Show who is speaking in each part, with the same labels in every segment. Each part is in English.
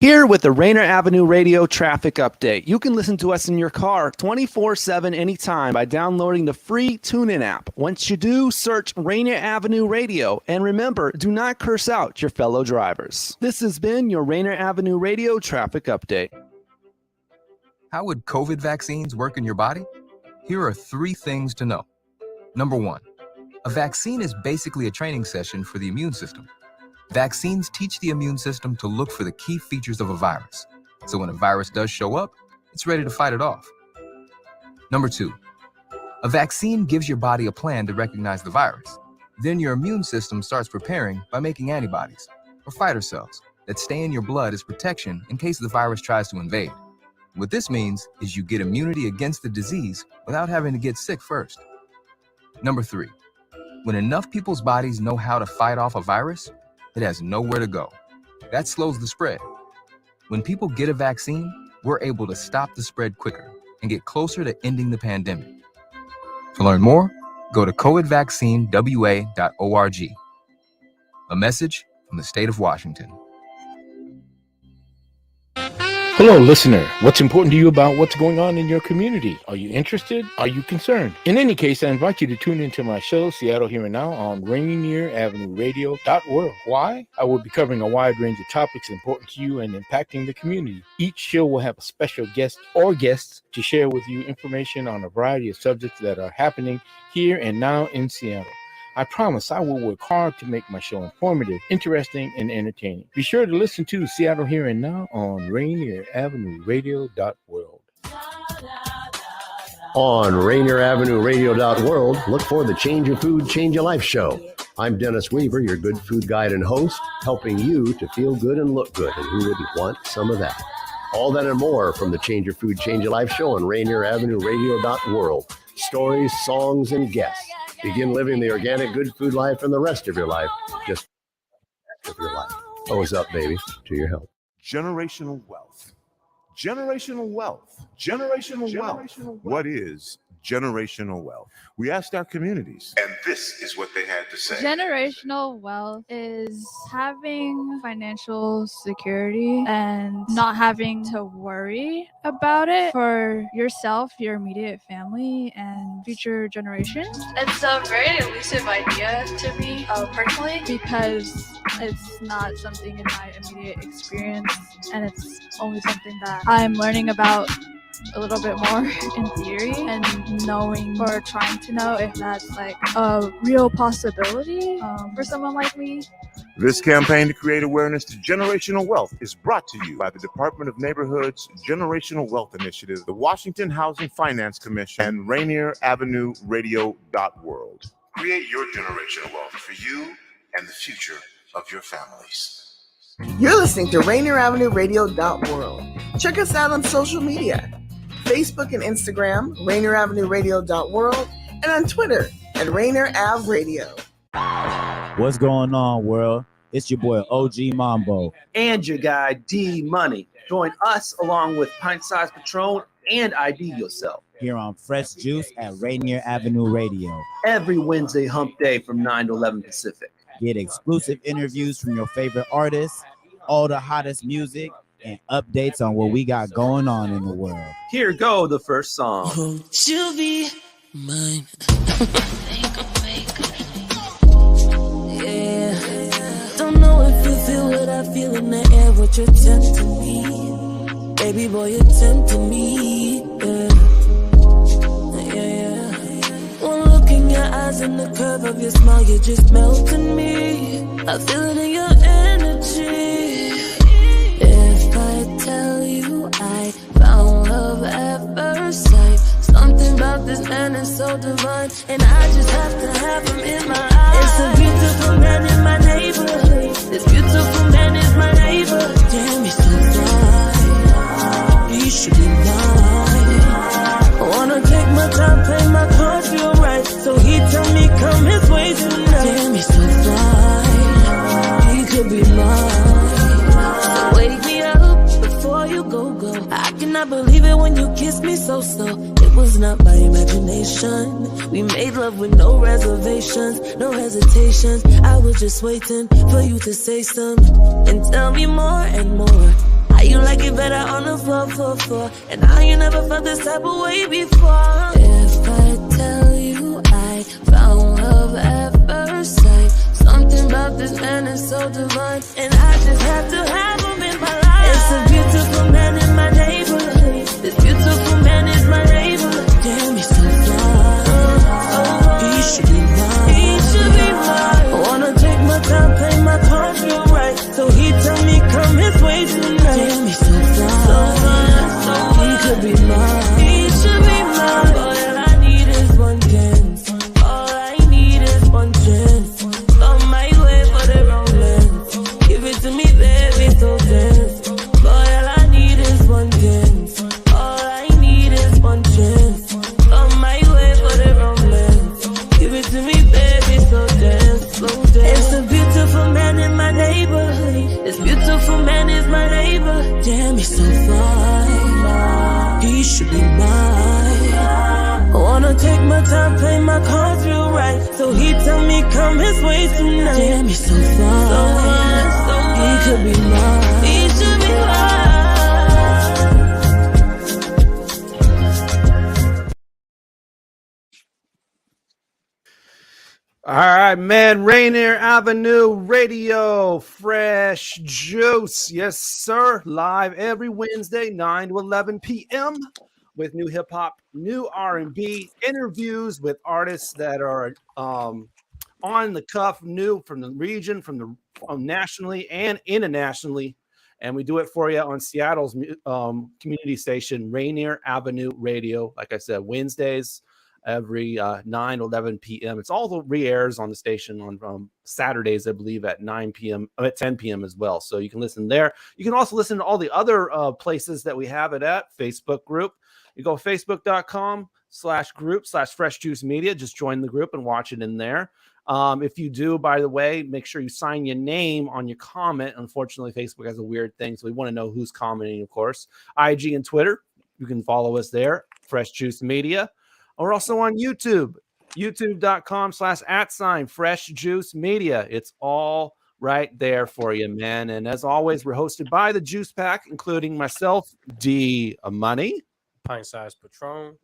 Speaker 1: Here with the Rainier Avenue Radio Traffic Update. You can listen to us in your car 24/7 anytime by downloading the free TuneIn app. Once you do, search Rainier Avenue Radio. And remember, do not curse out your fellow drivers. This has been your Rainier Avenue Radio Traffic Update.
Speaker 2: How would COVID vaccines work in your body? Here are 3 things to know. Number 1, a vaccine is basically a training session for the immune system. Vaccines teach the immune system to look for the key features of a virus. So when a virus does show up, it's ready to fight it off. Number 2, a vaccine gives your body a plan to recognize the virus. Then your immune system starts preparing by making antibodies, or fighter cells, that stay in your blood as protection in case the virus tries to invade. What this means is you get immunity against the disease without having to get sick first. Number 3, when enough people's bodies know how to fight off a virus, it has nowhere to go. That slows the spread. When people get a vaccine, we're able to stop the spread quicker and get closer to ending the pandemic. To learn more, go to covidvaccinewa.org. A message from the state of Washington.
Speaker 3: Hello, listener. What's important to you about what's going on in your community? Are you interested? Are you concerned? In any case, I invite you to tune into my show, Seattle Here and Now, on Rainier Avenue Radio.world. Why? I will be covering a wide range of topics important to you and impacting the community. Each show will have a special guest or guests to share with you information on a variety of subjects that are happening here and now in Seattle. I promise I will work hard to make my show informative, interesting, and entertaining. Be sure to listen to Seattle Here and Now on Rainier Avenue Radio.world.
Speaker 4: On Rainier Avenue Radio.world, look for the Change Your Food, Change Your Life show. I'm Dennis Weaver, your good food guide and host, helping you to feel good and look good, and who wouldn't want some of that? All that and more from the Change Your Food, Change Your Life show on Rainier Avenue Radio.world. Stories, songs, and guests. Begin living the organic good food life and the rest of your life. Just of your life. Hose up, baby, to your health.
Speaker 5: Generational wealth. Generational wealth. Generational wealth. What is generational wealth? We asked our communities, and this is what they had to say.
Speaker 6: Generational wealth is having financial security and not having to worry about it for yourself, your immediate family, and future generations. It's a very elusive idea to me personally, because it's not something in my immediate experience, and it's only something that I'm learning about a little bit more in theory and knowing or trying to know if that's like a real possibility for someone like me.
Speaker 5: This campaign to create awareness to generational wealth is brought to you by the Department of Neighborhood's Generational Wealth Initiative, the Washington Housing Finance Commission, and Rainier Avenue Radio.world. Create your generational wealth for you and the future of your families.
Speaker 7: You're listening to Rainier Avenue Radio.world. Check us out on social media. Facebook and Instagram, Rainier Avenue Radio.world, and on Twitter at Rainier Ave Radio.
Speaker 8: What's going on, world? It's your boy OG Mambo.
Speaker 1: And your guy D Money. Join us along with Pint Size Patron and IDYourself
Speaker 8: Here on Fresh Juice at Rainier Avenue Radio.
Speaker 1: Every Wednesday hump day from 9 to 11 Pacific.
Speaker 8: Get exclusive interviews from your favorite artists, all the hottest music, and updates on what we got going on in the world.
Speaker 1: Here go the first song.
Speaker 9: Won't you be mine? Yeah. Don't know if you feel what I feel in the air, but you're tempting me. Baby boy, you're tempting me. Yeah. One look in your eyes and the curve of your smile, you're just melting me. I feel it in your energy. If I tell you I found love at first sight, something about this man is so divine, and I just have to have him in my eyes. It's a beautiful man in my neighborhood. This beautiful man is my neighbor. Damn, he's so fly. He should be mine. I wanna take my time, play my cards real right, so he tell me come his way tonight. Damn, he's so fly. He could be mine. Wake me up before you go. I cannot believe it when you kiss me so slow. It was not my imagination. We made love with no reservations, no hesitations. I was just waiting for you to say something and tell me more and more. you like it better on the floor. And I ain't never felt this type of way before. If I tell you I found love at first sight, something about this man is so divine, and I just have to have him in my life. It's a beautiful man in my neighborhood. This beautiful man is my neighbor. Damn, he's so fly. He should be mine. He should be mine. I wanna take my time, play my cards real right. So he tell me come his way tonight. Damn, he's so fly. So fine. He could be mine. He should be mine. All I need is one chance. All I need is one chance. On my way for the romance. Give it to me, baby, so dance. Boy, all I need is one chance. All I need is one chance. On my way for the romance. Give it to me, baby, so dance, so dance. It's a beautiful man in my neighborhood. This beautiful man is my neighbor. Damn, he's so fine. He should be mine. I wanna take my time, play my cards real right. So he tell me come his way tonight. Damn, he's so fine. So fine, so fine. He could be mine. He should be mine.
Speaker 1: All right, man. Rainier Avenue Radio, fresh juice. Yes, sir. Live every Wednesday, 9 to 11 p.m. with new hip hop, new R&B, interviews with artists that are on the cuff, new from the region, from nationally and internationally. And we do it for you on Seattle's community station, Rainier Avenue Radio. Like I said, Wednesdays, every 9 to 11 p.m. It's all the re-airs on the station on Saturdays, I believe, at 9 p.m. at 10 p.m. as well. So you can listen there. You can also listen to all the other places that we have it at. Facebook group. You go facebook.com/group/Fresh Juice Media. Just join the group and watch it in there. If you do, by the way, make sure you sign your name on your comment. Unfortunately, Facebook has a weird thing, so we want to know who's commenting, of course. IG and Twitter. You can follow us there, Fresh Juice Media. We're also on YouTube, youtube.com/@Fresh Juice Media. It's all right there for you, man. And as always, we're hosted by the Juice Pack, including myself, D Money,
Speaker 10: Pint Size Patron.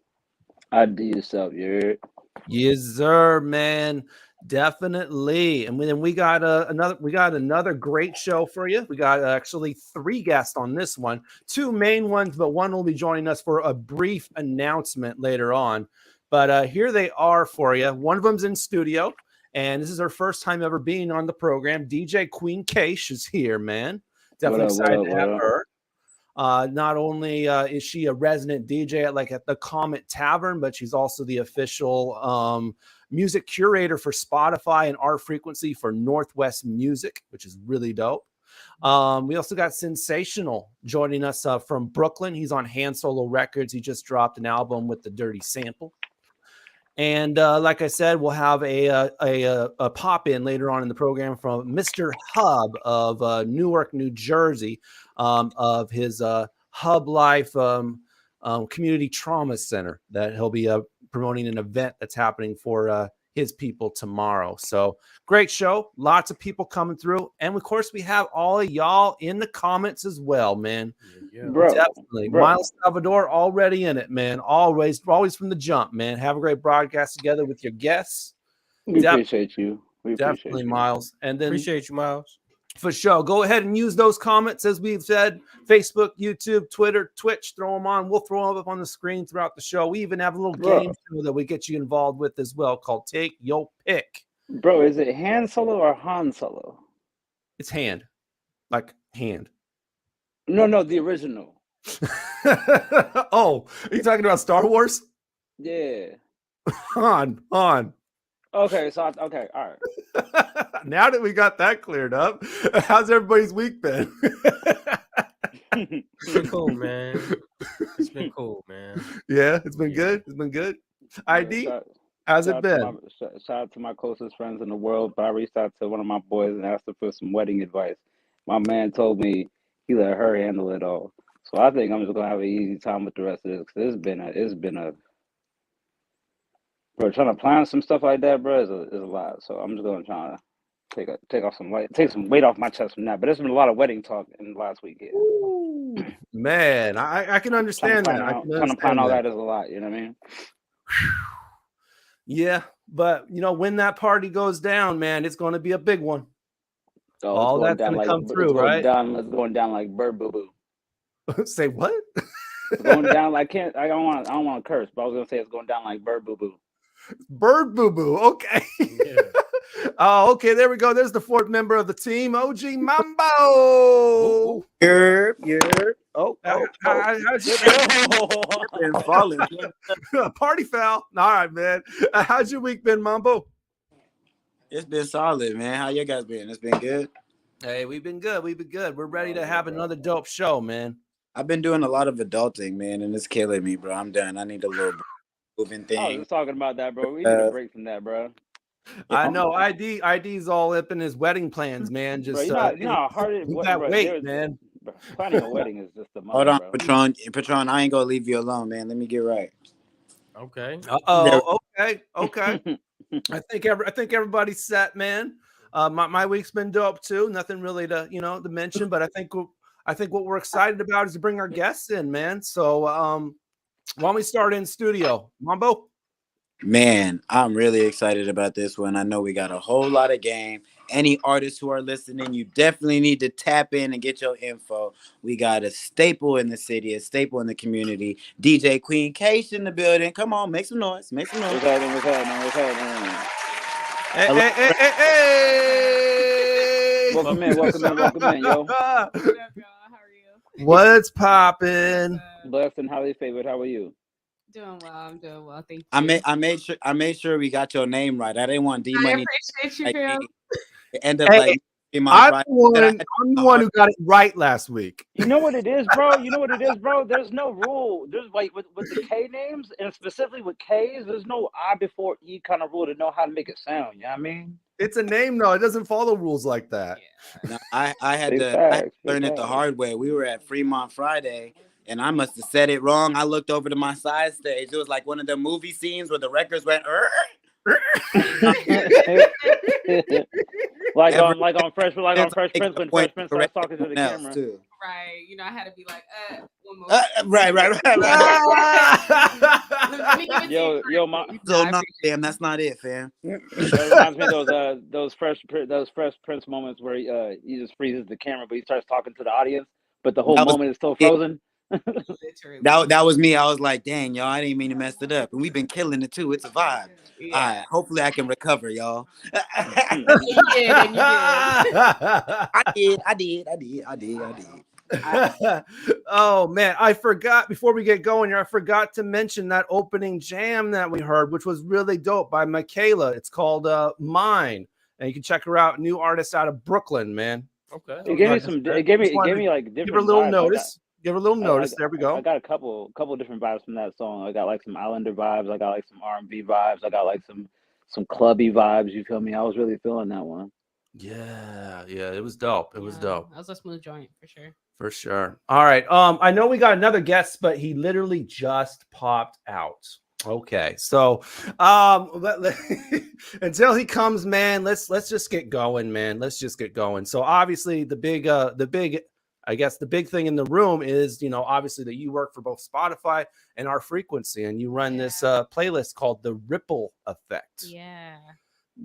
Speaker 11: IDYourself, you.
Speaker 1: Yes, sir, man. Definitely. And then we got another great show for you. We got actually 3 guests on this one, 2 main ones, but one will be joining us for a brief announcement later on. But here they are for you. One of them's in studio, and this is her first time ever being on the program. DJ Kween Kaysh is here, man. Definitely excited to have her. Not only is she a resident DJ at the Comet Tavern, but she's also the official music curator for Spotify and Art Frequency for Northwest Music, which is really dope. We also got Sensational joining us from Brooklyn. He's on Hand Solo Records. He just dropped an album with the Dirty Sample. And like I said, we'll have a pop in later on in the program from Mr. Hubb of Newark, New Jersey, of his Hubb Life Community Trauma Center that he'll be promoting an event that's happening for his people tomorrow. So great show. Lots of people coming through. And of course, we have all of y'all in the comments as well, man.
Speaker 10: Yeah.
Speaker 11: Bro,
Speaker 1: definitely.
Speaker 11: bro.
Speaker 1: Miles Salvador already in it, man. Always from the jump, man. Have a great broadcast together with your guests.
Speaker 11: We appreciate you.
Speaker 1: Definitely, Miles. And then
Speaker 10: Appreciate you, Miles.
Speaker 1: for sure, go ahead and use those comments as we've said. Facebook, YouTube, Twitter, Twitch, throw them on. We'll throw them up on the screen throughout the show. We even have a little game show that we get you involved with as well called Take Your Pick.
Speaker 11: Bro, is it Han Solo or Han Solo?
Speaker 1: It's hand. Like hand.
Speaker 11: No, the original.
Speaker 1: Oh, are you talking about Star Wars?
Speaker 11: Yeah.
Speaker 1: Han.
Speaker 11: Okay, all right.
Speaker 1: Now that we got that cleared up, how's everybody's week been?
Speaker 10: It's been cool, man. It's been cool, man.
Speaker 1: Yeah, it's been good. It's been good. ID, how's it been?
Speaker 11: Shout out to my closest friends in the world. But I reached out to one of my boys and asked him for some wedding advice. My man told me he let her handle it all. So I think I'm just gonna have an easy time with the rest of this. Cause it's been a bro, trying to plan some stuff like that, bro, is a lot. So I'm just gonna try to take some weight off my chest from that. But there's been a lot of wedding talk in the last week here.
Speaker 1: Ooh, man, I can understand that.
Speaker 11: Trying to plan all that is a lot. You know what I mean?
Speaker 1: Yeah, but when that party goes down, man, it's going to be a big one.
Speaker 11: So
Speaker 1: all that's going to come through, right?
Speaker 11: It's going down like bird boo boo.
Speaker 1: Say what?
Speaker 11: It's going down like I don't want to curse, but I was gonna say it's going down like bird boo boo.
Speaker 1: Bird boo boo. Okay. Yeah. Oh, okay. There we go. There's the fourth member of the team, OG Mambo. How's your been falling? Party foul. All right, man. How's your week been, Mambo?
Speaker 8: It's been solid, man. How you guys been? It's been good.
Speaker 1: Hey, we've been good. We're ready to have another dope show, man.
Speaker 8: I've been doing a lot of adulting, man, and it's killing me, bro. I'm done. I need a little moving thing.
Speaker 11: I was just talking about that, bro. We need a break from that, bro.
Speaker 1: I know. ID's all up in his wedding plans, man. Just
Speaker 11: bro, you know how hard it is.
Speaker 1: That weight, man.
Speaker 11: Bro, planning a wedding is just a mother,
Speaker 8: Hold on,
Speaker 11: bro.
Speaker 8: Patron. I ain't gonna leave you alone, man. Let me get right.
Speaker 10: Okay.
Speaker 1: Okay. I think everybody's set, man. My week's been dope too. Nothing really to mention, but I think what we're excited about is to bring our guests in, man. So why don't we start in studio, Mambo?
Speaker 8: Man, I'm really excited about this one. I know we got a whole lot of game. Any artists who are listening, you definitely need to tap in and get your info. We got a staple in the city, a staple in the community. DJ Kween Kaysh in the building. Come on, make some noise. Make some noise.
Speaker 11: What's happening?
Speaker 1: Hey.
Speaker 11: Welcome in, yo.
Speaker 6: How are you?
Speaker 1: What's poppin'?
Speaker 11: Blessed and highly favored. How are you?
Speaker 12: Doing well. I'm doing well. Thank you.
Speaker 8: I made sure we got your name right. I didn't want D Money.
Speaker 12: I appreciate you, Phil.
Speaker 8: End up like
Speaker 1: I'm the one who got it right last week.
Speaker 11: You know what it is, bro? There's no rule. There's like with the K names, and specifically with K's, there's no I before E kind of rule to know how to make it sound. You know what I mean?
Speaker 1: It's a name, though. It doesn't follow rules like that.
Speaker 8: Yeah. No, I had to learn it the hard way. We were at Fremont Friday, and I must have said it wrong. I looked over to my side stage. It was like one of the movie scenes where the records went.
Speaker 11: like on Fresh Prince when Fresh Prince starts talking to the camera.
Speaker 8: Too.
Speaker 12: Right. I had to be like, one more.
Speaker 8: Right.
Speaker 11: Yo,
Speaker 8: damn, that's not it, fam.
Speaker 11: It reminds me of those Fresh Prince moments where he just freezes the camera, but he starts talking to the audience, but the whole moment is still frozen.
Speaker 8: That was me. I was like, dang, y'all, I didn't mean to mess it up. And we've been killing it too. It's a vibe. Yeah. All right, hopefully I can recover, y'all.
Speaker 12: You did.
Speaker 8: I did.
Speaker 1: Oh man, I forgot before we get going here. I forgot to mention that opening jam that we heard, which was really dope by Michaela. It's called Mine, and you can check her out. New artist out of Brooklyn, man.
Speaker 11: Okay. It gave me like different.
Speaker 1: Give her a little
Speaker 11: vibes.
Speaker 1: notice. Give her a little notice. There we go.
Speaker 11: I got a couple different vibes from that song. I got like some Islander vibes. I got like some R&B vibes. I got like some clubby vibes. You feel me? I was really feeling that one.
Speaker 1: Yeah, it was dope. It was dope.
Speaker 12: That was a smooth joint for sure.
Speaker 1: For sure. All right. I know we got another guest, but he literally just popped out. Okay, so until he comes, man, let's just get going, man. Let's just get going. So obviously the big thing in the room is, obviously that you work for both Spotify and Our Frequency, and you run this playlist called The Ripple Effect.
Speaker 12: Yeah.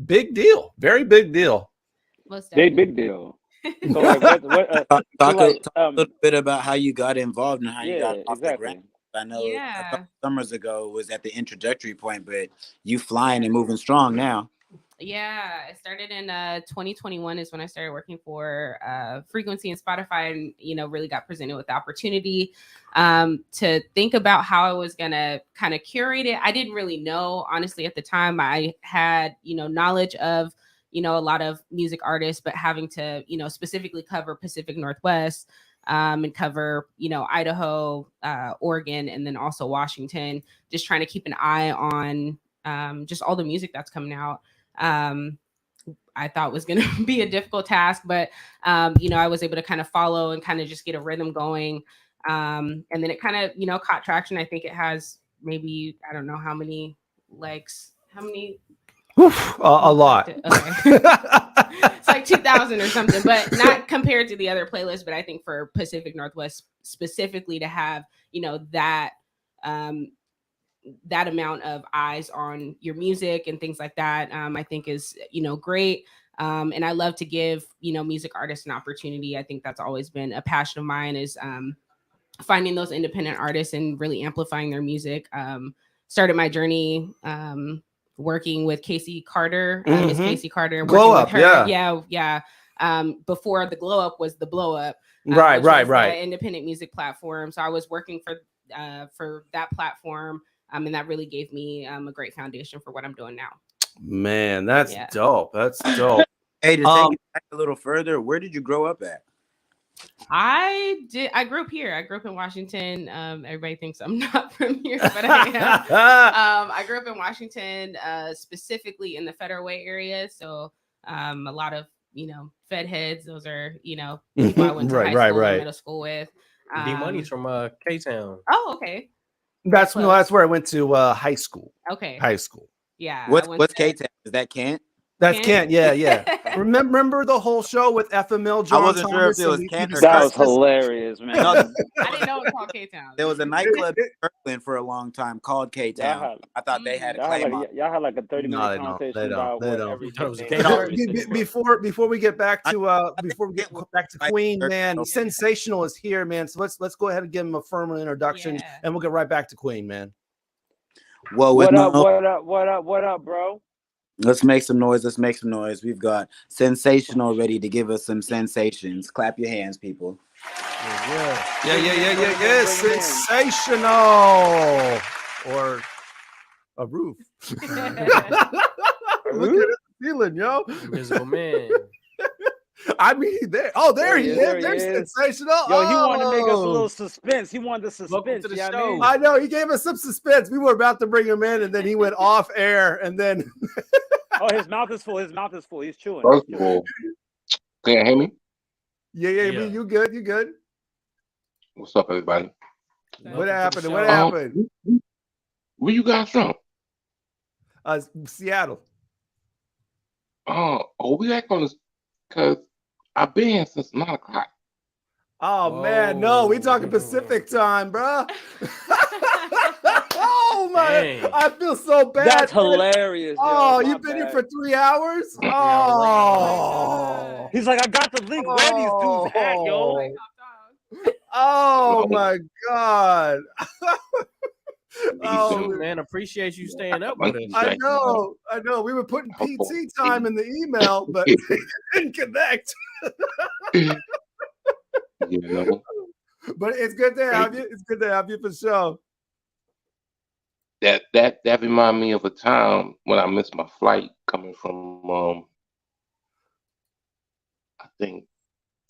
Speaker 1: Big deal. Very big deal.
Speaker 11: Big deal. So like,
Speaker 8: talk a little bit about how you got involved and how you got off the ground. I know a couple summers ago was at the introductory point, but you flying and moving strong now.
Speaker 12: Yeah, it started in 2021 is when I started working for Frequency and Spotify, and really got presented with the opportunity to think about how I was gonna kind of curate it. I didn't really know, honestly, at the time. I had knowledge of a lot of music artists, but having to specifically cover Pacific Northwest and cover Idaho, Oregon, and then also Washington, just trying to keep an eye on just all the music that's coming out. I thought was going to be a difficult task, but, I was able to kind of follow and kind of just get a rhythm going. And then it kind of, caught traction. I think it has maybe, I don't know how many legs,
Speaker 1: A lot.
Speaker 12: Okay. It's like 2,000 or something, but not compared to the other playlists. But I think for Pacific Northwest specifically to have, that that amount of eyes on your music and things like that, I think is, great. And I love to give, music artists an opportunity. I think that's always been a passion of mine, is finding those independent artists and really amplifying their music. Started my journey working with Casey Carter, Miss Casey Carter.
Speaker 1: Glow Up,
Speaker 12: with her.
Speaker 1: yeah.
Speaker 12: Before the Glow Up was the Blow Up.
Speaker 1: Right.
Speaker 12: The independent music platform. So I was working for that platform, and that really gave me a great foundation for what I'm doing now.
Speaker 1: Man, that's dope. That's dope.
Speaker 8: Hey, to take it back a little further, where did you grow up at?
Speaker 12: I grew up here. I grew up in Washington. Everybody thinks I'm not from here, but I am. I grew up in Washington, specifically in the Federal Way area. So a lot of, Fed heads. Those are, people I went to high school and middle school with.
Speaker 10: D-Money's from K-Town.
Speaker 12: Oh, okay.
Speaker 1: That's where I went to high school.
Speaker 12: Okay.
Speaker 1: High school.
Speaker 12: Yeah.
Speaker 8: What's K-Town? Is that Kent?
Speaker 1: That's Kent. Yeah. Remember the whole show with FML John?
Speaker 8: I wasn't sure if it was Kent or
Speaker 11: that was hilarious, man.
Speaker 8: No,
Speaker 12: I didn't know it was called K-Town.
Speaker 8: There was a nightclub in Berlin for a long time called K-Town. I thought they had a claim on.
Speaker 11: Y'all had like a 30-minute conversation about
Speaker 1: Before we get back to Queen, man, Sensational is here, man. So let's go ahead and give him a formal introduction, and we'll get right back to Queen, man.
Speaker 8: Well,
Speaker 11: what up, bro?
Speaker 8: Let's make some noise. We've got Sensational ready to give us some sensations. Clap your hands, people.
Speaker 1: Yeah. Sensational. Or a roof. Look at the ceiling, yo.
Speaker 10: Invisible Man.
Speaker 1: I mean, there he is. There's Sensational.
Speaker 11: Yo, he wanted to make us a little suspense. He wanted the suspense.
Speaker 10: Welcome to the show.
Speaker 1: I know. He gave us some suspense. We were about to bring him in, and then he went off air, and then.
Speaker 11: Oh, his mouth is full. He's chewing.
Speaker 13: First of all, can you hear me?
Speaker 1: Yeah. You good? You good?
Speaker 13: What's up, everybody?
Speaker 1: What happened?
Speaker 13: Where you guys from?
Speaker 1: Seattle.
Speaker 13: We act on this because I've been here since 9 o'clock.
Speaker 1: Oh man, no, we talking Pacific time, bro. Oh my!
Speaker 10: Dang.
Speaker 1: I feel so bad.
Speaker 11: That's hilarious.
Speaker 1: Oh, you've been here for 3 hours? Oh.
Speaker 11: He's like, I got the link. Where these dudes at, yo?
Speaker 1: Oh my God.
Speaker 10: Man, appreciate you staying up with us.
Speaker 1: I know. We were putting PT time in the email, but it didn't connect. But it's good to have you. It's good to have you for sure.
Speaker 13: That reminded me of a time when I missed my flight coming from I think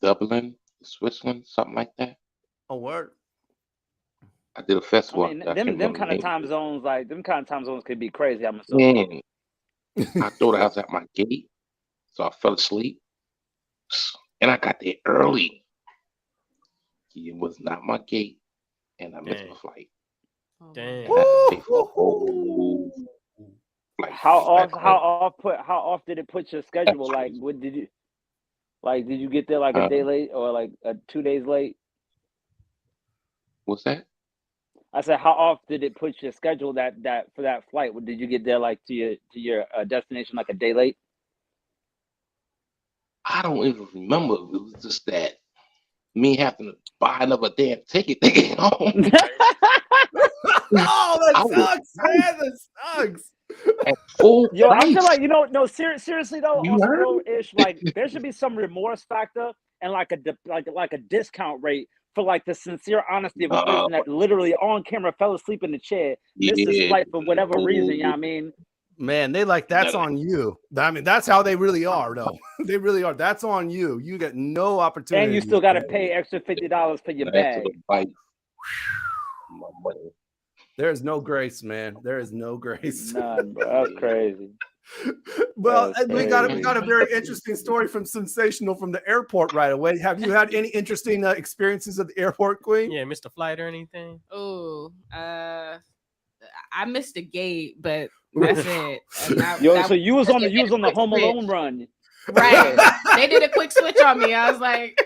Speaker 13: Dublin, Switzerland, something like that.
Speaker 1: Oh, word.
Speaker 13: I did a festival.
Speaker 11: I mean, them kind of time zones could be crazy. I'm assuming.
Speaker 13: I thought I was at my gate, so I fell asleep, and I got there early. It was not my gate, and I missed my flight.
Speaker 10: Dang.
Speaker 11: How off did it put your schedule? Like, what did you get there like a day late or like 2 days late?
Speaker 13: What's that?
Speaker 11: I said, how off did it put your schedule that for that flight? Did you get there like to your destination like a day late?
Speaker 13: I don't even remember. It was just that me having to buy another damn ticket to get home.
Speaker 1: Oh, that sucks, man. That sucks.
Speaker 11: Yo, I feel like seriously though, ish, like there should be some remorse factor and like a discount rate for like the sincere honesty of a person that literally on camera fell asleep in the chair, missed his flight for whatever reason. You know what I mean?
Speaker 1: Man, that's on you. I mean, that's how they really are, though. They really are. That's on you. You get no opportunity.
Speaker 11: And you still got to pay extra $50 for your bag.
Speaker 1: There is no grace, man. There is no grace.
Speaker 11: None, bro. That's crazy.
Speaker 1: Well, we got a very interesting story from Sensational from the airport right away. Have you had any interesting experiences at the airport, Queen?
Speaker 10: Yeah, missed a flight or anything?
Speaker 12: Oh, I missed a gate, but That's it. And
Speaker 11: Yo, so you was on the Home Alone run.
Speaker 12: Right. They did a quick switch on me. I was like,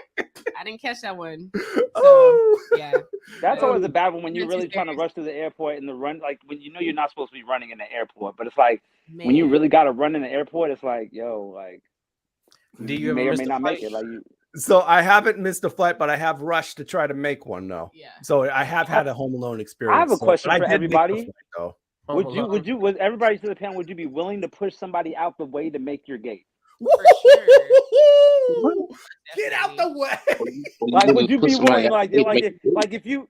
Speaker 12: I didn't catch that one. So, yeah.
Speaker 11: That's always a bad one when you're really trying to rush through the airport and the run, like when you know you're not supposed to be running in the airport, but it's like when you really got to run in the airport, it's like, yo, like,
Speaker 10: Do you
Speaker 11: may
Speaker 10: ever
Speaker 11: or may
Speaker 10: miss
Speaker 11: not
Speaker 10: a
Speaker 11: make
Speaker 10: flight?
Speaker 11: it. Like,
Speaker 14: So I haven't missed a flight, but I have rushed to try to make one though.
Speaker 12: Yeah.
Speaker 14: So I have had a Home Alone experience.
Speaker 11: I have a question
Speaker 14: but
Speaker 11: for
Speaker 14: I did make the
Speaker 11: everybody.
Speaker 14: flight, though.
Speaker 11: Would everybody to the panel, would you be willing to push somebody out the way to make your gate?
Speaker 12: For sure.
Speaker 14: Get out the way.
Speaker 11: Like, would you be willing, if you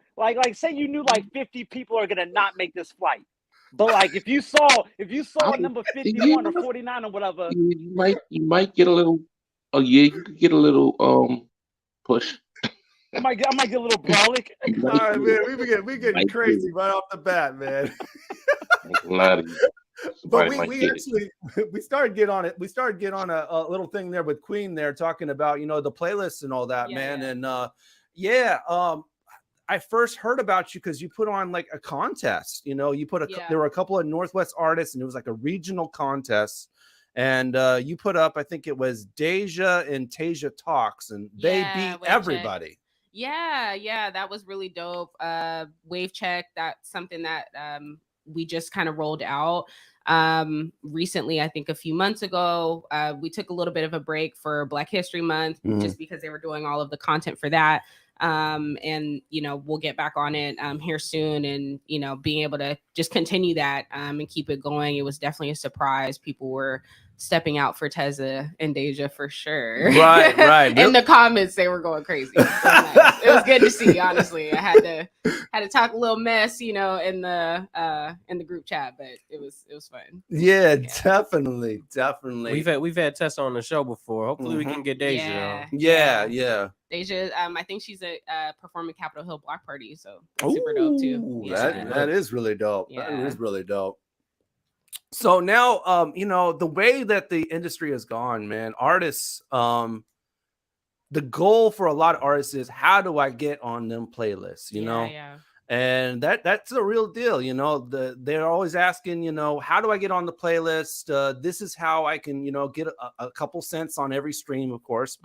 Speaker 11: say you knew like 50 people are gonna not make this flight, but like if you saw number 51 or 49 or whatever,
Speaker 13: you might get a little. Oh yeah, you could get a little push.
Speaker 11: I might get a little brolic.
Speaker 14: All right, man, we getting crazy right off the bat, man. But we started getting on it. We started getting on a little thing there with Queen there, talking about the playlists and all that, man. Yeah. And I first heard about you because you put on like a contest. You put there were a couple of Northwest artists, and it was like a regional contest. And you put up, I think it was Deja and Tasia Talks, and they beat everybody.
Speaker 12: Yeah, that was really dope. Wave Check, that's something that we just kind of rolled out recently. I think a few months ago, we took a little bit of a break for Black History Month, just because they were doing all of the content for that. And we'll get back on it here soon, and being able to just continue that and keep it going. It was definitely a surprise. People were stepping out for Teza and Deja for sure.
Speaker 14: Right.
Speaker 12: In the comments, they were going crazy. It was good to see. Honestly, I had to talk a little mess, in the group chat, but it was fun.
Speaker 14: Yeah, definitely.
Speaker 10: We've had Tessa on the show before. Hopefully, we can get Deja.
Speaker 14: Yeah.
Speaker 12: Deja, I think she's performing Capitol Hill Block Party, so that's super dope too.
Speaker 14: That is really dope.
Speaker 12: Yeah.
Speaker 14: That is really dope. So now, the way that the industry has gone, man, artists, the goal for a lot of artists is, how do I get on them playlists,
Speaker 12: Yeah.
Speaker 14: And that's a real deal. They're always asking, how do I get on the playlist? This is how I can, get a couple cents on every stream, of course.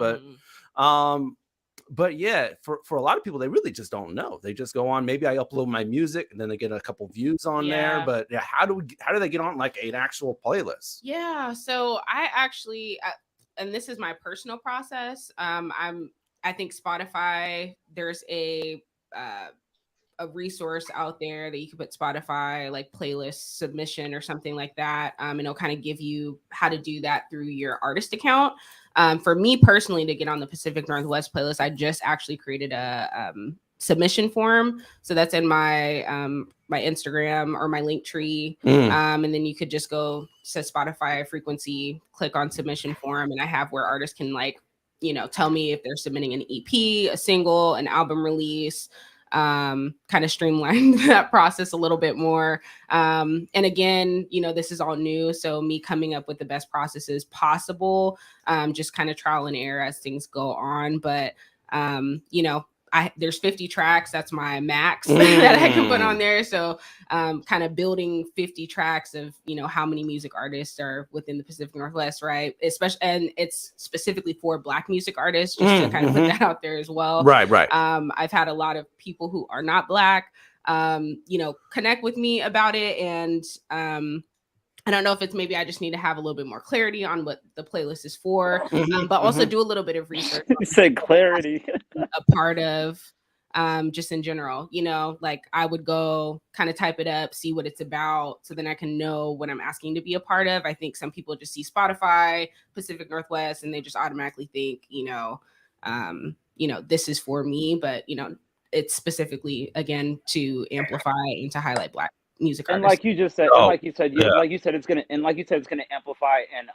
Speaker 14: But yeah, for a lot of people, they really just don't know. They just go on. Maybe I upload my music and then they get a couple views on there. But yeah, how do they get on like an actual playlist?
Speaker 12: Yeah. So I actually, and this is my personal process. I think Spotify, there's a resource out there that you can put Spotify like playlist submission or something like that. And it'll kind of give you how to do that through your artist account. For me personally, to get on the Pacific Northwest playlist, I just actually created a submission form. So that's in my my Instagram or my link tree. And then you could just go to Spotify frequency, click on submission form, and I have where artists can tell me if they're submitting an EP, a single, an album release. Kind of streamline that process a little bit more. And again, this is all new. So me coming up with the best processes possible, just kind of trial and error as things go on. But, there's 50 tracks. That's my max that I can put on there. So kind of building 50 tracks of, how many music artists are within the Pacific Northwest, right? Especially, and it's specifically for Black music artists, just to kind of put that out there as well.
Speaker 14: Right.
Speaker 12: I've had a lot of people who are not Black, connect with me about it. And I don't know if it's maybe I just need to have a little bit more clarity on what the playlist is for, but also do a little bit of research.
Speaker 11: You said clarity.
Speaker 12: A part of just in general, like I would go kind of type it up, see what it's about, so then I can know what I'm asking to be a part of. I think some people just see Spotify, Pacific Northwest, and they just automatically think, this is for me, but it's specifically again to amplify and to highlight Black music artists.
Speaker 11: And like you just said, like you said, it's gonna amplify and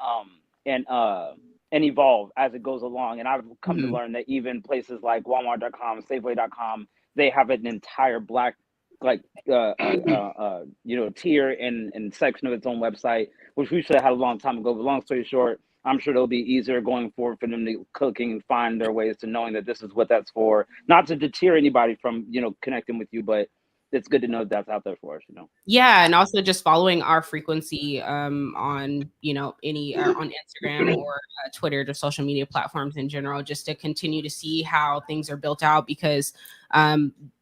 Speaker 11: evolve as it goes along. And I've come to learn that even places like Walmart.com, Safeway.com, they have an entire Black tier and section of its own website, which we should have had a long time ago. But long story short, I'm sure it'll be easier going forward for them to cooking and find their ways to knowing that this is what that's for. Not to deter anybody from connecting with you, but it's good to know that's out there for us, you know.
Speaker 12: Yeah, and also just following our frequency on, you know, any on Instagram or Twitter, the social media platforms in general, just to continue to see how things are built out, because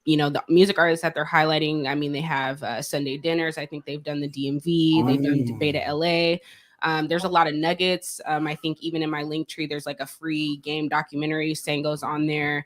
Speaker 12: you know, the music artists that they're highlighting, I mean, they have Sunday dinners. I think they've done the DMV, they've done Beta LA. There's a lot of nuggets. I think even in my link tree, there's like a free game documentary. Sango's on there.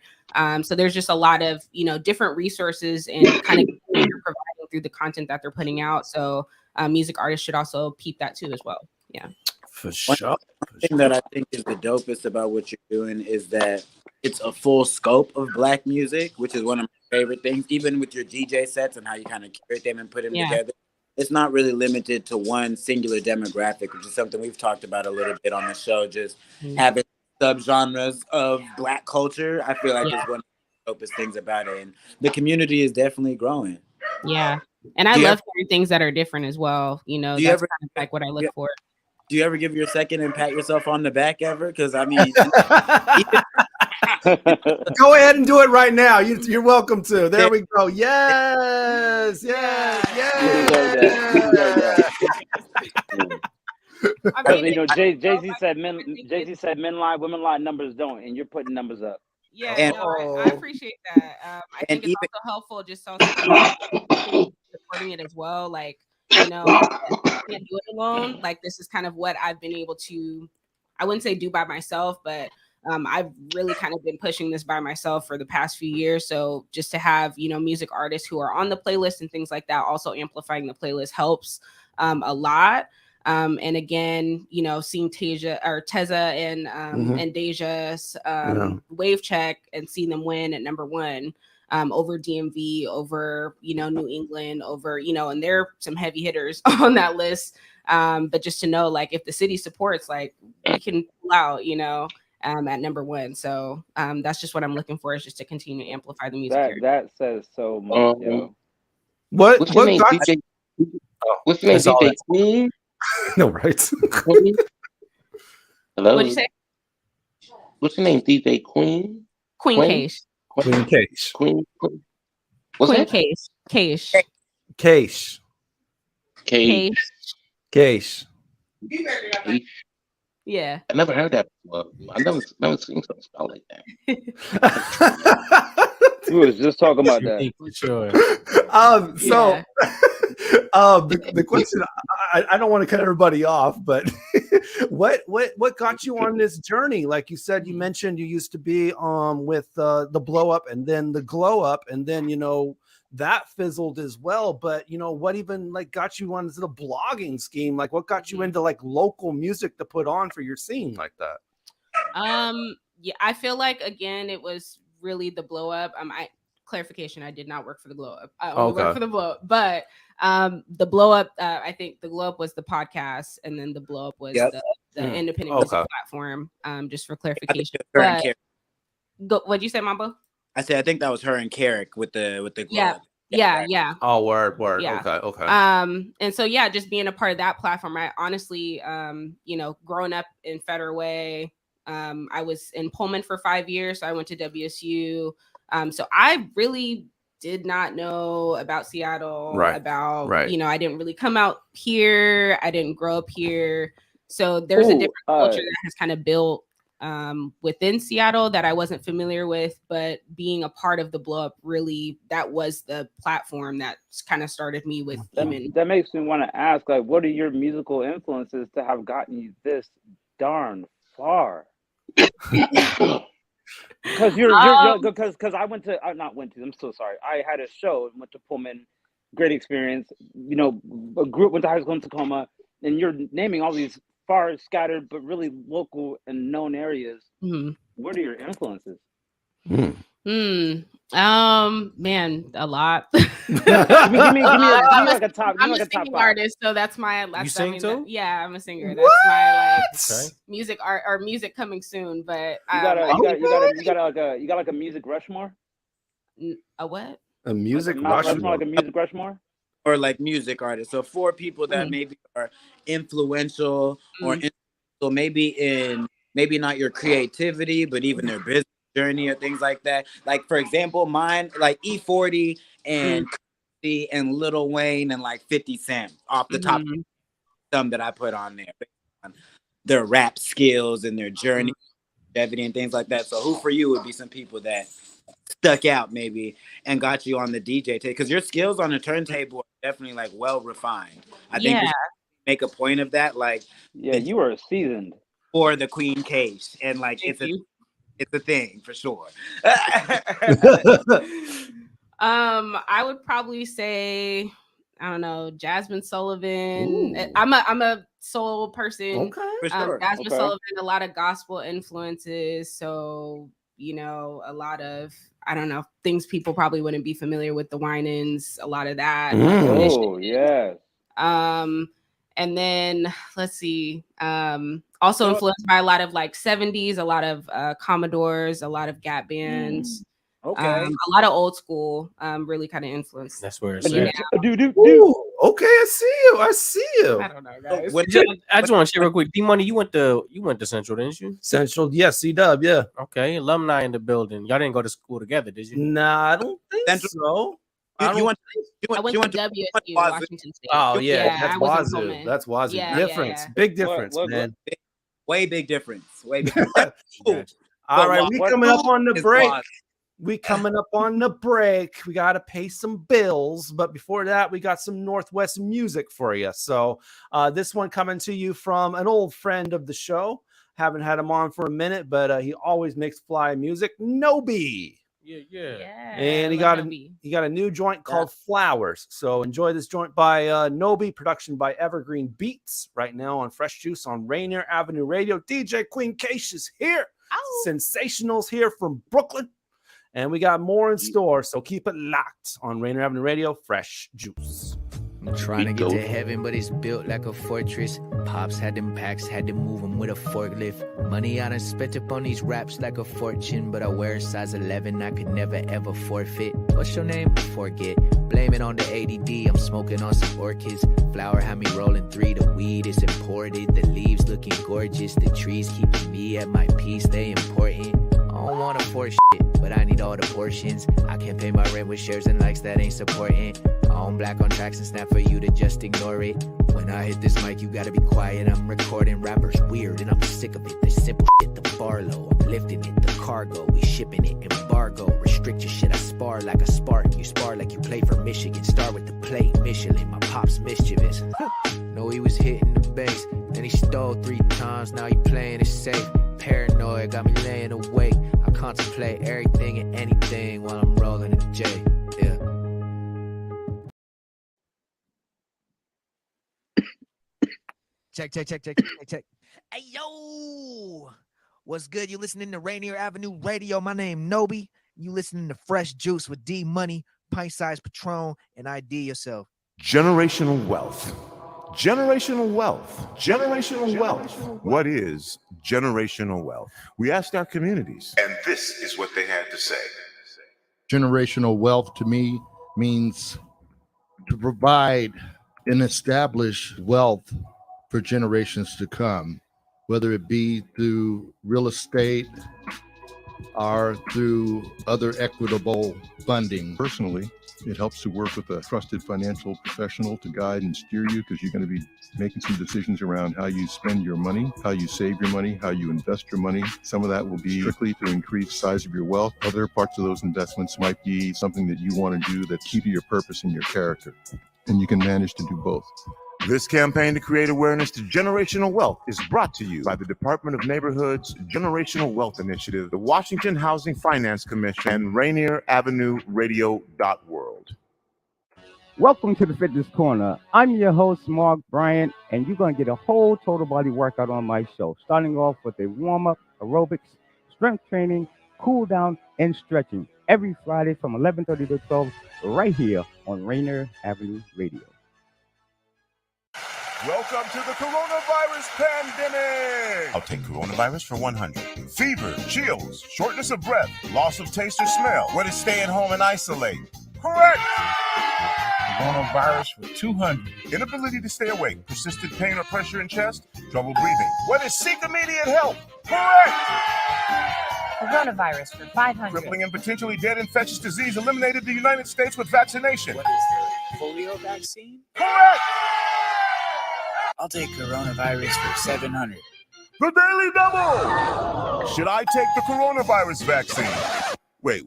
Speaker 12: So there's just a lot of, you know, different resources and kind of providing through the content that they're putting out. So music artists should also peep that too as well. Yeah.
Speaker 14: For sure.
Speaker 8: One thing that I think is the dopest about what you're doing is that it's a full scope of Black music, which is one of my favorite things, even with your DJ sets and how you kind of curate them and put them together. It's not really limited to one singular demographic, which is something we've talked about a little bit on the show, just having subgenres of Black culture. I feel like it's one of the dopest things about it. And the community is definitely growing.
Speaker 12: Yeah. And I love hearing things that are different as well. You know, that's kind of like what I look for.
Speaker 8: Do you ever give your second and pat yourself on the back ever? Because I mean,
Speaker 14: go ahead and do it right now. You're welcome to. There we go. Yes, yes, yes.
Speaker 11: I mean, you know, Jay-Z said men lie, women lie, numbers don't, and you're putting numbers up.
Speaker 12: Yeah, and, no, I appreciate that. I think it's also helpful just also supporting it as well. Like, you know, I can't do it alone. Like, this is kind of what I've been able to, I wouldn't say do by myself, but I've really kind of been pushing this by myself for the past few years. So just to have, you know, music artists who are on the playlist and things like that, also amplifying the playlist helps a lot. And again, you know, seeing Teza and Deja's Wave Check and seeing them win at number one over DMV, over, you know, New England, over, you know, and there are some heavy hitters on that list. But just to know, like, if the city supports, like, we can pull out, you know, at number one. So that's just what I'm looking for, is just to continue to amplify the music.
Speaker 11: That says so much. Yo.
Speaker 13: What's your name, DJ? What's your name, DJ Kween?
Speaker 14: No, right?
Speaker 13: Hello.
Speaker 12: What'd you say?
Speaker 13: What's your name, DJ Kween?
Speaker 12: Kween Kaysh.
Speaker 14: Kween Kaysh.
Speaker 13: Kween.
Speaker 12: Kween Kaysh. Kaysh.
Speaker 14: Kaysh.
Speaker 13: Kaysh.
Speaker 14: Kaysh.
Speaker 12: Yeah.
Speaker 13: I never heard that before. I never seen something spelled like that.
Speaker 11: We was just talking about that.
Speaker 14: Sure. The question, I don't want to cut everybody off, but what got you on this journey? Like you said, you mentioned you used to be with the blow up and then the glow up, and then, you know, that fizzled as well. But, you know, what even like got you on the blogging scheme? Like, what got you into like local music to put on for your scene like that?
Speaker 12: Yeah, I feel like, again, it was really the blow up. Clarification, I did not work for the glow up. I only worked for the blow up, but the blow up, I think the glow up was the podcast, and then the blow up was the independent music platform. Just for clarification. What'd you say, Mambo?
Speaker 8: I said I think that was her and Carrick with the glow up.
Speaker 12: Yeah.
Speaker 14: Oh, word.
Speaker 12: Yeah.
Speaker 14: Okay.
Speaker 12: And so yeah, just being a part of that platform, I honestly, you know, growing up in Federal Way, I was in Pullman for 5 years, so I went to WSU. So I really did not know about Seattle, you know, I didn't really come out here. I didn't grow up here. So there's a different culture that has kind of built within Seattle that I wasn't familiar with, but being a part of the blow up, really, that was the platform that kind of started me with women.
Speaker 11: That makes me want to ask, like, what are your musical influences to have gotten you this darn far? Because I'm so sorry. I had a show, went to Pullman, great experience. You know, a group went to high school in Tacoma, and you're naming all these far scattered but really local and known areas. What are your influences?
Speaker 12: Man, a lot.
Speaker 11: give me like a top.
Speaker 12: I'm a singing artist, so that's my. You sing too? Yeah, I'm a singer. That's my music art or music coming soon. But
Speaker 11: you got like a music Rushmore.
Speaker 12: A what?
Speaker 14: A music Rushmore.
Speaker 11: Like a music Rushmore.
Speaker 8: Or like music artists. So 4 people that maybe are influential or so maybe not your creativity, but even their business journey or things like that. Like, for example, mine, like E40 and and Lil Wayne and like 50 Cent off the top of some that I put on there based on their rap skills and their journey, and things like that. So who for you would be some people that stuck out maybe and got you on the DJ tape? Because your skills on the turntable are definitely like well refined. I think we should make a point of that. Like,
Speaker 11: you are seasoned
Speaker 8: for the Kween Kaysh, and like it's a thing for sure.
Speaker 12: I would probably say, I don't know, Jasmine Sullivan. Ooh. I'm a soul person.
Speaker 8: Okay, for sure.
Speaker 12: Jasmine Sullivan, a lot of gospel influences. So, you know, a lot of, I don't know, things people probably wouldn't be familiar with, the Winans, a lot of that.
Speaker 11: Oh, yeah.
Speaker 12: And then let's see. Also influenced by a lot of like 70s, a lot of Commodores, a lot lot of Gap bands.
Speaker 8: Okay.
Speaker 12: A lot of old school, really kind of influenced.
Speaker 10: That's where it's at.
Speaker 14: Okay, I see you.
Speaker 12: I don't know, guys.
Speaker 10: I just want to share real quick. D-Money, you went to Central, didn't you?
Speaker 14: Central, yes, C-Dub, yeah.
Speaker 10: Okay, alumni in the building. Y'all didn't go to school together, did you?
Speaker 14: Nah, I don't think so.
Speaker 12: I went to WSU, Washington State.
Speaker 14: Oh yeah, that's Wazoo. That's Wazoo. Difference, big difference, man.
Speaker 8: Way big difference. Way big difference.
Speaker 14: All right, we coming up on the break. We coming up on the break. We got to pay some bills, but before that, we got some Northwest music for you. So this one coming to you from an old friend of the show. Haven't had him on for a minute, but he always makes fly music. Nobi.
Speaker 10: Yeah.
Speaker 14: And he got a new joint called Flowers. So enjoy this joint by Nobi, production by Evergreen Beats, right now on Fresh Juice on Rainier Avenue Radio. DJ Kween Kaysh is here. Sensational's here from Brooklyn. And we got more in store, so keep it locked on Rainier Avenue Radio, Fresh Juice.
Speaker 15: I'm trying to get to heaven, but it's built like a fortress. Pops had them packs, had to move them with a forklift. Money I done spent up on these raps like a fortune, but I wear a size 11, I could never ever forfeit. What's your name? Forget. Blame it on the ADD, I'm smoking on some orchids. Flower had me rolling 3, the weed is imported. The leaves looking gorgeous, the trees keeping me at my peace, they important. I don't wanna force shit, but I need all the portions. I can't pay my rent with shares and likes, that ain't supporting. I own black on tracks and snap for you to just ignore it. When I hit this mic, you gotta be quiet. I'm recording rappers weird and I'm sick of it. The simple shit, the bar low. I'm lifting it, the cargo, we shipping it. Embargo, restrict your shit. I spar like a Spartan. You spar like you play for Michigan. Start with the plate, Michelin. My pop's mischievous. Know he was hitting the base, then he stole 3 times. Now he playing it safe. Paranoid, got me laying awake. I contemplate everything and anything while I'm rolling a J. Yeah.
Speaker 16: Check. Hey, yo! What's good? You listening to Rainier Avenue Radio. My name Nobi. You listening to Fresh Juice with D-Money, Pint Size Patron, and IDYourself.
Speaker 5: Generational wealth. Generational wealth. Generational wealth. What is generational wealth? We asked our communities, and this is what they had to say.
Speaker 17: Generational wealth to me means to provide and establish wealth for generations to come, whether it be through real estate or through other equitable funding.
Speaker 18: Personally, it helps to work with a trusted financial professional to guide and steer you, because you're going to be making some decisions around how you spend your money, how you save your money, how you invest your money. Some of that will be strictly to increase the size of your wealth. Other parts of those investments might be something that you want to do that's key to your purpose and your character. And you can manage to do both.
Speaker 5: This campaign to create awareness to generational wealth is brought to you by the Department of Neighborhood's Generational Wealth Initiative, the Washington Housing Finance Commission, and Rainier Avenue Radio World.
Speaker 19: Welcome to the Fitness Corner. I'm your host, Mark Bryant, and you're going to get a whole total body workout on my show, starting off with a warm-up, aerobics, strength training, cool down, and stretching every Friday from 11:30 to 12 right here on Rainier Avenue Radio.
Speaker 5: Welcome to the coronavirus pandemic. I'll take coronavirus for 100. Fever, chills, shortness of breath, loss of taste or smell. What is stay at home and isolate? Correct. Coronavirus for 200. Inability to stay awake, persistent pain or pressure in chest, trouble breathing. What is seek immediate help? Correct.
Speaker 20: Coronavirus for 500.
Speaker 5: Crippling and potentially dead infectious disease eliminated in the United States with vaccination. What is
Speaker 20: polio vaccine?
Speaker 5: Correct!
Speaker 20: I'll take coronavirus for 700.
Speaker 5: The Daily Double! Should I take the coronavirus vaccine? Wait.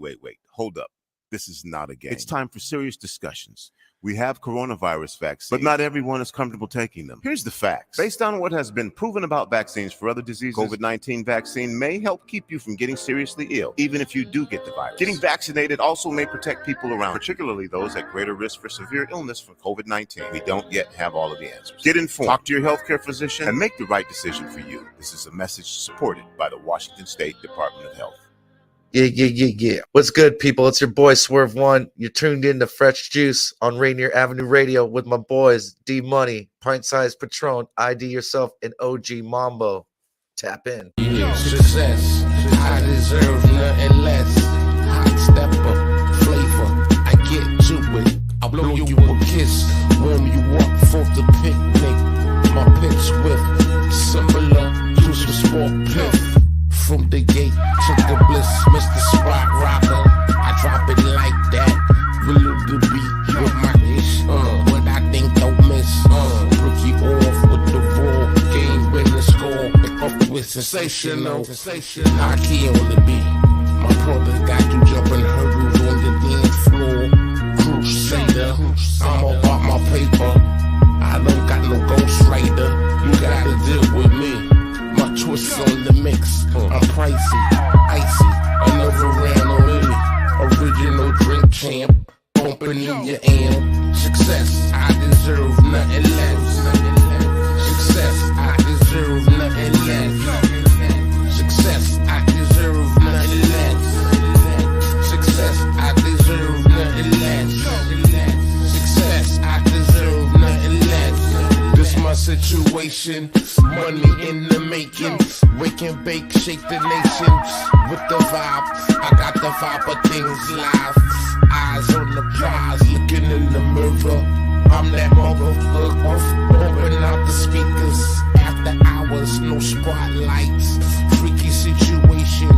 Speaker 5: Hold up. This is not a game. It's time for serious discussions. We have coronavirus vaccines, but not everyone is comfortable taking them. Here's the facts. Based on what has been proven about vaccines for other diseases, COVID-19 vaccine may help keep you from getting seriously ill, even if you do get the virus. Getting vaccinated also may protect people around, particularly those at greater risk for severe illness from COVID-19. We don't yet have all of the answers. Get informed, talk to your healthcare physician, and make the right decision for you. This is a message supported by the Washington State Department of Health.
Speaker 21: Yeah. What's good, people? It's your boy Swerve One. You're tuned in to Fresh Juice on Rainier Avenue Radio with my boys D Money, Pint Size Patron, ID Yourself, and OG Mambo. Tap in.
Speaker 22: Yeah, success. I deserve nothing less. Hot stepper, flavor. I get to it. I blow you a kiss when you walk forth the picnic. My pitch with similar to some sport piff. From the gate to the bliss, Mr. Spot Rocker. I drop it like that. Follow the beat with my ish. What I think don't miss. Rookie off with the ball. Game winning score. Pick up with sensational. Hockey on the beat. My brother got you jumping hurdles on the dance floor. Crusader. I'm about my paper. I don't got no ghost rider. You gotta deal with me. My twist on the mix, I'm pricey, icy, another round on me. Original drink champ, bumping in your amp. Success, I deserve nothing less. Success, I deserve nothing less. Success, I deserve nothing less. Success, I deserve nothing less. Success, I deserve nothing less. This my situation. Money in the making, wake and bake, shake the nation with the vibe. I got the vibe of things live. Eyes on the prize, looking in the mirror. I'm that motherfucker, bumping out the speakers. After hours, no spotlights. Freaky situation,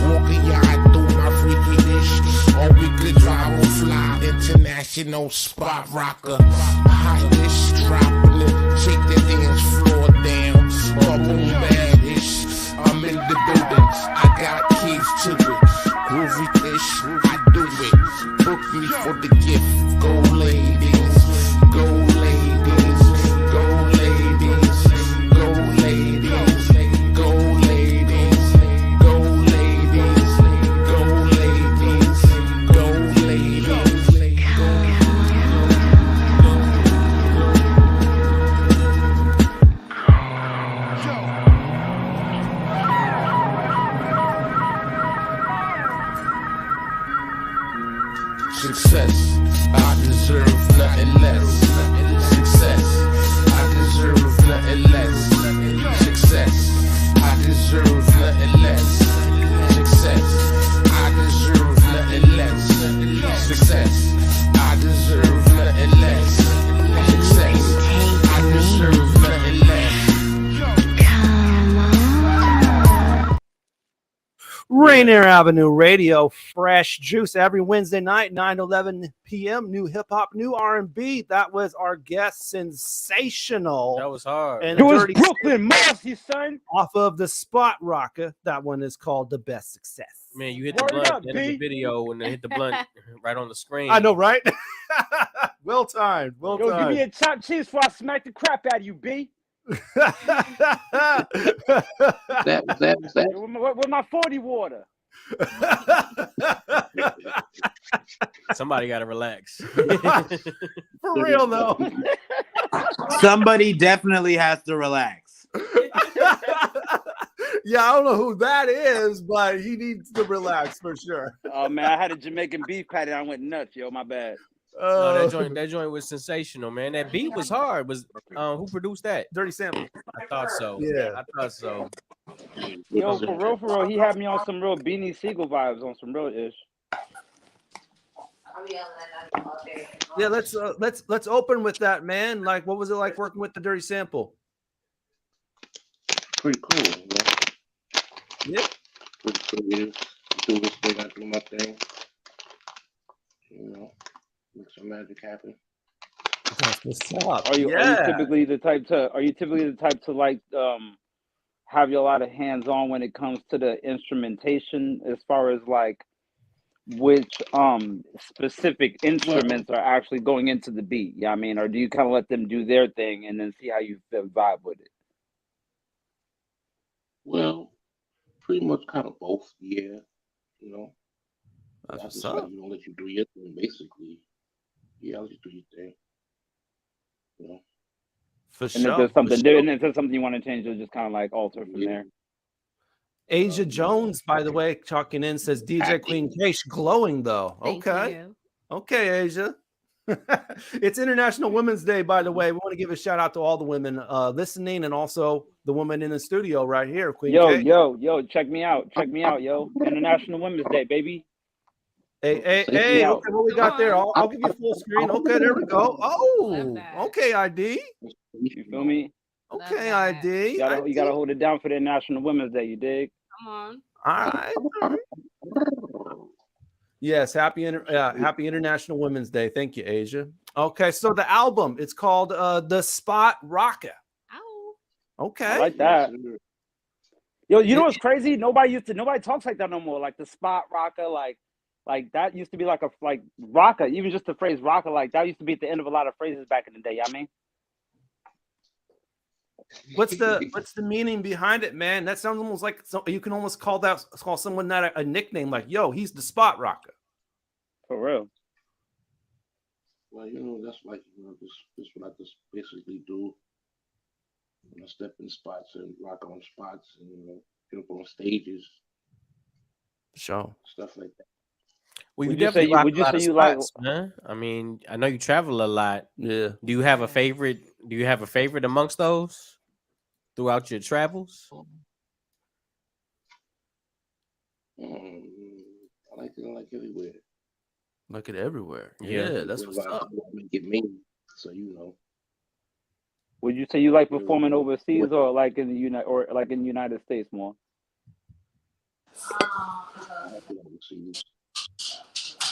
Speaker 22: walking yard through my freaky dish. Or we could drive or fly, international spot rocker. High-ish, dropping it, shake the dance floor down. Bubble bad-ish, I'm in the building. I got keys to it. Groovy-ish, I do it. Book me for the gift. Go ladies, go ladies, go ladies, go ladies, go ladies, go ladies, go ladies, go ladies, Success, I deserve nothing less. Success, I deserve nothing less. Success, I deserve nothing less. Success, I deserve nothing less. Success, I deserve nothing less. Success, I deserve nothing less.
Speaker 14: Rainier Avenue Radio, Fresh Juice every Wednesday night, 9 to 11 p.m. New hip hop, new R&B. That was our guest, Sensational.
Speaker 10: That was hard.
Speaker 14: And
Speaker 10: It was
Speaker 14: Dirty
Speaker 10: Brooklyn
Speaker 14: Mossy, son. Off of the Spot Rocker. That one is called The Best Success.
Speaker 10: Man, you hit the
Speaker 14: Word
Speaker 10: blunt
Speaker 14: up,
Speaker 10: at the end of the
Speaker 14: B.
Speaker 10: video when they hit the blunt right on the screen.
Speaker 14: I know, right? Well timed. Well
Speaker 23: Yo,
Speaker 14: timed.
Speaker 23: give me a top cheese before I smack the crap out of you, B. With my 40 water.
Speaker 10: Somebody got to relax.
Speaker 14: For real, though.
Speaker 8: Somebody definitely has to relax.
Speaker 14: Yeah, I don't know who that is, but he needs to relax for sure.
Speaker 23: Oh, man, I had a Jamaican beef patty. I went nuts, yo. My bad.
Speaker 10: No, that joint was sensational, man. That beat was hard. Was who produced that?
Speaker 14: Dirty Sample.
Speaker 10: I thought so.
Speaker 14: Yeah,
Speaker 10: I thought so.
Speaker 23: Yo, for real, he had me on some real Beanie Siegel vibes, on some real ish.
Speaker 14: Yeah, let's open with that, man. Like, what was it like working with the Dirty Sample?
Speaker 13: Pretty cool, man.
Speaker 14: Yeah.
Speaker 13: Pretty creative. Do this thing, I do my thing. You know, make some magic happen.
Speaker 14: That's what's up.
Speaker 23: Are you typically the type to like have a lot of hands on when it comes to the instrumentation, as far as like which specific instruments are actually going into the beat? Yeah, I mean, or do you kind of let them do their thing and then see how you vibe with it?
Speaker 13: Well, pretty much kind of both, yeah. You know,
Speaker 14: that's
Speaker 13: I just
Speaker 14: what's
Speaker 13: like,
Speaker 14: up.
Speaker 13: you know, let you do your thing, basically. Yeah, I'll let you do your thing. You know.
Speaker 14: For
Speaker 23: And
Speaker 14: sure.
Speaker 23: if there's something,
Speaker 14: for sure.
Speaker 23: and if there's something you want to change, you'll just kind of like alter from there.
Speaker 14: Asia Jones, by the way, chalking in, says DJ Kween Kaysh glowing though.
Speaker 12: Thank
Speaker 14: Okay.
Speaker 12: you.
Speaker 14: Okay, Asia. It's International Women's Day, by the way. We want to give a shout out to all the women listening, and also the woman in the studio right here, Queen Kaysh.
Speaker 23: Yo, check me out, yo. International Women's Day, baby.
Speaker 14: Hey,
Speaker 23: Check me out.
Speaker 14: okay, what we got there? I'll give you full screen. Okay, there we go. Oh, okay, ID.
Speaker 23: You feel me?
Speaker 14: Okay, ID.
Speaker 23: You gotta hold it down for the International Women's Day. You dig?
Speaker 12: Come on.
Speaker 14: All right. Yes, happy International Women's Day. Thank you, Asia. Okay, so the album, it's called The Spot Rocker. Okay.
Speaker 23: I like that. Yo, you know what's crazy? Nobody talks like that no more. Like the spot rocker, like that used to be like rocker. Even just the phrase rocker, like that used to be at the end of a lot of phrases back in the day. I mean,
Speaker 14: What's the meaning behind it, man? That sounds almost like you can almost call someone that a nickname, like, yo, he's the spot rocker.
Speaker 23: For real.
Speaker 13: Well, you know, that's like, you know, this what I just basically do. When I step in spots and rock on spots and, you know, get up on stages.
Speaker 14: Sure.
Speaker 13: Stuff like that.
Speaker 10: Well,
Speaker 23: Would
Speaker 10: you
Speaker 23: you say
Speaker 10: definitely
Speaker 23: you-
Speaker 10: rock
Speaker 23: would
Speaker 10: a
Speaker 23: you
Speaker 10: lot
Speaker 23: say
Speaker 10: of
Speaker 23: you like-
Speaker 10: spots, man. I mean, I know you travel a lot.
Speaker 14: Yeah.
Speaker 10: Do you have a favorite? Do you have a favorite amongst those throughout your travels?
Speaker 13: I like it everywhere.
Speaker 14: Like it everywhere.
Speaker 10: Yeah.
Speaker 14: Yeah, that's what's up.
Speaker 13: Make it me, so you know.
Speaker 23: Would you say you like performing overseas or like in the United States more?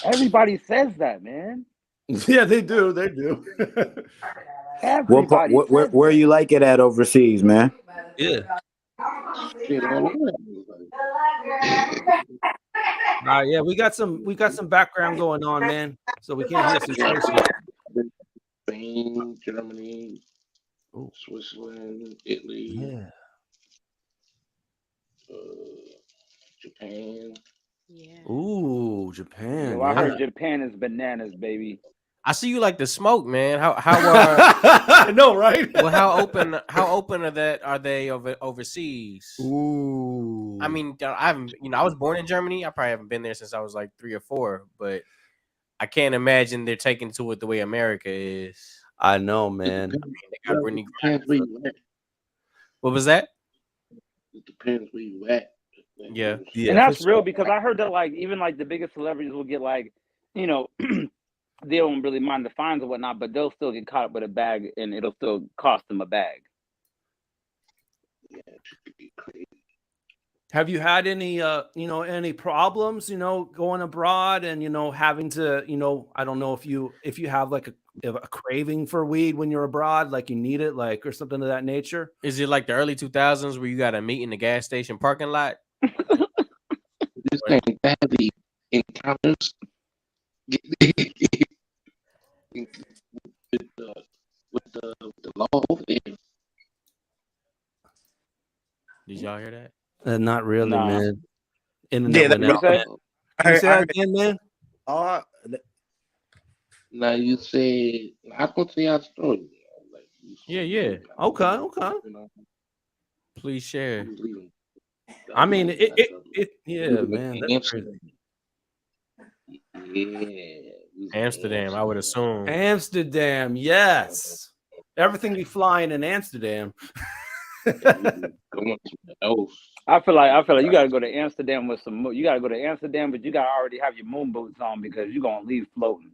Speaker 23: Everybody says that, man.
Speaker 14: Yeah, they do. They do.
Speaker 23: Everybody says
Speaker 8: Where you like it at overseas, man?
Speaker 14: Yeah. Yeah, we got some background going on, man. So we can't hear Sensation.
Speaker 13: Spain, Germany, Switzerland, Italy,
Speaker 14: Yeah.
Speaker 13: Japan.
Speaker 12: Yeah.
Speaker 14: Ooh, Japan.
Speaker 23: Yo, I heard Japan is bananas, baby.
Speaker 10: I see you like to smoke, man. How
Speaker 14: I know, right?
Speaker 10: Well, how open are they overseas?
Speaker 14: Ooh.
Speaker 10: I mean, I was born in Germany. I probably haven't been there since I was like 3 or 4, but I can't imagine they're taking to it the way America is.
Speaker 14: I know, man.
Speaker 10: I mean, they got Brittany Griner. What was that?
Speaker 13: It depends where you at.
Speaker 10: Yeah.
Speaker 23: And that's real, because I heard that like even like the biggest celebrities will get like, you know, they don't really mind the fines or whatnot, but they'll still get caught up with a bag and it'll still cost them a bag.
Speaker 13: Yeah, it should be crazy.
Speaker 14: Have you had any any problems, going abroad and having to, I don't know if you have like a craving for weed when you're abroad, like you need it, like, or something of that nature?
Speaker 10: Is it like the early 2000s where you got to meet in the gas station parking lot?
Speaker 13: This thing badly encounters with the law over there.
Speaker 10: Did y'all hear that?
Speaker 14: Not really,
Speaker 23: Nah.
Speaker 14: man.
Speaker 23: Yeah,
Speaker 14: Internet went out, man. You say that again, man?
Speaker 13: Now you say I can tell y'all a story. Like,
Speaker 10: Yeah.
Speaker 14: Okay.
Speaker 10: Please share.
Speaker 14: I mean, yeah, man. That's crazy.
Speaker 13: Yeah.
Speaker 10: Amsterdam, I would assume.
Speaker 14: Amsterdam, yes. Everything be flying in Amsterdam.
Speaker 23: I feel like you gotta go to Amsterdam with some. You gotta go to Amsterdam, but you gotta already have your moon boots on because you're gonna leave floating.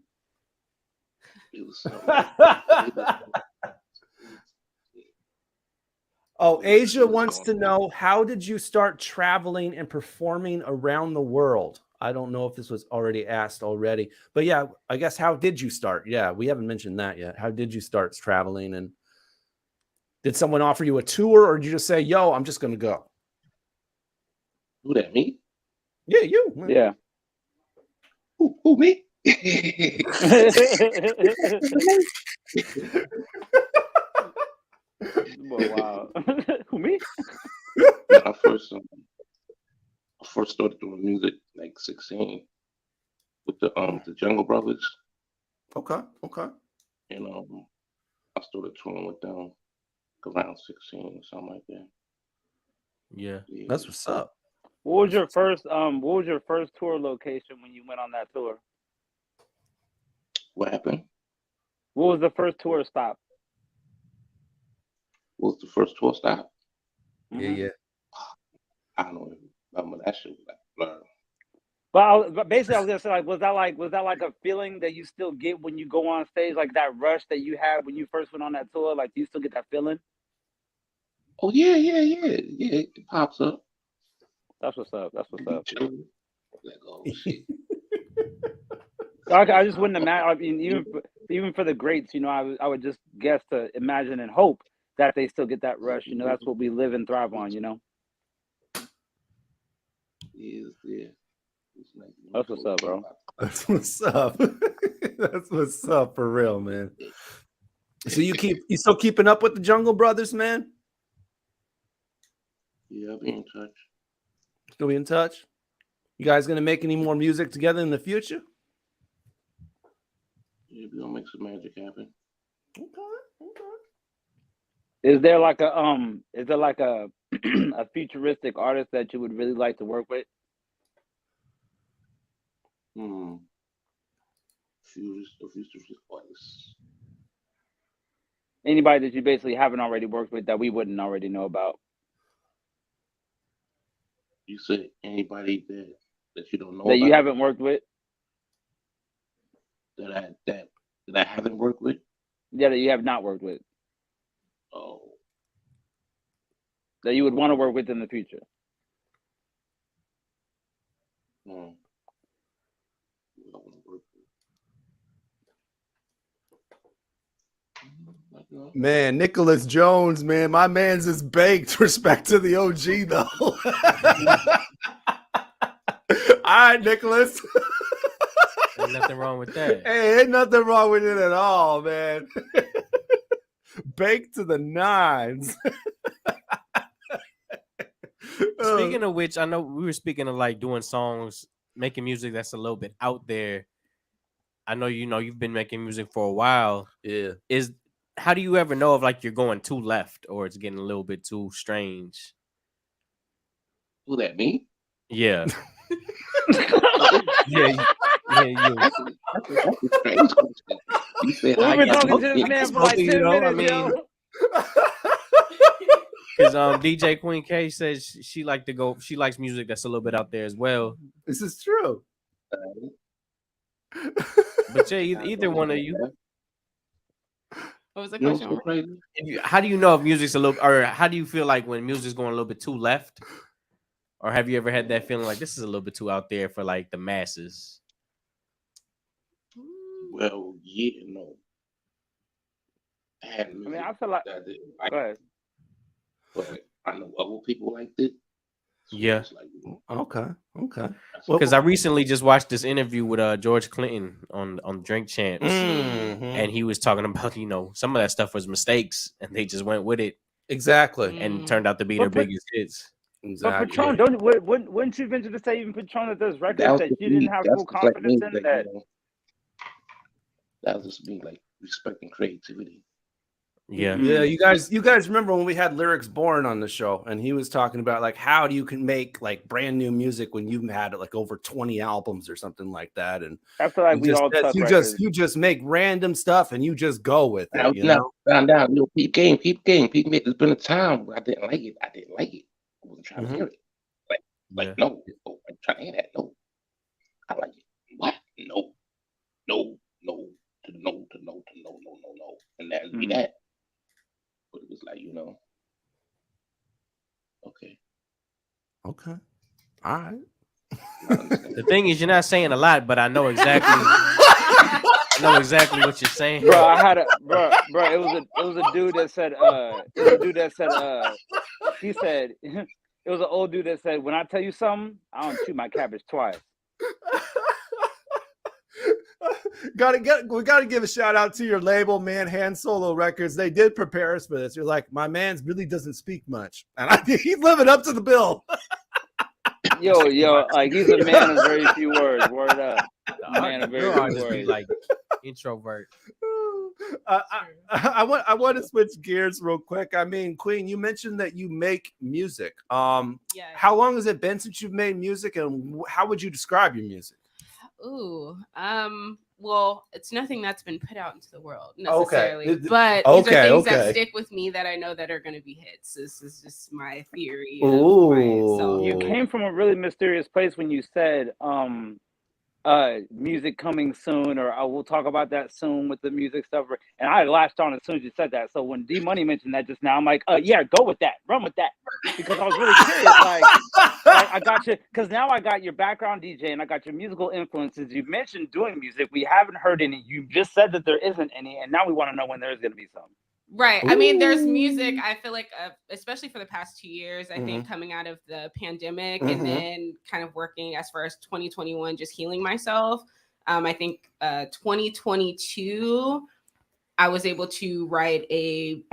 Speaker 14: Oh, Asia wants to know, how did you start traveling and performing around the world? I don't know if this was already asked already, but yeah, I guess how did you start? Yeah, we haven't mentioned that yet. How did you start traveling, and did someone offer you a tour, or did you just say, "Yo, I'm just gonna go"?
Speaker 13: Who that, me?
Speaker 14: Yeah, you. Man.
Speaker 23: Yeah.
Speaker 13: Who me?
Speaker 23: Wow. Who, me?
Speaker 13: Yeah, I first started doing music like 16 with the Jungle Brothers.
Speaker 14: Okay.
Speaker 13: And I started touring with them around 16 or something like that.
Speaker 10: Yeah.
Speaker 14: That's what's up.
Speaker 23: What was your first tour location when you went on that tour?
Speaker 13: What happened?
Speaker 23: What was the first tour stop?
Speaker 13: What was the first tour stop?
Speaker 14: Yeah.
Speaker 13: I don't know. Remember that shit was like blur.
Speaker 23: But basically, I was gonna say, like, was that like a feeling that you still get when you go on stage, like that rush that you had when you first went on that tour? Like, do you still get that feeling?
Speaker 13: Oh yeah. It pops up.
Speaker 23: That's what's up.
Speaker 13: Like, oh shit.
Speaker 23: I just wouldn't imagine. I mean, even for the greats, you know, I would just guess to imagine and hope that they still get that rush. You know, that's what we live and thrive on. You know.
Speaker 13: Yeah.
Speaker 23: That's what's up, bro.
Speaker 14: That's what's up. That's what's up for real, man. So you still keeping up with the Jungle Brothers, man?
Speaker 13: Yeah, I'll be in touch.
Speaker 14: Still be in touch? You guys gonna make any more music together in the future?
Speaker 13: Yeah, we're gonna make some magic happen.
Speaker 14: Okay.
Speaker 23: Is there like a a futuristic artist that you would really like to work with?
Speaker 13: Futuristic artists.
Speaker 23: Anybody that you basically haven't already worked with that we wouldn't already know about?
Speaker 13: You said anybody that you don't know
Speaker 23: that
Speaker 13: about?
Speaker 23: you haven't worked with?
Speaker 13: That I haven't worked with?
Speaker 23: Yeah, that you have not worked with.
Speaker 13: Oh.
Speaker 23: That you would want to work with in the future.
Speaker 14: Man, Nicholas Jones, man, my man's is baked. Respect to the OG, though. All right, Nicholas.
Speaker 10: Ain't nothing wrong with that.
Speaker 14: Hey, ain't nothing wrong with it at all, man. Baked to the nines.
Speaker 10: Speaking of which, I know we were speaking of like doing songs, making music that's a little bit out there. I know you've been making music for a while.
Speaker 14: Yeah.
Speaker 10: How do you ever know if like you're going too left or it's getting a little bit too strange?
Speaker 13: Who that, me?
Speaker 10: Yeah.
Speaker 23: You said, we've been talking to this man for like 10 minutes, yo.
Speaker 10: Because DJ Kween Kaysh says she likes music that's a little bit out there as well.
Speaker 14: This is true.
Speaker 10: But yeah, either one of you.
Speaker 12: What was the question?
Speaker 10: How do you know if music's a little, or how do you feel like when music's going a little bit too left? Or have you ever had that feeling like this is a little bit too out there for like the masses?
Speaker 13: Well, yeah, no. I
Speaker 23: mean, I feel like. Go ahead.
Speaker 13: But I know other people liked it. So
Speaker 10: Yeah.
Speaker 14: Okay.
Speaker 10: Because I recently just watched this interview with George Clinton on Drink Champs, and he was talking about some of that stuff was mistakes, and they just went with it
Speaker 14: exactly,
Speaker 10: and turned out to be their biggest hits.
Speaker 23: Exactly. But Patron, wouldn't you venture to say even Patron that there's records that you didn't have full confidence in that?
Speaker 13: That was just me like respecting creativity.
Speaker 10: Yeah.
Speaker 14: You guys remember when we had Lyrics Born on the show, and he was talking about like how do you can make like brand new music when you've had like over 20 albums or something like that, and
Speaker 23: I feel like
Speaker 14: you just make random stuff and you just go with it.
Speaker 13: Found out, peep game. There's been a time where I didn't like it. I wasn't trying to hear it. No, I'm trying to hear that. No, I like it. What? No, and that'd be that. But it was like, okay.
Speaker 14: All right.
Speaker 10: The thing is, you're not saying a lot, but I know exactly. I know exactly what you're saying.
Speaker 23: Bro, I had a bro. It was a dude that said. He said it was an old dude that said, "When I tell you something, I don't chew my cabbage twice."
Speaker 14: We gotta give a shout out to your label, man. Hand Solo Records. They did prepare us for this. You're like, my man really doesn't speak much, and he's living up to the bill.
Speaker 23: Yo, like he's a man of very few words. Word up, man of very few words.
Speaker 10: Like introvert.
Speaker 14: I want to switch gears real quick. I mean, Queen, you mentioned that you make music. How long has it been since you've made music, and how would you describe your music?
Speaker 12: Ooh, well, it's nothing that's been put out into the world necessarily,
Speaker 14: okay.
Speaker 12: but these are things that stick with me that I know that are going to be hits. This is just my theory.
Speaker 23: So you came from a really mysterious place when you said, music coming soon, or I will talk about that soon with the music stuff. And I latched on as soon as you said that. So when D Money mentioned that just now, I'm like, yeah, go with that, run with that, because I was really curious. Like I got you, because now I got your background DJ and I got your musical influences. You mentioned doing music, we haven't heard any. You just said that there isn't any, and now we want to know when there's going to be some.
Speaker 12: Right. I mean, there's music. I feel like, especially for the past 2 years, I think coming out of the pandemic and then kind of working as far as 2021, just healing myself. I think 2022, I was able to write a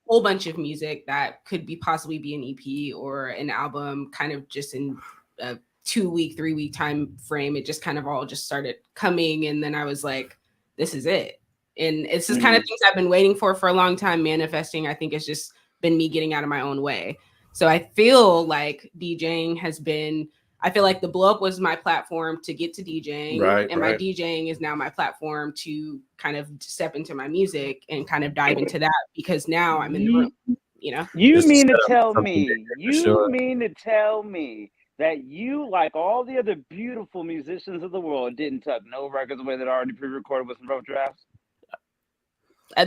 Speaker 12: whole bunch of music that could possibly be an EP or an album, kind of just in a 2-week, 3-week time frame. It just kind of all just started coming. And then I was like, this is it. And it's just kind of things I've been waiting for a long time, manifesting. I think it's just been me getting out of my own way. So I feel like DJing has been, I feel like the blow up was my platform to get to DJing. And my DJing is now my platform to kind of step into my music and kind of dive into that, because now I'm in the room, you know?
Speaker 23: You mean to tell me that you, like all the other beautiful musicians of the world, didn't tuck no records away that are already pre-recorded with some rough drafts?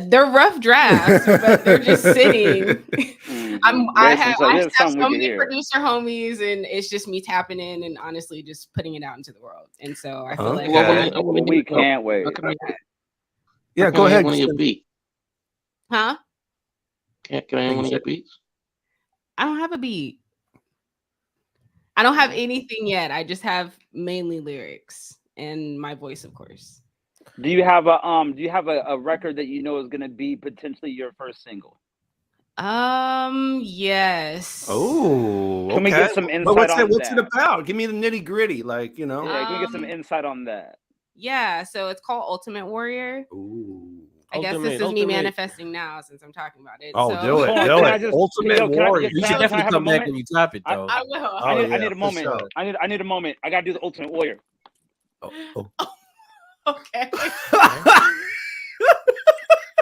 Speaker 12: They're rough drafts, but they're just sitting. I have so many producer homies, and it's just me tapping in and honestly just putting it out into the world. And so I feel like
Speaker 23: we can't wait.
Speaker 14: Yeah, go ahead.
Speaker 13: One of your beats.
Speaker 12: Huh?
Speaker 13: Can I have one of your beats?
Speaker 12: I don't have a beat. I don't have anything yet. I just have mainly lyrics and my voice, of course.
Speaker 23: Do you have a record that you know is going to be potentially your first single?
Speaker 12: Yes.
Speaker 14: Oh,
Speaker 23: Can we get some insight on that?
Speaker 14: What's it about? Give me the nitty gritty, like, you know.
Speaker 23: Yeah, can we get some insight on that?
Speaker 12: Yeah, so it's called Ultimate Warrior.
Speaker 14: Ooh.
Speaker 12: I guess this is me manifesting now since I'm talking about it.
Speaker 14: Oh, do it. Ultimate Warrior.
Speaker 10: You should definitely come back when you top it, though.
Speaker 12: I will.
Speaker 23: I need a moment. Sure. I need a moment. I got to do the Ultimate Warrior.
Speaker 12: Okay.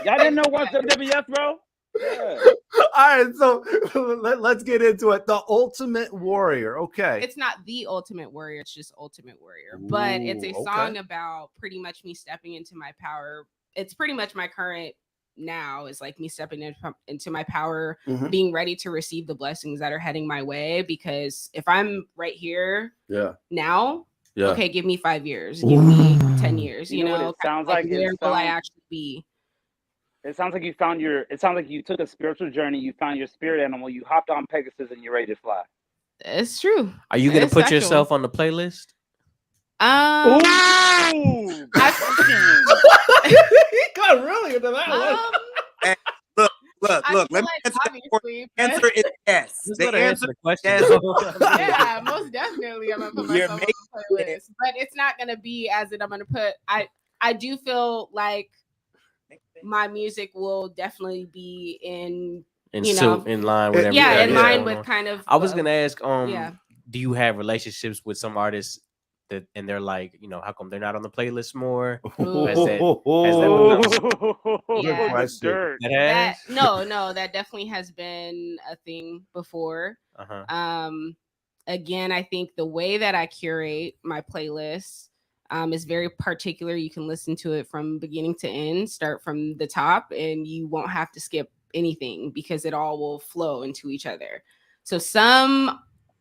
Speaker 23: Y'all didn't know what's WWF, bro? Yeah.
Speaker 14: All right, so let's get into it. The Ultimate Warrior. Okay.
Speaker 12: It's not the Ultimate Warrior, it's just Ultimate Warrior. But it's a song about pretty much me stepping into my power. It's pretty much my current now is like me stepping into my power, being ready to receive the blessings that are heading my way. Because if I'm right here now, okay, give me 5 years, give me 10 years, you know
Speaker 23: it sounds like
Speaker 12: where will I actually be?
Speaker 23: It sounds like you took a spiritual journey, you found your spirit animal, you hopped on Pegasus, and you're ready to fly.
Speaker 12: It's true.
Speaker 10: Are you gonna put yourself on the playlist?
Speaker 23: Ooh!
Speaker 14: He got really into that one.
Speaker 8: Look. Let me answer it. Yes. The answer
Speaker 10: the question.
Speaker 8: Yes.
Speaker 12: Yeah, most definitely. I'm gonna put myself on the playlist, but it's not gonna be as it. I'm gonna put. I do feel like my music will definitely be in
Speaker 10: line with everything.
Speaker 12: Yeah, in line with kind of.
Speaker 10: I was gonna ask. Do you have relationships with some artists that, and they're like, you know, how come they're not on the playlist more? No,
Speaker 12: that definitely has been a thing before. Again, I think the way that I curate my playlist is very particular. You can listen to it from beginning to end, start from the top, and you won't have to skip anything because it all will flow into each other. So some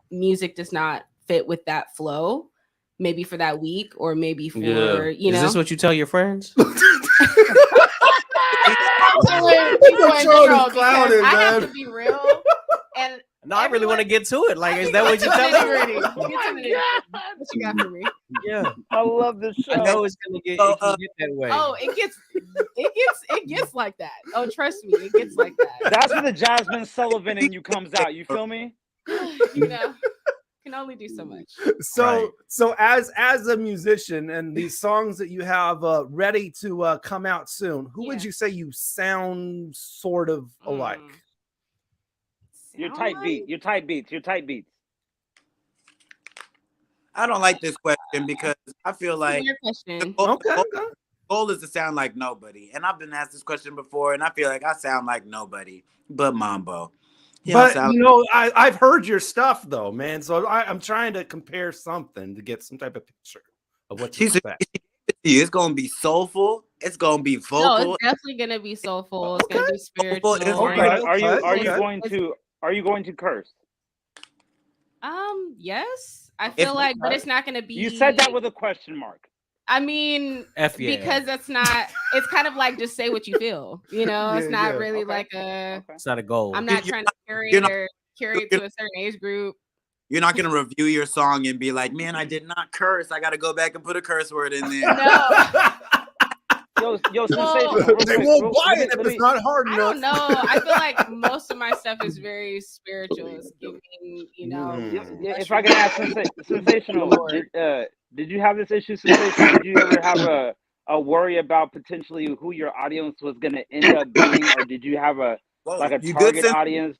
Speaker 12: music does not fit with that flow. maybe for that week or maybe for
Speaker 10: Is this what you tell your friends?
Speaker 12: I have to be real. And
Speaker 10: no, I really want to get to it. Like, is that what you tell me?
Speaker 12: What you got for me?
Speaker 10: Yeah,
Speaker 23: I love this show.
Speaker 10: I know it's gonna get, it can get that way.
Speaker 12: Oh, it gets like that. Oh, trust me, it gets like that.
Speaker 23: That's when the Jasmine Sullivan in you comes out. You feel me?
Speaker 12: You know, can only do so much.
Speaker 14: So as a musician and these songs that you have ready to come out soon, who would you say you sound sort of alike?
Speaker 23: Your type beat. Your type beats. Your type beats.
Speaker 8: I don't like this question because I feel like the goal is to sound like nobody. And I've been asked this question before, and I feel like I sound like nobody but Mambo.
Speaker 14: But I've heard your stuff though, man. So I'm trying to compare something to get some type of picture of what you expect.
Speaker 8: It's gonna be soulful. It's gonna be vocal.
Speaker 12: No, it's definitely gonna be soulful. It's gonna be spiritual.
Speaker 23: Are you going to curse?
Speaker 12: Yes. I feel like, but it's not gonna be.
Speaker 23: You said that with a question mark.
Speaker 12: I mean, because that's not. It's kind of like just say what you feel. You know, it's not really like a.
Speaker 10: It's not a goal.
Speaker 12: I'm not trying to curate to a certain age group.
Speaker 8: You're not gonna review your song and be like, "Man, I did not curse. I got to go back and put a curse word in there."
Speaker 23: No. Yo,
Speaker 14: Sensational. They won't buy it if it's not hard enough.
Speaker 12: I don't know. I feel like most of my stuff is very spiritual. It's giving, you know.
Speaker 23: If I can ask Sensational, did you have this issue, Sensational? Did you ever have a worry about potentially who your audience was going to end up being, or did you have a target audience?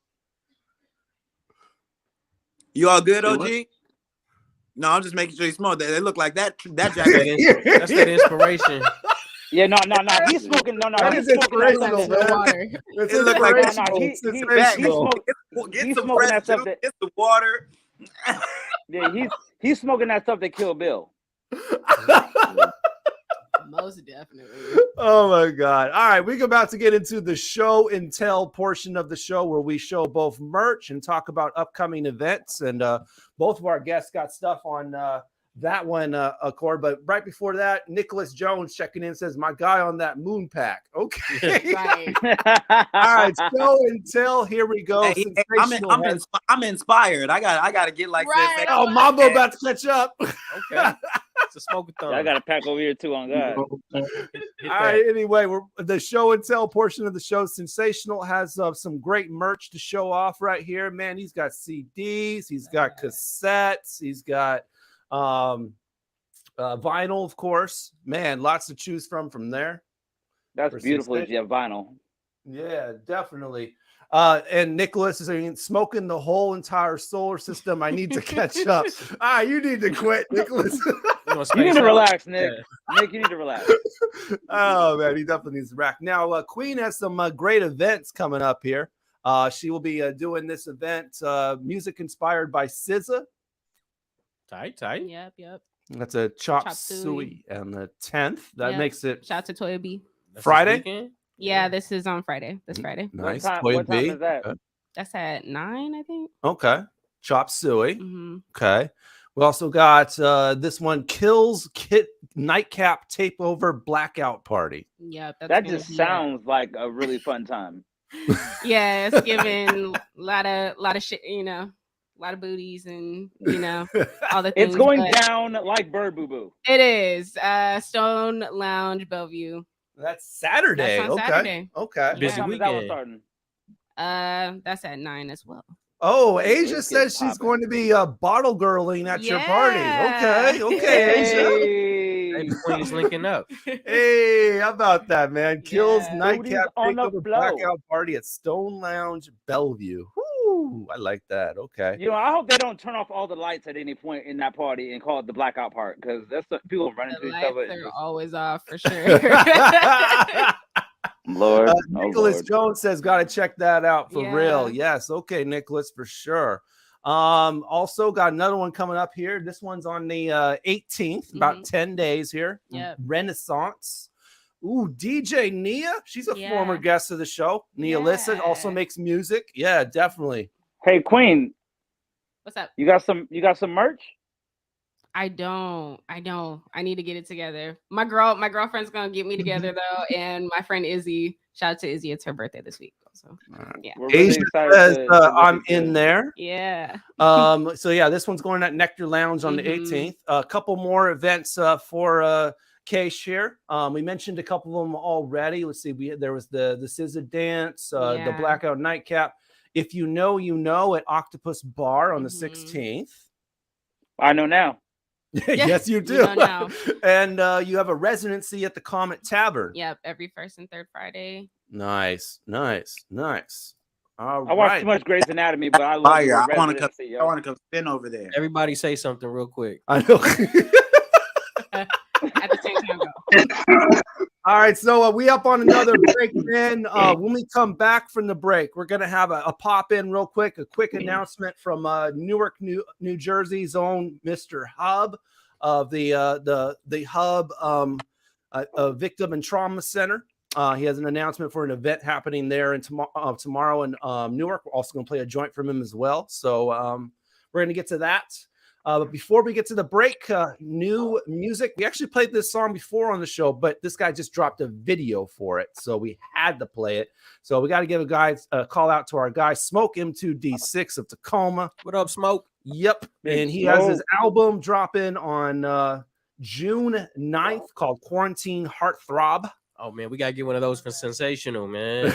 Speaker 8: You all good, OG? No, I'm just making sure you smoke. They look like that jacket.
Speaker 10: That's that inspiration.
Speaker 23: Yeah, no. He's smoking. No.
Speaker 14: That is inspirational, man.
Speaker 23: It
Speaker 8: look like
Speaker 23: he's smoking that stuff.
Speaker 8: It's the water.
Speaker 23: Yeah, he's smoking that stuff that killed Bill.
Speaker 12: Most definitely.
Speaker 14: Oh my God. All right. We're about to get into the show and tell portion of the show where we show both merch and talk about upcoming events. And both of our guests got stuff on that one, Accord. But right before that, Nicholas Jones checking in says, "My guy on that moon pack." Okay.
Speaker 12: Right.
Speaker 14: All right. Show and tell. Here we go.
Speaker 8: Hey, I'm inspired. I got to get like this.
Speaker 14: Oh, Mambo about to catch up.
Speaker 10: Okay. It's a smoke-a-thon.
Speaker 23: I got a pack over here too on God.
Speaker 14: All right. Anyway, the show and tell portion of the show. Sensational has some great merch to show off right here. Man, he's got CDs. He's got cassettes. He's got vinyl, of course. Man, lots to choose from there.
Speaker 23: That's beautiful. Yeah, vinyl.
Speaker 14: Yeah, definitely. And Nicholas is saying, smoking the whole entire solar system. I need to catch up. You need to quit, Nicholas.
Speaker 23: You need to relax, Nick. Yeah. Nick, you need to relax.
Speaker 14: Oh, man, he definitely needs to relax. Now, Queen has some great events coming up here. She will be doing this event, music inspired by SZA.
Speaker 10: Tight.
Speaker 12: Yep.
Speaker 14: That's a chop suey on the 10th. That makes it.
Speaker 12: Shout out to Toya B.
Speaker 14: Friday?
Speaker 12: Yeah, this is on Friday. This Friday.
Speaker 14: Nice.
Speaker 23: What time is that?
Speaker 12: That's at 9, I think.
Speaker 14: Okay. Chop suey. Mm-hmm. Okay. We also got this one, Kills Kit Nightcap Takeover Blackout Party.
Speaker 12: Yeah,
Speaker 23: that just sounds like a really fun time.
Speaker 12: Yeah, it's giving a lot of shit, you know. A lot of booties and, you know, all the things.
Speaker 23: It's going down like Bird Boo Boo.
Speaker 12: It is. Stone Lounge, Bellevue.
Speaker 14: That's Saturday.
Speaker 12: That's on Saturday.
Speaker 14: Okay.
Speaker 23: Busy weekend.
Speaker 12: That's at 9 as well.
Speaker 14: Oh, Asia says she's going to be bottle girling at your party. Okay, Asia.
Speaker 10: Hey, Queen's linking up.
Speaker 14: Hey, how about that, man? Kills Nightcap Takeover Blackout Party at Stone Lounge, Bellevue. Woo, I like that. Okay.
Speaker 23: You know, I hope they don't turn off all the lights at any point in that party and call it the blackout part, because that's what people running into each other.
Speaker 12: They're always off for sure.
Speaker 23: Lord,
Speaker 14: Nicholas Jones says, "Got to check that out for real." Yes, okay, Nicholas, for sure. Also got another one coming up here. This one's on the 18th, about 10 days here.
Speaker 12: Yeah,
Speaker 14: Renaissance. Ooh, DJ Nia. She's a former guest of the show. Nia Lissa also makes music. Yeah, definitely.
Speaker 23: Hey, Queen.
Speaker 12: What's up?
Speaker 23: You got some merch?
Speaker 12: I don't. I need to get it together. My girlfriend's gonna get me together though, and my friend Izzy. Shout out to Izzy. It's her birthday this week. So yeah.
Speaker 23: We're really
Speaker 14: Asia
Speaker 23: excited
Speaker 14: says,
Speaker 23: to
Speaker 14: I'm
Speaker 23: look into
Speaker 14: in
Speaker 23: it.
Speaker 14: there.
Speaker 12: Yeah.
Speaker 14: So yeah, this one's going at Nectar Lounge on the 18th. A couple more events for Kaysh here. We mentioned a couple of them already. Let's see. There was the SZA dance, the Blackout Nightcap. If you know, you know, at Octopus Bar on the 16th.
Speaker 23: I know now.
Speaker 14: Yes, you do.
Speaker 12: You know now.
Speaker 14: And you have a residency at the Comet Tavern.
Speaker 12: Yep. Every first and third Friday.
Speaker 14: Nice. All
Speaker 23: I watch
Speaker 14: right.
Speaker 23: too much Grey's Anatomy, but I love
Speaker 8: Fire.
Speaker 23: your
Speaker 8: I want to
Speaker 23: residency, yo.
Speaker 8: I want to come spin over there.
Speaker 10: Everybody say something real quick.
Speaker 14: I know.
Speaker 12: At the same time, go.
Speaker 14: All right, so we up on another break, man. When we come back from the break, we're gonna have a pop in real quick, a quick announcement from Newark, New Jersey's own Mr. Hubb of the Hubb Victim and Trauma Center. He has an announcement for an event happening there tomorrow in Newark. We're also gonna play a joint from him as well. So we're gonna get to that. But before we get to the break, new music. We actually played this song before on the show, but this guy just dropped a video for it, so we had to play it. So we got to give a call out to our guy, Smoke M2D6 of Tacoma.
Speaker 10: What up, Smoke?
Speaker 14: Yep. And he has his album dropping on June 9th called Quarantine Heartthrob.
Speaker 10: Oh, man, we got to get one of those for Sensational, man.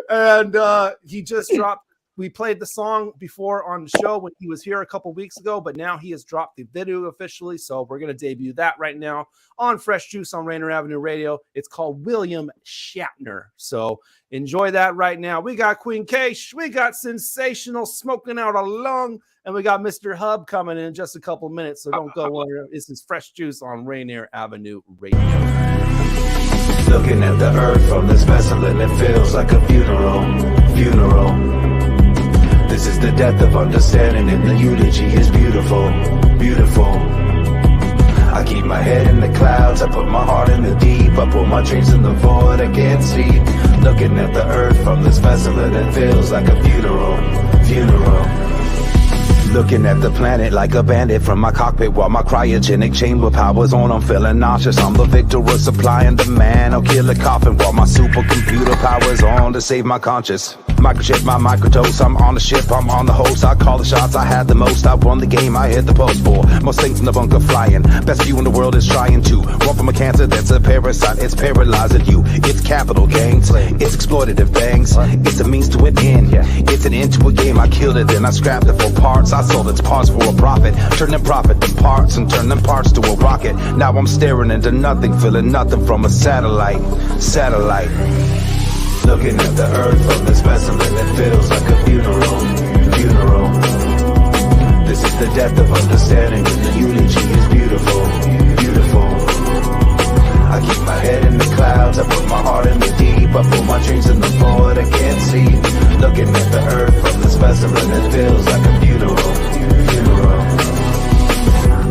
Speaker 14: And he just dropped. We played the song before on the show when he was here a couple weeks ago, but now he has dropped the video officially. So we're going to debut that right now on Fresh Juice on Rainier Avenue Radio. It's called William Shatner. So enjoy that right now. We got Kween Kaysh, we got Sensational smoking out a lung, and we got Mr. Hubb coming in just a couple minutes. So don't go anywhere. This is Fresh Juice on Rainier Avenue Radio.
Speaker 2: Looking at the earth from this vessel and it feels like a funeral. This is the death of understanding and the eulogy is beautiful. I keep my head in the clouds, I put my heart in the deep, I put my dreams in the void I can't see. Looking at the earth from this vessel and it feels like a funeral. Looking at the planet like a bandit from my cockpit while my cryogenic chamber power's on. I'm feeling nauseous. I'm the victor of supply and demand. I'll kill a coffin while my supercomputer power's on to save my conscience. Microchip my microdose. I'm on the ship, I'm on the host. I call the shots, I had the most. I won the game, I hit the post for. Most things in the bunker flying. Best view in the world is trying to run from a cancer that's a parasite. It's paralyzing you. It's capital gangs. It's exploitative bangs. It's a means to an end. It's an end to a game. I killed it, then I scrapped it for parts. I sold its parts for a profit. Turn them profit to parts and turn them parts to a rocket. Now I'm staring into nothing, feeling nothing from a satellite. Looking at the earth from this vessel and it feels like a funeral. This is the death of understanding and the eulogy is beautiful. I keep my head in the clouds, I put my heart in the deep, I put my dreams in the void I can't see. Looking at the earth from this vessel and it feels like a funeral.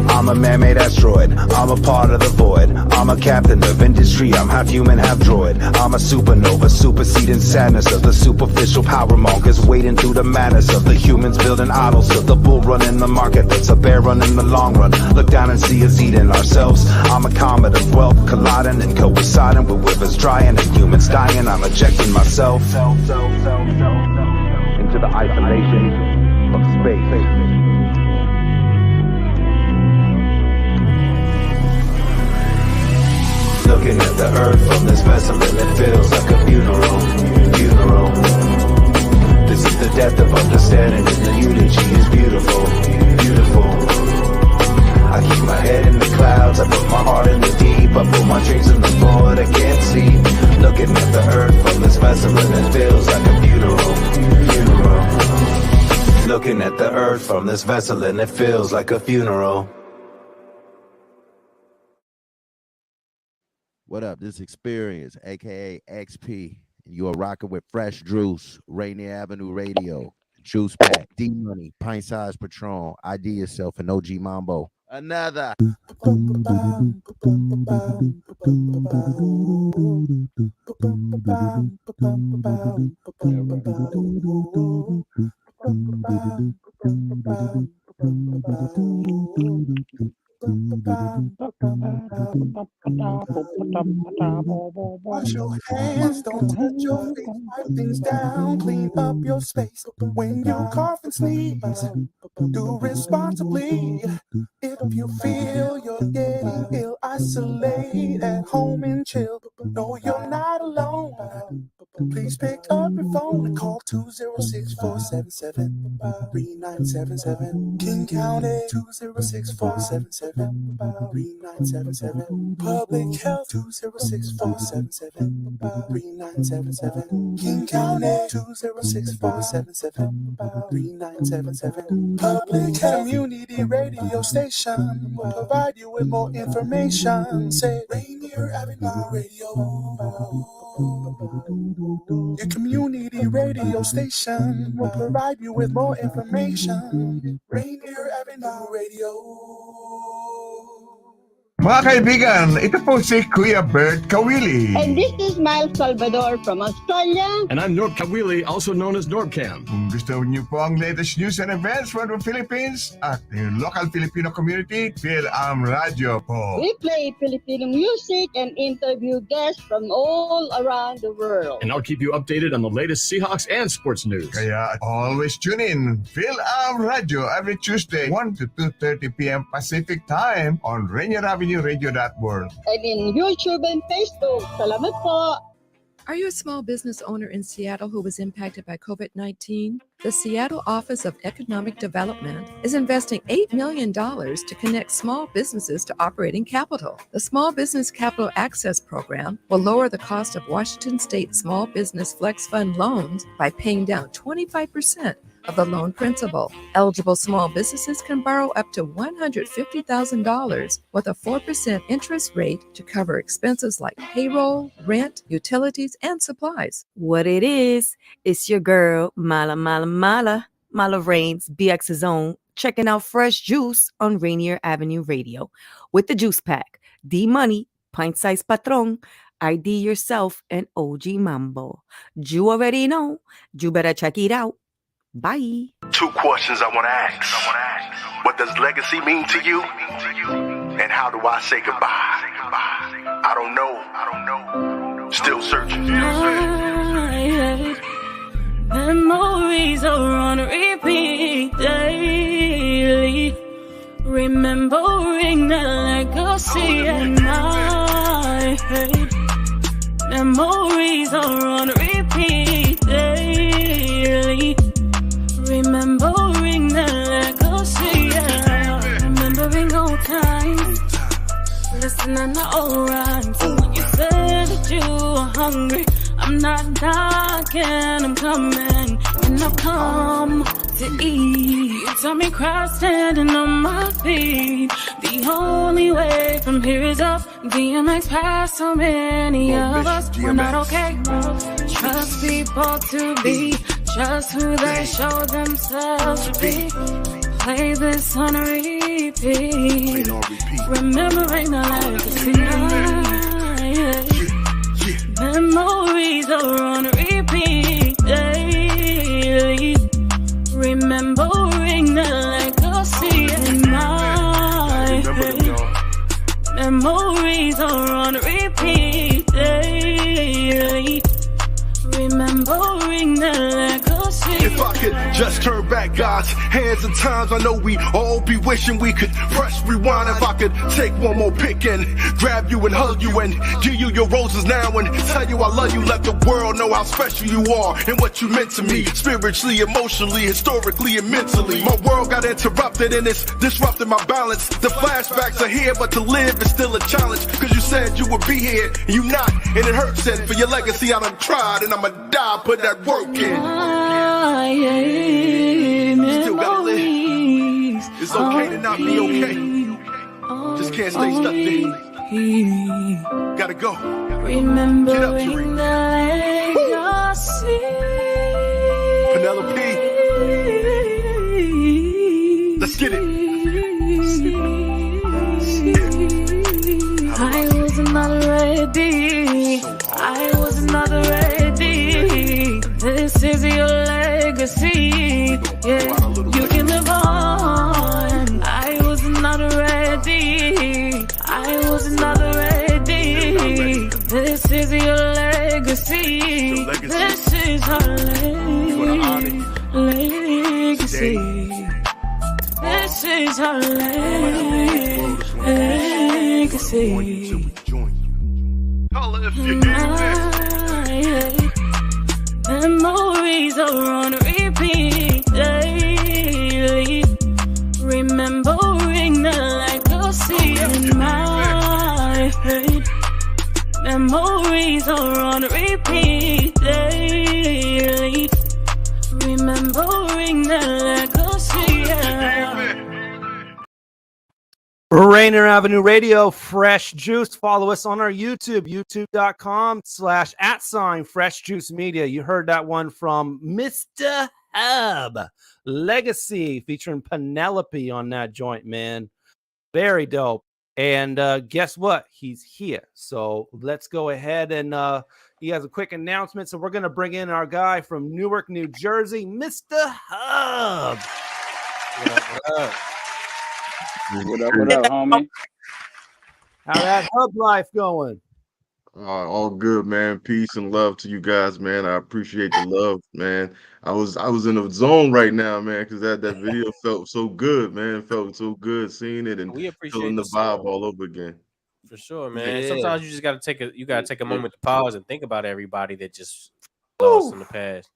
Speaker 2: I'm a man-made asteroid, I'm a part of the void. I'm a captain of industry, I'm half human, half droid. I'm a supernova, superseding sadness of the superficial power mongers, wading through the madness of the humans building idols of the bull running the market that's a bear run in the long run. Look down and see us eating ourselves. I'm a comet of wealth colliding and coinciding with rivers drying and humans dying. I'm ejecting myself into the isolation of space. Looking at the earth from this vessel and it feels like a funeral. This is the death of understanding and the eulogy is beautiful. I keep my head in the clouds, I put my heart in the deep, I put my dreams in the void I can't see. Looking at the earth from this vessel and it feels like a funeral. Looking at the earth from this vessel and it feels like a funeral.
Speaker 3: What up? This Experience, aka XP. You are rocking with Fresh Juice, Rainier Avenue Radio, Juice Pack, D Money, Pint Size Patron, IDYourself, and OG Mambo. Another.
Speaker 4: Wash your hands, don't touch your face. Wipe things down, clean up your space. When you cough and sneeze, do responsibly. If you feel you're getting ill, isolate at home and chill. No, you're not alone. Please pick up your phone and call 206-477-3977. King County 206-477-3977. Public Health 206-477-3977. King County 206-477-3977. Public Health Community Radio Station will provide you with more information. Say Rainier Avenue Radio. Your community radio station will provide you with more information. Rainier Avenue Radio.
Speaker 7: Mga kaibigan, ito po si Kuya Bert Kawili.
Speaker 9: And this is Miles Salvador from Australia.
Speaker 7: And I'm Norb Kawili, also known as Norbcam. Kung gusto niyo po ang latest news and events from the Philippines at the local Filipino community, Phil Radio po.
Speaker 9: We play Filipino music and interview guests from all around the world.
Speaker 7: And I'll keep you updated on the latest Seahawks and sports news. Kaya always tune in. Phil Radio every Tuesday, 1 to 2:30 p.m. Pacific Time on Rainier Avenue Radio.world.
Speaker 9: And in YouTube and Facebook. Salamat po.
Speaker 24: Are you a small business owner in Seattle who was impacted by COVID-19? The Seattle Office of Economic Development is investing $8 million to connect small businesses to operating capital. The Small Business Capital Access Program will lower the cost of Washington State Small Business Flex Fund loans by paying down 25% of the loan principal. Eligible small businesses can borrow up to $150,000 with a 4% interest rate to cover expenses like payroll, rent, utilities, and supplies.
Speaker 25: What it is, it's your girl, Mala Raines, BX's own, checking out Fresh Juice on Rainier Avenue Radio with the Juice Pack, D-Money, Pint Size Patron, IDYourself, and OG Mambo. You already know. You better check it out. Bye.
Speaker 26: 2 questions I want to ask. What does legacy mean to you? And how do I say goodbye? I don't know. Still searching.
Speaker 27: Memories are on repeat daily. Remembering the legacy and my hate. Memories are on repeat daily. Remembering the legacy, yeah. Remembering old times. Listening to old rhymes. When you said that you were hungry, I'm not knocking, I'm coming. And I've come to eat. You saw me cry standing on my feet. The only way from here is up. DMX passed so many of us. We're not okay. Trust people to be just who they show themselves to be. Play this on repeat. Remembering the legacy. Memories are on repeat daily. Remembering the legacy in my head. Memories are on repeat daily. Remembering the legacy.
Speaker 26: If I could just turn back God's hands in times, I know we all be wishing we could press rewind. If I could take one more pick and grab you and hug you and give you your roses now and tell you I love you, let the world know how special you are and what you meant to me, spiritually, emotionally, historically, and mentally. My world got interrupted and it's disrupting my balance. The flashbacks are here, but to live is still a challenge. Cause you said you would be here and you not, and it hurts. And for your legacy I done tried and I'ma die, put that work in. Still gotta live. It's okay to not be okay. Just can't stay stuck there. Gotta go.
Speaker 27: Remembering the legacy.
Speaker 26: Penelope. Let's get it.
Speaker 27: I was not ready. I was not ready. This is your legacy. Yeah, you can live repeat. This is our legacy. This is our legacy. Memories are on repeat daily. Remembering the legacy in my head. Memories are on repeat daily. Remembering the legacy.
Speaker 14: Rainier Avenue Radio, Fresh Juice. Follow us on our YouTube, youtube.com/@Fresh Juice Media. You heard that one from Mr. Hubb. Legacy featuring Penelope on that joint, man. Very dope. And guess what? He's here. So let's go ahead and he has a quick announcement. So we're going to bring in our guy from Newark, New Jersey, Mr. Hubb.
Speaker 23: What up, homie?
Speaker 14: How that Hubb life going?
Speaker 1: All good, man. Peace and love to you guys, man. I appreciate the love, man. I was in a zone right now, man, because that video felt so good, man. It felt so good seeing it and
Speaker 10: We appreciate
Speaker 1: feeling the
Speaker 10: the
Speaker 1: vibe
Speaker 10: song.
Speaker 1: all over again.
Speaker 10: For sure, man.
Speaker 1: Yeah.
Speaker 10: Sometimes you just gotta take a moment to pause and think about everybody that just lost in the past.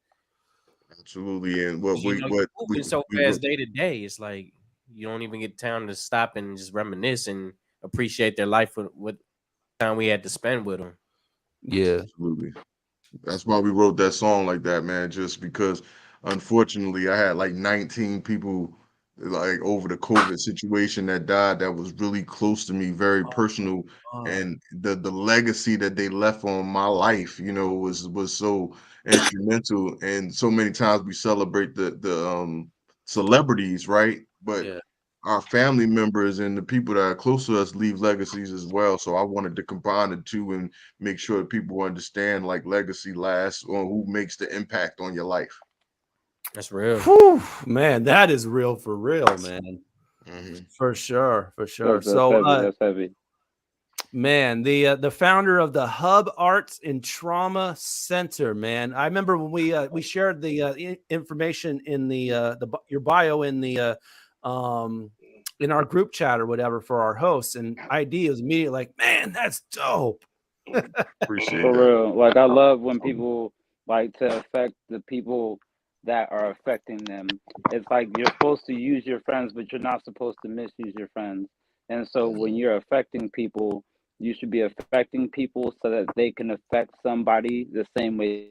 Speaker 1: Absolutely, and what we
Speaker 10: You're moving so fast day to day. It's like you don't even get time to stop and just reminisce and appreciate their life with time we had to spend with them.
Speaker 14: Yeah,
Speaker 1: absolutely. That's why we wrote that song like that, man. Just because, unfortunately, I had like 19 people like over the COVID situation that died. That was really close to me, very personal, and the legacy that they left on my life, you know, was so instrumental. And so many times we celebrate the celebrities, right? But our family members and the people that are close to us leave legacies as well. So I wanted to combine the two and make sure that people understand like legacy lasts or who makes the impact on your life.
Speaker 10: That's real.
Speaker 14: Whew, man, that is real for real, man. For sure, for sure.
Speaker 23: That's heavy.
Speaker 14: Man, the founder of the Hubb Arts and Trauma Center, man. I remember when we shared the information in your bio in the in our group chat or whatever for our hosts, and ID was immediately like, man, that's dope.
Speaker 1: Appreciate
Speaker 23: For
Speaker 1: that.
Speaker 23: real. Like I love when people like to affect the people that are affecting them. It's like you're supposed to use your friends, but you're not supposed to misuse your friends. And so when you're affecting people, you should be affecting people so that they can affect somebody the same way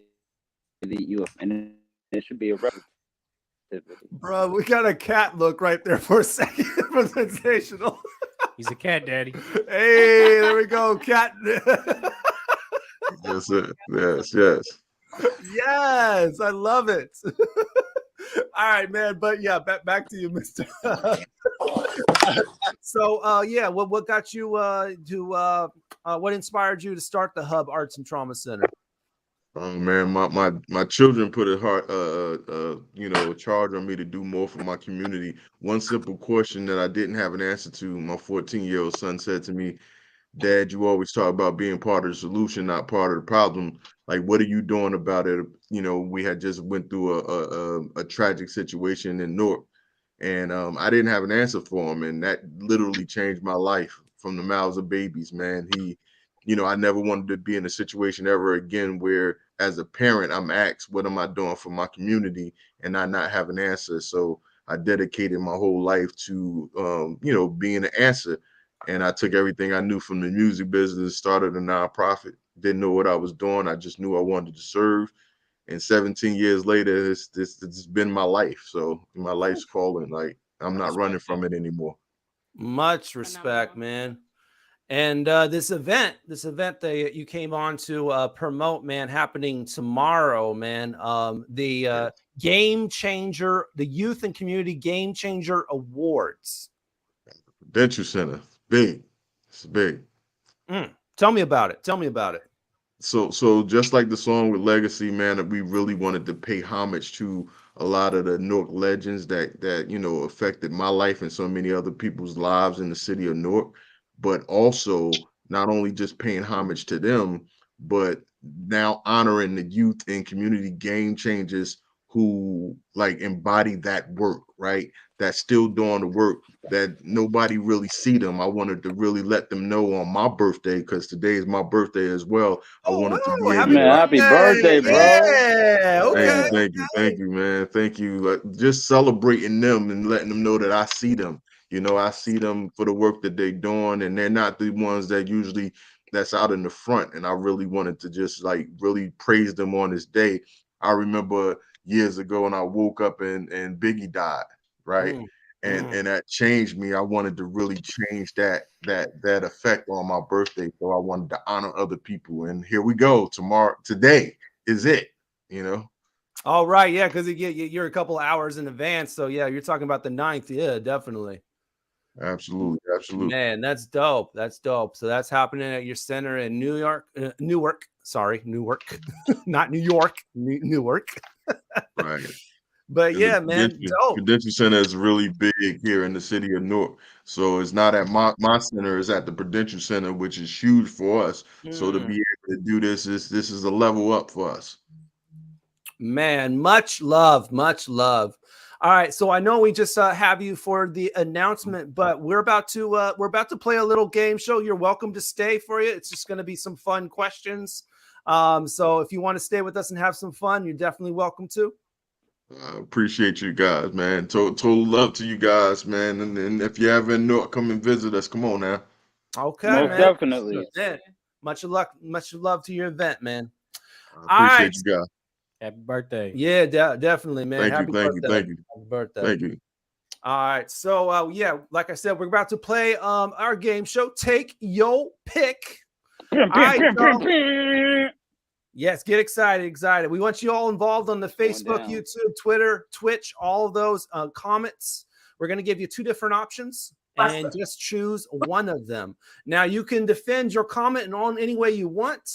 Speaker 23: that you, and it should be a
Speaker 14: Bro, we got a cat look right there for a second for Sensational.
Speaker 10: He's a cat daddy.
Speaker 14: Hey, there we go, cat.
Speaker 1: Yes, sir. Yes.
Speaker 14: Yes, I love it. All right, man. But yeah, back to you, Mr. So yeah, what got you what inspired you to start the Hubb Arts and Trauma Center?
Speaker 1: Oh man, my children put a hard a charge on me to do more for my community. One simple question that I didn't have an answer to, my 14-year-old son said to me, "Dad, you always talk about being part of the solution, not part of the problem. Like, what are you doing about it?" You know, we had just went through a tragic situation in Newark, and I didn't have an answer for him, and that literally changed my life from the mouths of babies, man. I never wanted to be in a situation ever again where, as a parent, I'm asked, what am I doing for my community, and I not have an answer. So I dedicated my whole life to, being an answer. And I took everything I knew from the music business, started a nonprofit, didn't know what I was doing. I just knew I wanted to serve. And 17 years later, it's been my life. So my life's calling. Like, I'm not running from it anymore.
Speaker 14: Much respect, man. And this event that you came on to promote, man, happening tomorrow, man. The Game Changer, the Youth and Community Game Changer Awards.
Speaker 1: Prudential Center, big. It's big.
Speaker 14: Tell me about it.
Speaker 1: So just like the song with Legacy, man, that we really wanted to pay homage to a lot of the Newark legends that affected my life and so many other people's lives in the city of Newark. But also not only just paying homage to them, but now honoring the youth and community game changers who like embody that work, right? That's still doing the work that nobody really see them. I wanted to really let them know on my birthday, because today is my birthday as well. I wanted to be able to
Speaker 23: happy birthday, bro.
Speaker 14: Yeah, okay.
Speaker 1: Thank you, man. Thank you. Like, just celebrating them and letting them know that I see them. You know, I see them for the work that they're doing, and they're not the ones that usually that's out in the front. And I really wanted to just like really praise them on this day. I remember years ago when I woke up and Biggie died, right? And that changed me. I wanted to really change that effect on my birthday. So I wanted to honor other people. And here we go. Today is it, you know.
Speaker 14: All right, yeah, because you're a couple hours in advance. So yeah, you're talking about the 9th. Yeah, definitely.
Speaker 1: Absolutely.
Speaker 14: Man, that's dope. That's dope. So that's happening at your center in Newark, not New York, Newark.
Speaker 1: Right.
Speaker 14: But
Speaker 1: And
Speaker 14: yeah,
Speaker 1: the
Speaker 14: man, dope.
Speaker 1: Prudential Center is really big here in the city of Newark. So it's not at my center, it's at the Prudential Center, which is huge for us. So to be able to do this is a level up for us.
Speaker 14: Man, much love, much love. All right, so I know we just have you for the announcement, but we're about to play a little game show. You're welcome to stay for you. It's just going to be some fun questions. So if you want to stay with us and have some fun, you're definitely welcome to.
Speaker 1: I appreciate you guys, man. Total love to you guys, man. And if you ever in Newark, come and visit us. Come on now.
Speaker 14: Okay,
Speaker 23: most
Speaker 14: man.
Speaker 23: definitely.
Speaker 14: Yeah. Much love to your event, man.
Speaker 1: I appreciate you guys.
Speaker 10: Happy birthday.
Speaker 14: Yeah, definitely, man.
Speaker 1: Thank you.
Speaker 14: Happy birthday.
Speaker 1: Thank you.
Speaker 14: All right. So yeah, like I said, we're about to play our game show. Take your pick. All right, yes, get excited. We want you all involved on the Facebook, YouTube, Twitter, Twitch, all of those comments. We're going to give you 2 different options and just choose one of them. Now, you can defend your comment in any way you want,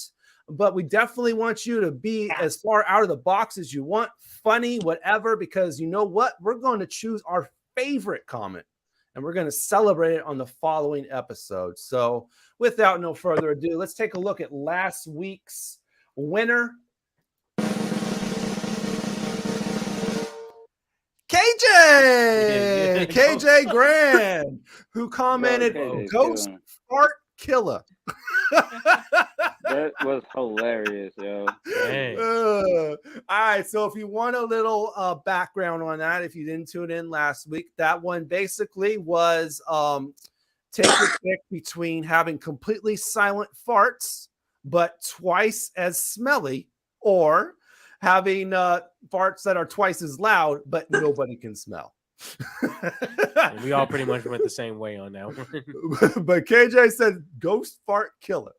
Speaker 14: but we definitely want you to be as far out of the box as you want, funny, whatever, because you know what? We're going to choose our favorite comment and we're going to celebrate it on the following episode. So without no further ado, let's take a look at last week's winner. KJ Grand, who commented, "Ghost Fart Killer."
Speaker 23: That was hilarious, yo.
Speaker 14: All right, so if you want a little background on that, if you didn't tune in last week, that one basically was take your pick between having completely silent farts but twice as smelly, or having farts that are twice as loud but nobody can smell.
Speaker 10: We all pretty much went the same way on that one.
Speaker 14: But KJ said Ghost Fart Killer.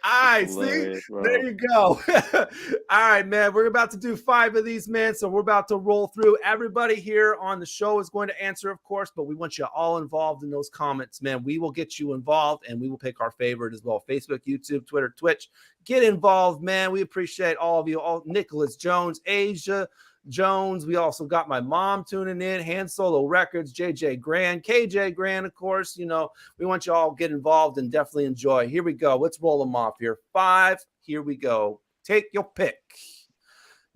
Speaker 14: All right, see, there you go. All right, man, we're about to do 5 of these, man. So we're about to roll through. Everybody here on the show is going to answer, of course, but we want you all involved in those comments, man. We will get you involved and we will pick our favorite as well. Facebook, YouTube, Twitter, Twitch. Get involved, man. We appreciate all of you. All Nicholas Jones, Asia Jones. We also got my mom tuning in, Han Solo Records, JJ Grand, KJ Grand, of course. You know, we want you all to get involved and definitely enjoy. Here we go. Let's roll them off here. 5. Here we go. Take your pick.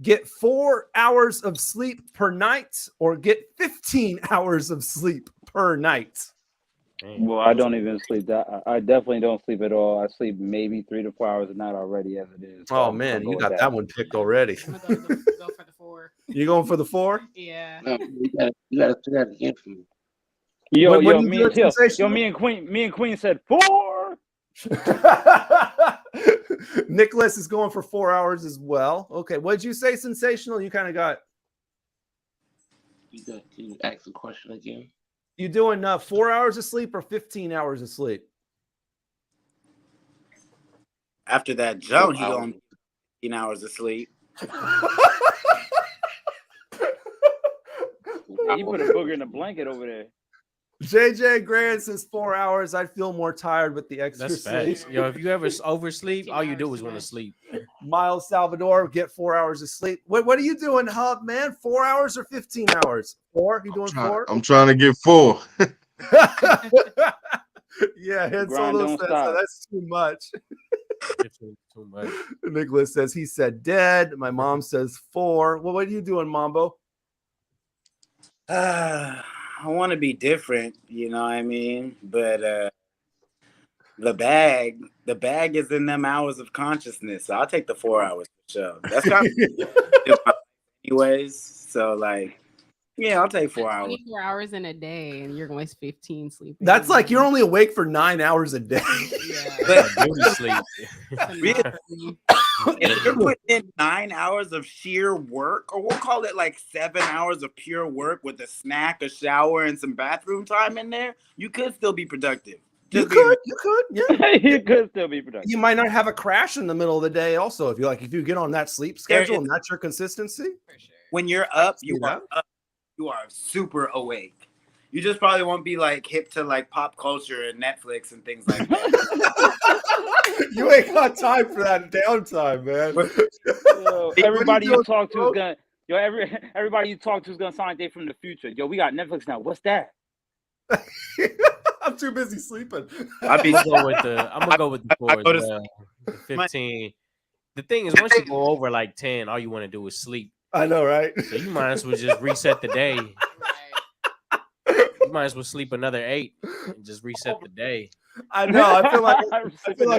Speaker 14: Get 4 hours of sleep per night or get 15 hours of sleep per night.
Speaker 23: Well, I don't even sleep that. I definitely don't sleep at all. I sleep maybe 3 to 4 hours a night already as it is.
Speaker 14: Oh man, you got that one picked already.
Speaker 12: I'm gonna go for the 4.
Speaker 14: You going for the 4?
Speaker 12: Yeah.
Speaker 13: No, you gotta do that again for me.
Speaker 23: Yo, me and Queen said 4.
Speaker 14: Nicholas is going for 4 hours as well. Okay, what'd you say, Sensational? You kind of got.
Speaker 13: Can you ask the question again?
Speaker 14: You doing 4 hours of sleep or 15 hours of sleep?
Speaker 8: After that jump, he going 15 hours of sleep.
Speaker 23: He put a booger in a blanket over there.
Speaker 14: JJ Grand says 4 hours. I feel more tired with the extra sleep.
Speaker 10: Yo, if you ever oversleep, all you do is want to sleep.
Speaker 14: Miles Salvador, get 4 hours of sleep. What are you doing, Hubb, man? 4 hours or 15 hours? 4? You doing 4?
Speaker 1: I'm trying to get 4.
Speaker 14: Yeah, Han
Speaker 23: Grind
Speaker 14: Solo
Speaker 23: don't
Speaker 14: says
Speaker 23: stop.
Speaker 14: that's too much.
Speaker 10: It's too much.
Speaker 14: Nicholas says he said dead. My mom says 4. Well, what are you doing, Mambo?
Speaker 8: I want to be different, you know what I mean? But the bag is in them hours of consciousness. So I'll take the 4 hours for sure. That's kind of anyways. So like, yeah, I'll take 4 hours.
Speaker 12: 24 hours in a day, and you're going to waste 15 sleeping.
Speaker 14: That's like you're only awake for 9 hours a day.
Speaker 8: But
Speaker 10: sleep.
Speaker 8: If you're putting in 9 hours of sheer work, or we'll call it like 7 hours of pure work with a snack, a shower, and some bathroom time in there, you could still be productive.
Speaker 14: You could, yeah.
Speaker 23: You could still be productive.
Speaker 14: You might not have a crash in the middle of the day. Also, if you get on that sleep schedule and that's your consistency,
Speaker 8: when you're up, you are up. You are super awake. You just probably won't be like hip to like pop culture and Netflix and things like that.
Speaker 14: You ain't got time for that downtime, man.
Speaker 23: Yo, everybody you talk to is gonna everybody you talk to is gonna sound like they from the future. Yo, we got Netflix now. What's that?
Speaker 14: I'm too busy sleeping.
Speaker 10: I'm gonna go with the 4 as well. The 15. The thing is, once you go over like 10, all you want to do is sleep.
Speaker 14: I know, right?
Speaker 10: So you might as well just reset the day. You might as well sleep another 8 and just reset the day.
Speaker 14: I know. I feel like I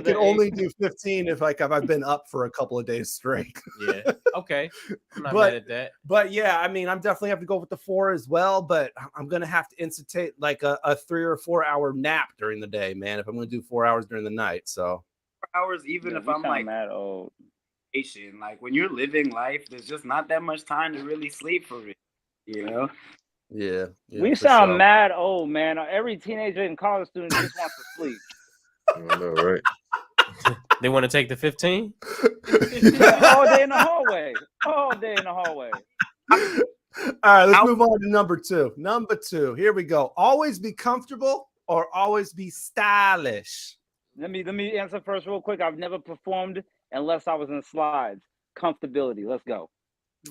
Speaker 14: can only do 15 if I've been up for a couple of days straight.
Speaker 10: Yeah. Okay. I'm not mad at that.
Speaker 14: But yeah, I mean, I'm definitely have to go with the 4 as well. But I'm gonna have to institute like a 3 or 4 hour nap during the day, man. If I'm gonna do 4 hours during the night, so
Speaker 8: 4 hours, even if I'm like
Speaker 23: mad old.
Speaker 8: Like when you're living life, there's just not that much time to really sleep for it, you know?
Speaker 14: Yeah.
Speaker 23: We sound mad old, man. Every teenager and college student just wants to sleep.
Speaker 1: I know, right?
Speaker 10: They want to take the 15?
Speaker 23: All day in the hallway. All day in the hallway.
Speaker 14: All right, let's move on to number 2. Number 2. Here we go. Always be comfortable or always be stylish.
Speaker 23: Let me answer first real quick. I've never performed unless I was in slides. Comfortability. Let's go.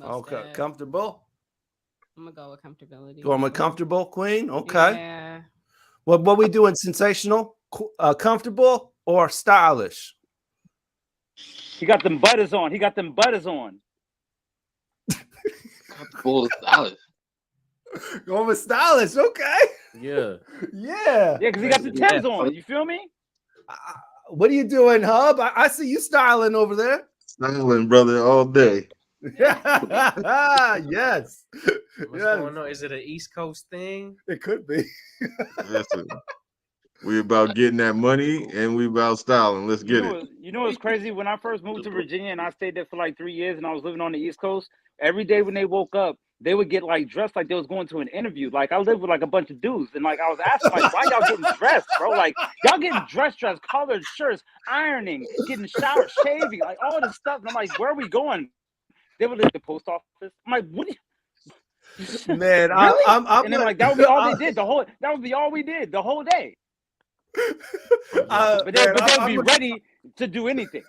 Speaker 14: Okay, comfortable.
Speaker 12: I'm gonna go with comfortability.
Speaker 14: Going with comfortable, Queen. Okay.
Speaker 12: Yeah.
Speaker 14: What we doing? Sensational, comfortable, or stylish?
Speaker 23: He got them butters on.
Speaker 13: Comfortable, stylish.
Speaker 14: Going with stylish. Okay.
Speaker 10: Yeah.
Speaker 14: Yeah.
Speaker 23: Yeah, because he got the Timbs on. You feel me?
Speaker 14: What are you doing, Hubb? I see you styling over there.
Speaker 1: Styling, brother, all day.
Speaker 14: Yes.
Speaker 10: What's going on? Is it an East Coast thing?
Speaker 14: It could be.
Speaker 1: Listen, we about getting that money and we about styling. Let's get it.
Speaker 23: You know what's crazy? When I first moved to Virginia and I stayed there for like 3 years and I was living on the East Coast, every day when they woke up, they would get like dressed like they was going to an interview. Like I lived with like a bunch of dudes, and like I was asking, like, why y'all getting dressed, bro? Like y'all getting dressed, colored shirts, ironing, getting showered, shaving, like all this stuff. And I'm like, where are we going? They would leave the post office. I'm like, what?
Speaker 14: Man,
Speaker 23: really?
Speaker 14: I'm
Speaker 23: and then like that would be all they did. That would be all we did the whole day. But they would be ready to do anything.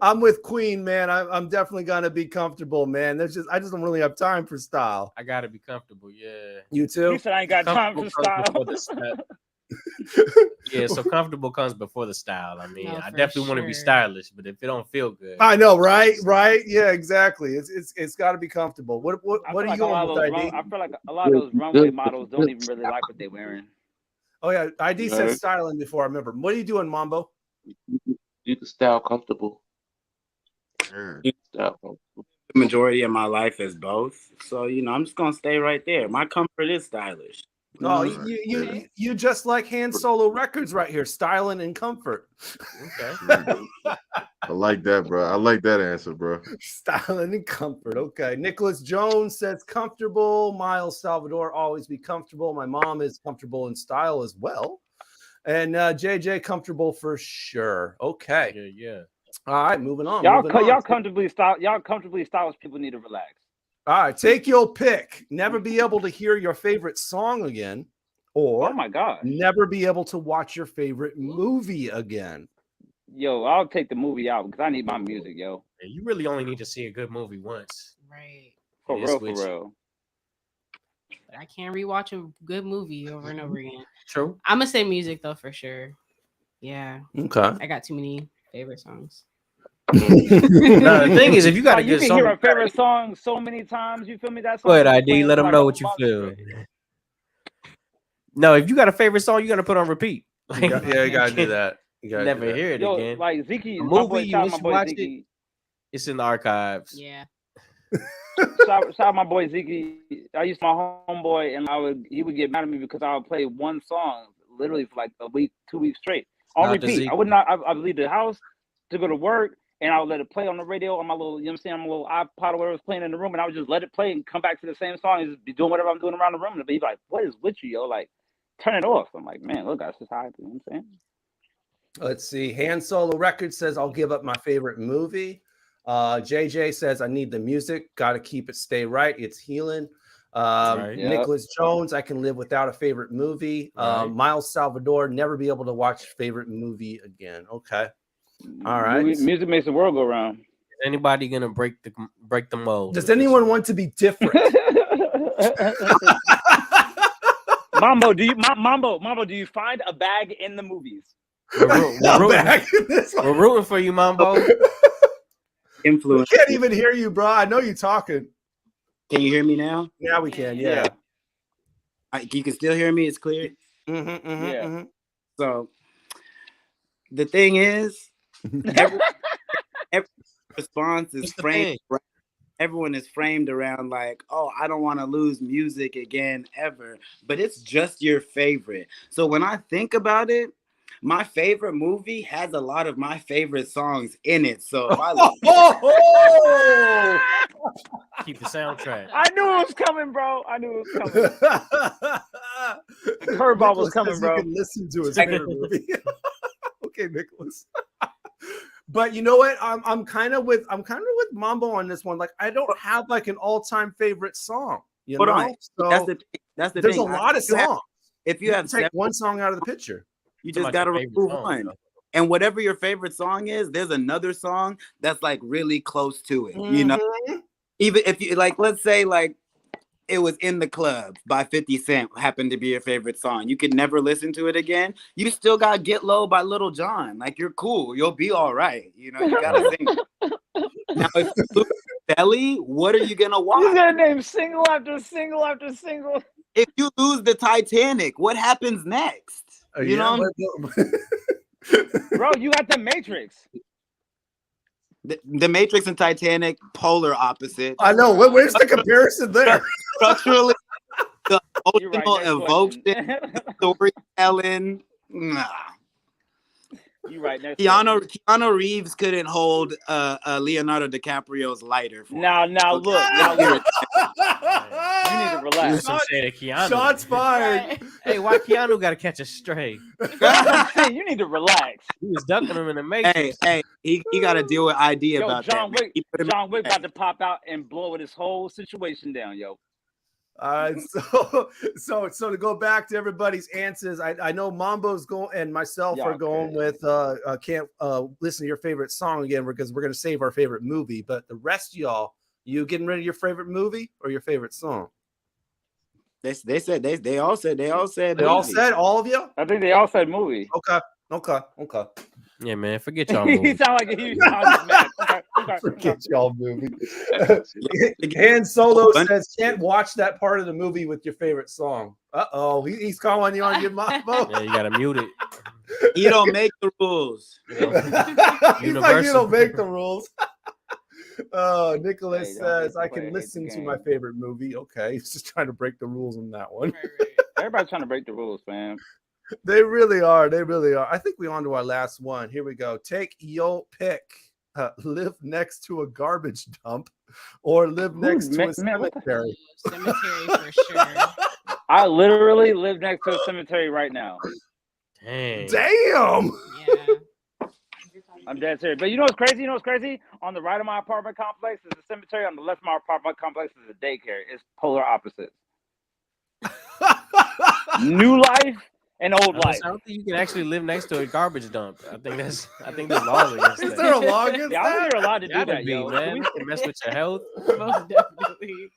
Speaker 14: I'm with Queen, man. I'm definitely gonna be comfortable, man. I just don't really have time for style.
Speaker 10: I gotta be comfortable, yeah.
Speaker 14: You too?
Speaker 23: You said I ain't got time for style.
Speaker 10: Yeah, so comfortable comes before the style. I mean, I definitely want to be stylish, but if it don't feel good,
Speaker 14: I know, right? Yeah, exactly. It's got to be comfortable. What are you going with, ID?
Speaker 23: I feel like a lot of those runway models don't even really like what they're wearing.
Speaker 14: Oh yeah, ID said styling before. I remember. What are you doing, Mambo?
Speaker 13: You can style comfortable.
Speaker 8: The majority of my life is both, so I'm just gonna stay right there. My comfort is stylish.
Speaker 14: Oh, you just like Han Solo Records right here, styling and comfort.
Speaker 10: Okay.
Speaker 1: I like that, bro. I like that answer, bro.
Speaker 14: Styling and comfort. Okay. Nicholas Jones says comfortable. Miles Salvador, always be comfortable. My mom is comfortable in style as well. And JJ, comfortable for sure. Okay.
Speaker 10: Yeah.
Speaker 14: All right, moving on.
Speaker 23: Y'all comfortably stylish people need to relax.
Speaker 14: All right, take your pick. Never be able to hear your favorite song again, or
Speaker 23: oh my god,
Speaker 14: never be able to watch your favorite movie again.
Speaker 23: Yo, I'll take the movie out because I need my music, yo.
Speaker 10: You really only need to see a good movie once.
Speaker 12: Right.
Speaker 23: For real.
Speaker 12: I can't rewatch a good movie over and over again.
Speaker 10: True.
Speaker 12: I'm gonna say music though for sure. Yeah.
Speaker 14: Okay.
Speaker 12: I got too many favorite songs.
Speaker 10: No, the thing is, if you got a
Speaker 23: you
Speaker 10: good
Speaker 23: can
Speaker 10: song,
Speaker 23: hear a favorite song so many times. You feel me? That song.
Speaker 10: go ahead,
Speaker 23: can be
Speaker 10: ID.
Speaker 23: playing
Speaker 10: Let
Speaker 23: for
Speaker 10: them
Speaker 23: like
Speaker 10: know
Speaker 23: a
Speaker 10: what you
Speaker 23: month
Speaker 10: feel.
Speaker 23: straight.
Speaker 10: No, if you got a favorite song, you got to put on repeat.
Speaker 14: You gotta do that. You gotta
Speaker 10: Never
Speaker 14: do that.
Speaker 10: hear it
Speaker 23: Yo,
Speaker 10: again.
Speaker 23: like Zeke,
Speaker 10: A
Speaker 23: my
Speaker 10: movie,
Speaker 23: boy, shout out
Speaker 10: once
Speaker 23: my
Speaker 10: you
Speaker 23: boy
Speaker 10: watch
Speaker 23: Zeke.
Speaker 10: it, it's in the archives.
Speaker 12: Yeah.
Speaker 23: Shout out my boy Zeke. I used to my homeboy, and he would get mad at me because I would play one song literally for like a week, 2 weeks straight on
Speaker 10: Shout out to
Speaker 23: repeat.
Speaker 10: Zeke.
Speaker 23: I would not. I would leave the house to go to work, and I would let it play on the radio on my little, you know what I'm saying, my little iPod or whatever was playing in the room, and I would just let it play and come back to the same song and just be doing whatever I'm doing around the room. And be like, "What is with you, yo? Like, turn it off." I'm like, "Man, look, that's just how I do." You know what I'm saying?
Speaker 14: Let's see. Han Solo Records says, I'll give up my favorite movie. JJ says, I need the music. Got to keep it stay right. It's healing.
Speaker 10: Right.
Speaker 23: Yep.
Speaker 14: Nicholas Jones, I can live without a favorite movie.
Speaker 10: Right.
Speaker 14: Miles Salvador, never be able to watch favorite movie again. Okay. All right.
Speaker 23: Music makes the world go round.
Speaker 10: Is anybody gonna break the mold?
Speaker 14: Does anyone want to be different?
Speaker 23: Mambo, do you find a bag in the movies?
Speaker 10: We're rooting for you, Mambo.
Speaker 8: Influence.
Speaker 14: We can't even hear you, bro. I know you're talking.
Speaker 8: Can you hear me now?
Speaker 14: Now we can. Yeah.
Speaker 8: You can still hear me. It's clear.
Speaker 23: Yeah.
Speaker 8: So the thing is, every response is framed. Everyone is framed around like, oh, I don't want to lose music again ever, but it's just your favorite. So when I think about it, my favorite movie has a lot of my favorite songs in it. So if I
Speaker 10: keep the soundtrack.
Speaker 23: I knew it was coming, bro. I knew it was coming. The curveball was coming, bro.
Speaker 14: You can listen to his favorite movie. Okay, Nicholas. But you know what? I'm kind of with Mambo on this one. Like, I don't have like an all-time favorite song. You know?
Speaker 8: on.
Speaker 14: So
Speaker 8: that's the
Speaker 14: there's
Speaker 8: thing.
Speaker 14: a lot of songs.
Speaker 8: If you have
Speaker 14: take one song out of the picture,
Speaker 8: you just got to remove one. And whatever your favorite song is, there's another song that's like really close to it. You know, even if you like, let's say like it was In the Club by 50 Cent happened to be your favorite song. You could never listen to it again. You still got Get Low by Lil Jon. Like, you're cool. You'll be all right. You know, you gotta sing. Now, if you lose Belly, what are you gonna watch?
Speaker 23: You're gonna name single after single after single.
Speaker 8: If you lose the Titanic, what happens next? You know,
Speaker 23: bro, you got the Matrix.
Speaker 8: The Matrix and Titanic, polar opposite.
Speaker 14: I know. Where's the comparison there?
Speaker 8: Structurally, the
Speaker 23: Right,
Speaker 8: emotional evocation, storytelling. Nah.
Speaker 23: You right.
Speaker 8: Keanu Reeves couldn't hold Leonardo DiCaprio's lighter.
Speaker 23: Now look. You need to relax.
Speaker 14: Shots fired.
Speaker 10: Hey, why Keanu got to catch a stray?
Speaker 23: You need to relax.
Speaker 10: He was ducking him in the Matrix.
Speaker 8: Hey, he got to deal with ID about
Speaker 23: John
Speaker 8: that.
Speaker 23: John Wick about to pop out and blow this whole situation down, yo.
Speaker 14: So to go back to everybody's answers, I know Mambo's going and myself are going with can't listen to your favorite song again because we're gonna save our favorite movie. But the rest of y'all, you getting rid of your favorite movie or your favorite song?
Speaker 8: They all said
Speaker 14: all of you.
Speaker 23: I think they all said movie.
Speaker 14: Okay.
Speaker 10: Yeah, man, forget y'all.
Speaker 23: He sound like he sounds mad. Okay.
Speaker 14: Forget y'all movie. Han Solo says can't watch that part of the movie with your favorite song. He's calling you on your Mambo.
Speaker 10: Yeah, you gotta mute it.
Speaker 8: You don't make the rules.
Speaker 14: He's like, you don't make the rules. Nicholas says I can listen to my favorite movie. Okay, he's just trying to break the rules on that one.
Speaker 23: Everybody's trying to break the rules, fam.
Speaker 14: They really are. I think we're on to our last one. Here we go. Take your pick. Live next to a garbage dump or live next to a cemetery.
Speaker 12: Cemetery for sure.
Speaker 23: I literally live next to a cemetery right now.
Speaker 10: Damn.
Speaker 23: Yeah. I'm dead serious. But you know what's crazy? On the right of my apartment complex is a cemetery. On the left of my apartment complex is a daycare. It's polar opposites. New life and old life.
Speaker 10: I don't think you can actually live next to a garbage dump. I think there's laws against that.
Speaker 14: Is there a law against
Speaker 23: that? I think you're allowed to do that,
Speaker 10: Be,
Speaker 23: yo.
Speaker 10: man. You can mess with your health.
Speaker 12: Most definitely.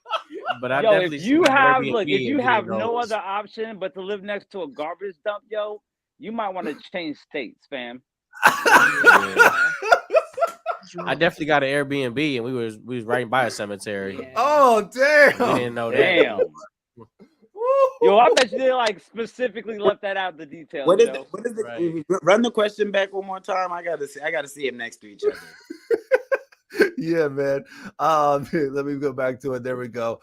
Speaker 10: But I
Speaker 23: Yo,
Speaker 10: definitely
Speaker 23: if you
Speaker 10: see
Speaker 23: have
Speaker 10: Airbnb
Speaker 23: look, if
Speaker 10: and
Speaker 23: you
Speaker 10: getting
Speaker 23: have no
Speaker 10: those.
Speaker 23: other option but to live next to a garbage dump, yo, you might want to change states, fam.
Speaker 10: I definitely got an Airbnb, and we was right by a cemetery.
Speaker 14: Oh damn!
Speaker 10: We didn't know that.
Speaker 23: Damn. Yo, I bet you they like specifically left that out of the details.
Speaker 8: What is
Speaker 23: yo.
Speaker 8: Run the question back one more time. I gotta see him next to each other.
Speaker 14: Yeah, man. Let me go back to it. There we go.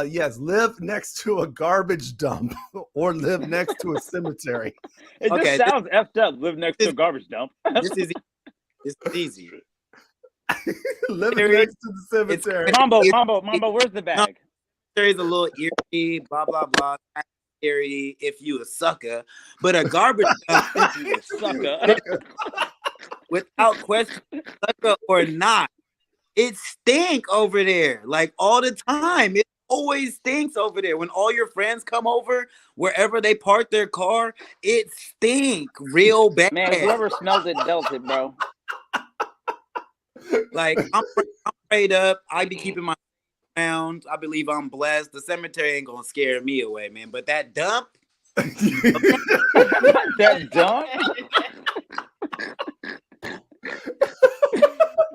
Speaker 14: Yes, live next to a garbage dump or live next to a cemetery.
Speaker 23: It just sounds effed up. Live next to a garbage dump.
Speaker 8: This is easy.
Speaker 14: Living next to the cemetery.
Speaker 23: Mambo, where's the bag?
Speaker 8: Cemetery's a little eerie, blah blah blah. Eerie if you a sucker, but a garbage dump if you a sucker. Without question, sucker or not, it stink over there like all the time. It always stinks over there. When all your friends come over, wherever they park their car, it stink real bad.
Speaker 23: Man, whoever smells it dealt it, bro.
Speaker 8: Like I'm prayed up. I be keeping my around. I believe I'm blessed. The cemetery ain't gonna scare me away, man. But that dump,
Speaker 23: that dump.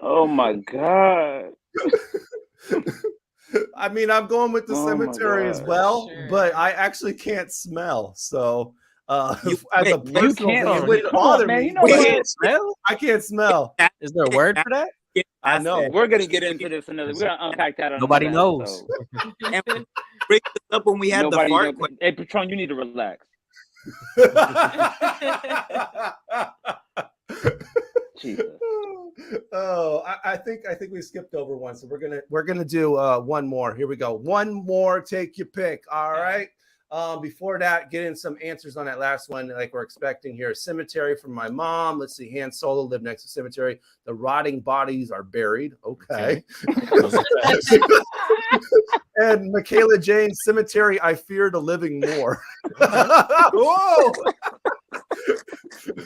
Speaker 23: Oh my god.
Speaker 14: I mean, I'm going with the cemetery as well, but I actually can't smell. So, as a personal thing, it wouldn't bother me. I can't smell.
Speaker 10: Is there a word for that?
Speaker 14: I know.
Speaker 23: We're gonna get into this another. We're gonna unpack that.
Speaker 10: Nobody knows.
Speaker 8: And bring this up when we had the fart.
Speaker 23: Hey, Patron, you need to relax. Jesus.
Speaker 14: Oh, I think we skipped over one, so we're gonna do one more. Here we go. One more. Take your pick. All right. Before that, get in some answers on that last one, like we're expecting here. Cemetery from my mom. Let's see. Han Solo lived next to cemetery. The rotting bodies are buried. Okay. And Michaela Jane, cemetery. I fear the living more. Whoa.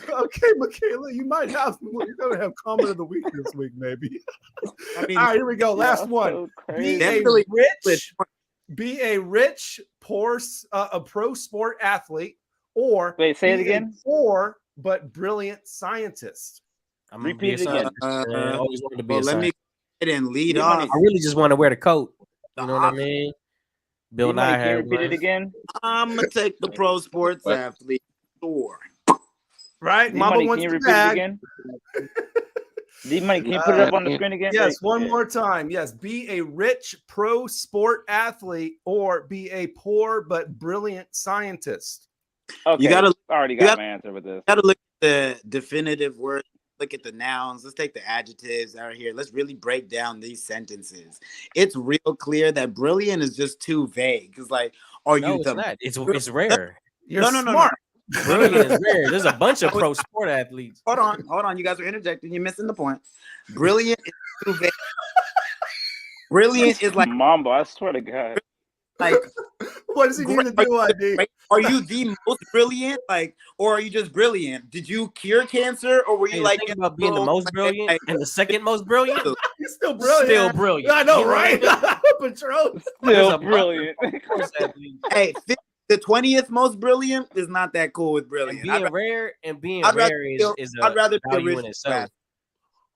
Speaker 14: Okay, Michaela, you might have. You're gonna have comment of the week this week, maybe. I mean, all right, here we go. Last one. Be a rich, poor, a pro sport athlete, or
Speaker 23: say it again.
Speaker 14: Poor but brilliant scientist.
Speaker 23: Repeat it again.
Speaker 10: I always wanted to be.
Speaker 8: Let me go ahead and lead off.
Speaker 10: I really just want to wear the coat. You know what I mean? Bill Nye had.
Speaker 23: Repeat it again.
Speaker 8: I'm gonna take the pro sports athlete. Sure.
Speaker 14: Right, Mama wants to bag.
Speaker 23: Again? D-Money, can you put it up on the screen again?
Speaker 14: Yes, one more time. Yes, be a rich pro sport athlete or be a poor but brilliant scientist.
Speaker 23: Okay,
Speaker 8: I
Speaker 23: already got my answer with this.
Speaker 8: You gotta look at the definitive word. Look at the nouns. Let's take the adjectives out here. Let's really break down these sentences. It's real clear that brilliant is just too vague. It's like,
Speaker 10: it's not. It's rare.
Speaker 14: You're smart.
Speaker 10: Brilliant is rare. There's a bunch of pro sport athletes.
Speaker 8: Hold on. You guys are interjecting. You're missing the point. Brilliant is too vague. Brilliant is like
Speaker 23: Mambo. I swear to God.
Speaker 8: Like,
Speaker 14: what does he need to do? ID?
Speaker 8: Are you the most brilliant? Like, or are you just brilliant? Did you cure cancer, or were you like
Speaker 10: about being the most brilliant and the second most brilliant?
Speaker 14: You're still brilliant.
Speaker 10: Still brilliant.
Speaker 14: I know, right? Patron.
Speaker 23: Still brilliant.
Speaker 8: Hey. The 20th most brilliant is not that cool with brilliant.
Speaker 10: And being rare is
Speaker 8: I'd rather be a
Speaker 10: value in
Speaker 8: rich
Speaker 10: itself.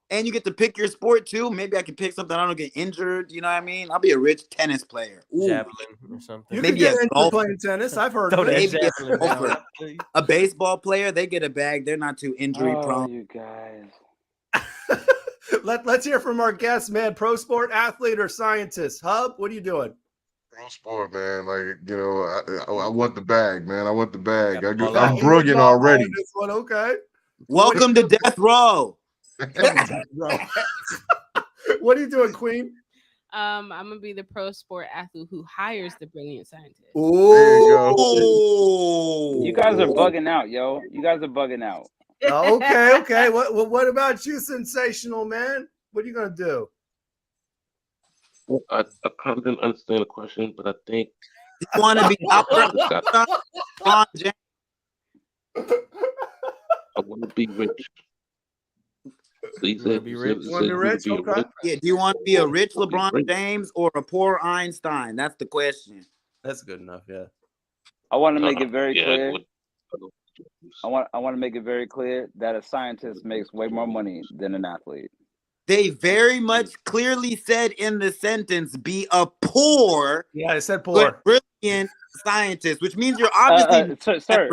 Speaker 8: And you get to pick your sport too. Maybe I can pick something I don't get injured. You know what I mean? I'll be a rich tennis player. Ooh.
Speaker 10: Javelin or something.
Speaker 14: You
Speaker 8: maybe
Speaker 14: can get into playing tennis. I've heard of it.
Speaker 8: Maybe a baseball player, they get a bag. They're not too injury prone.
Speaker 23: You guys.
Speaker 14: Let's hear from our guest, man. Pro sport athlete or scientist? Hubb, what are you doing?
Speaker 1: Pro sport, man. Like, you know, I want the bag, man. I want the bag. I'm brilliant already.
Speaker 14: This one, okay.
Speaker 8: Welcome to Death Row.
Speaker 14: What are you doing, Queen?
Speaker 12: I'm gonna be the pro sport athlete who hires the brilliant scientist.
Speaker 14: Oh,
Speaker 23: you guys are bugging out, yo. You guys are bugging out.
Speaker 14: Okay. What about you, Sensational, man? What are you gonna do?
Speaker 13: I kind of didn't understand the question, but I think
Speaker 8: you want to be
Speaker 13: I want to be rich. He said,
Speaker 10: be rich?
Speaker 14: You want to be rich? Okay.
Speaker 8: Yeah. Do you want to be a rich LeBron James or a poor Einstein? That's the question.
Speaker 14: That's good enough. Yeah.
Speaker 23: I want to make it very
Speaker 13: yeah,
Speaker 23: clear.
Speaker 13: what-
Speaker 23: I want to make it very clear that a scientist makes way more money than an athlete.
Speaker 8: They very much clearly said in the sentence, "Be a poor,
Speaker 14: Yeah, I said poor,
Speaker 8: but brilliant scientist," which means you're obviously
Speaker 23: sir.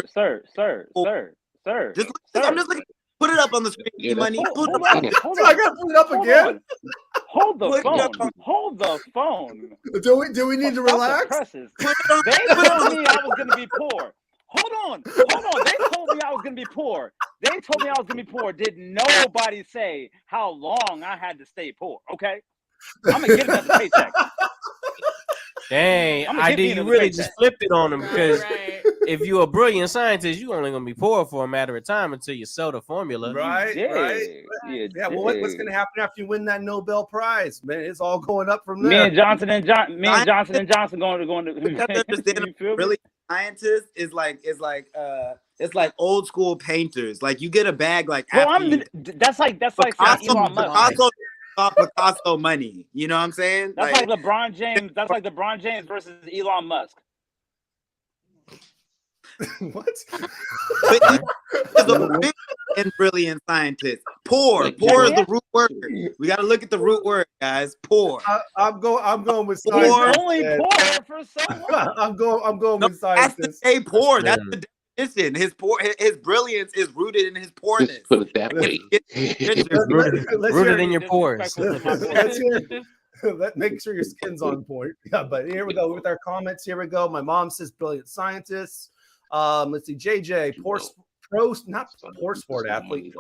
Speaker 8: Just I'm just looking. Put it up on the screen,
Speaker 23: Yeah,
Speaker 8: money.
Speaker 23: hold
Speaker 8: Put
Speaker 23: on,
Speaker 8: it
Speaker 23: hold
Speaker 14: So I gotta put it up again.
Speaker 23: Hold the
Speaker 8: Put it
Speaker 23: phone.
Speaker 8: up.
Speaker 23: Hold the phone.
Speaker 14: Do we need to
Speaker 23: Stop the
Speaker 14: relax?
Speaker 23: presses. They told me I was gonna be poor. Hold on. They told me I was gonna be poor. Did nobody say how long I had to stay poor? Okay, I'm gonna give them the paycheck.
Speaker 10: Dang,
Speaker 23: I'ma give
Speaker 10: ID,
Speaker 23: you
Speaker 10: you
Speaker 23: the
Speaker 10: really
Speaker 23: paycheck.
Speaker 10: just flipped it on them because if you're a brilliant scientist, you're only gonna be poor for a matter of time until you sell the formula.
Speaker 14: Right. Yeah. Well, what's going to happen after you win that Nobel Prize, man? It's all going up from there.
Speaker 23: Me and Johnson and Johnson going to.
Speaker 8: You have to understand, really, scientists is like old school painters. Like you get a bag like
Speaker 23: that's like Elon Musk.
Speaker 8: Picasso money. You know what I'm saying?
Speaker 23: That's like LeBron James. That's like LeBron James versus Elon Musk.
Speaker 14: What?
Speaker 8: But a big and brilliant scientist. Poor is the root word. We got to look at the root word, guys. Poor.
Speaker 14: I'm going with
Speaker 8: Poor.
Speaker 14: scientist.
Speaker 23: Only poor for someone.
Speaker 14: I'm going with scientist.
Speaker 8: That's the poor. That's the definition. His brilliance is rooted in his poorness.
Speaker 13: Put it that way.
Speaker 10: Rooted in your pores.
Speaker 14: Let's hear. Make sure your skin's on point. Yeah, but here we go with our comments. Here we go. My mom says brilliant scientists. Let's see, JJ, pro sport athlete.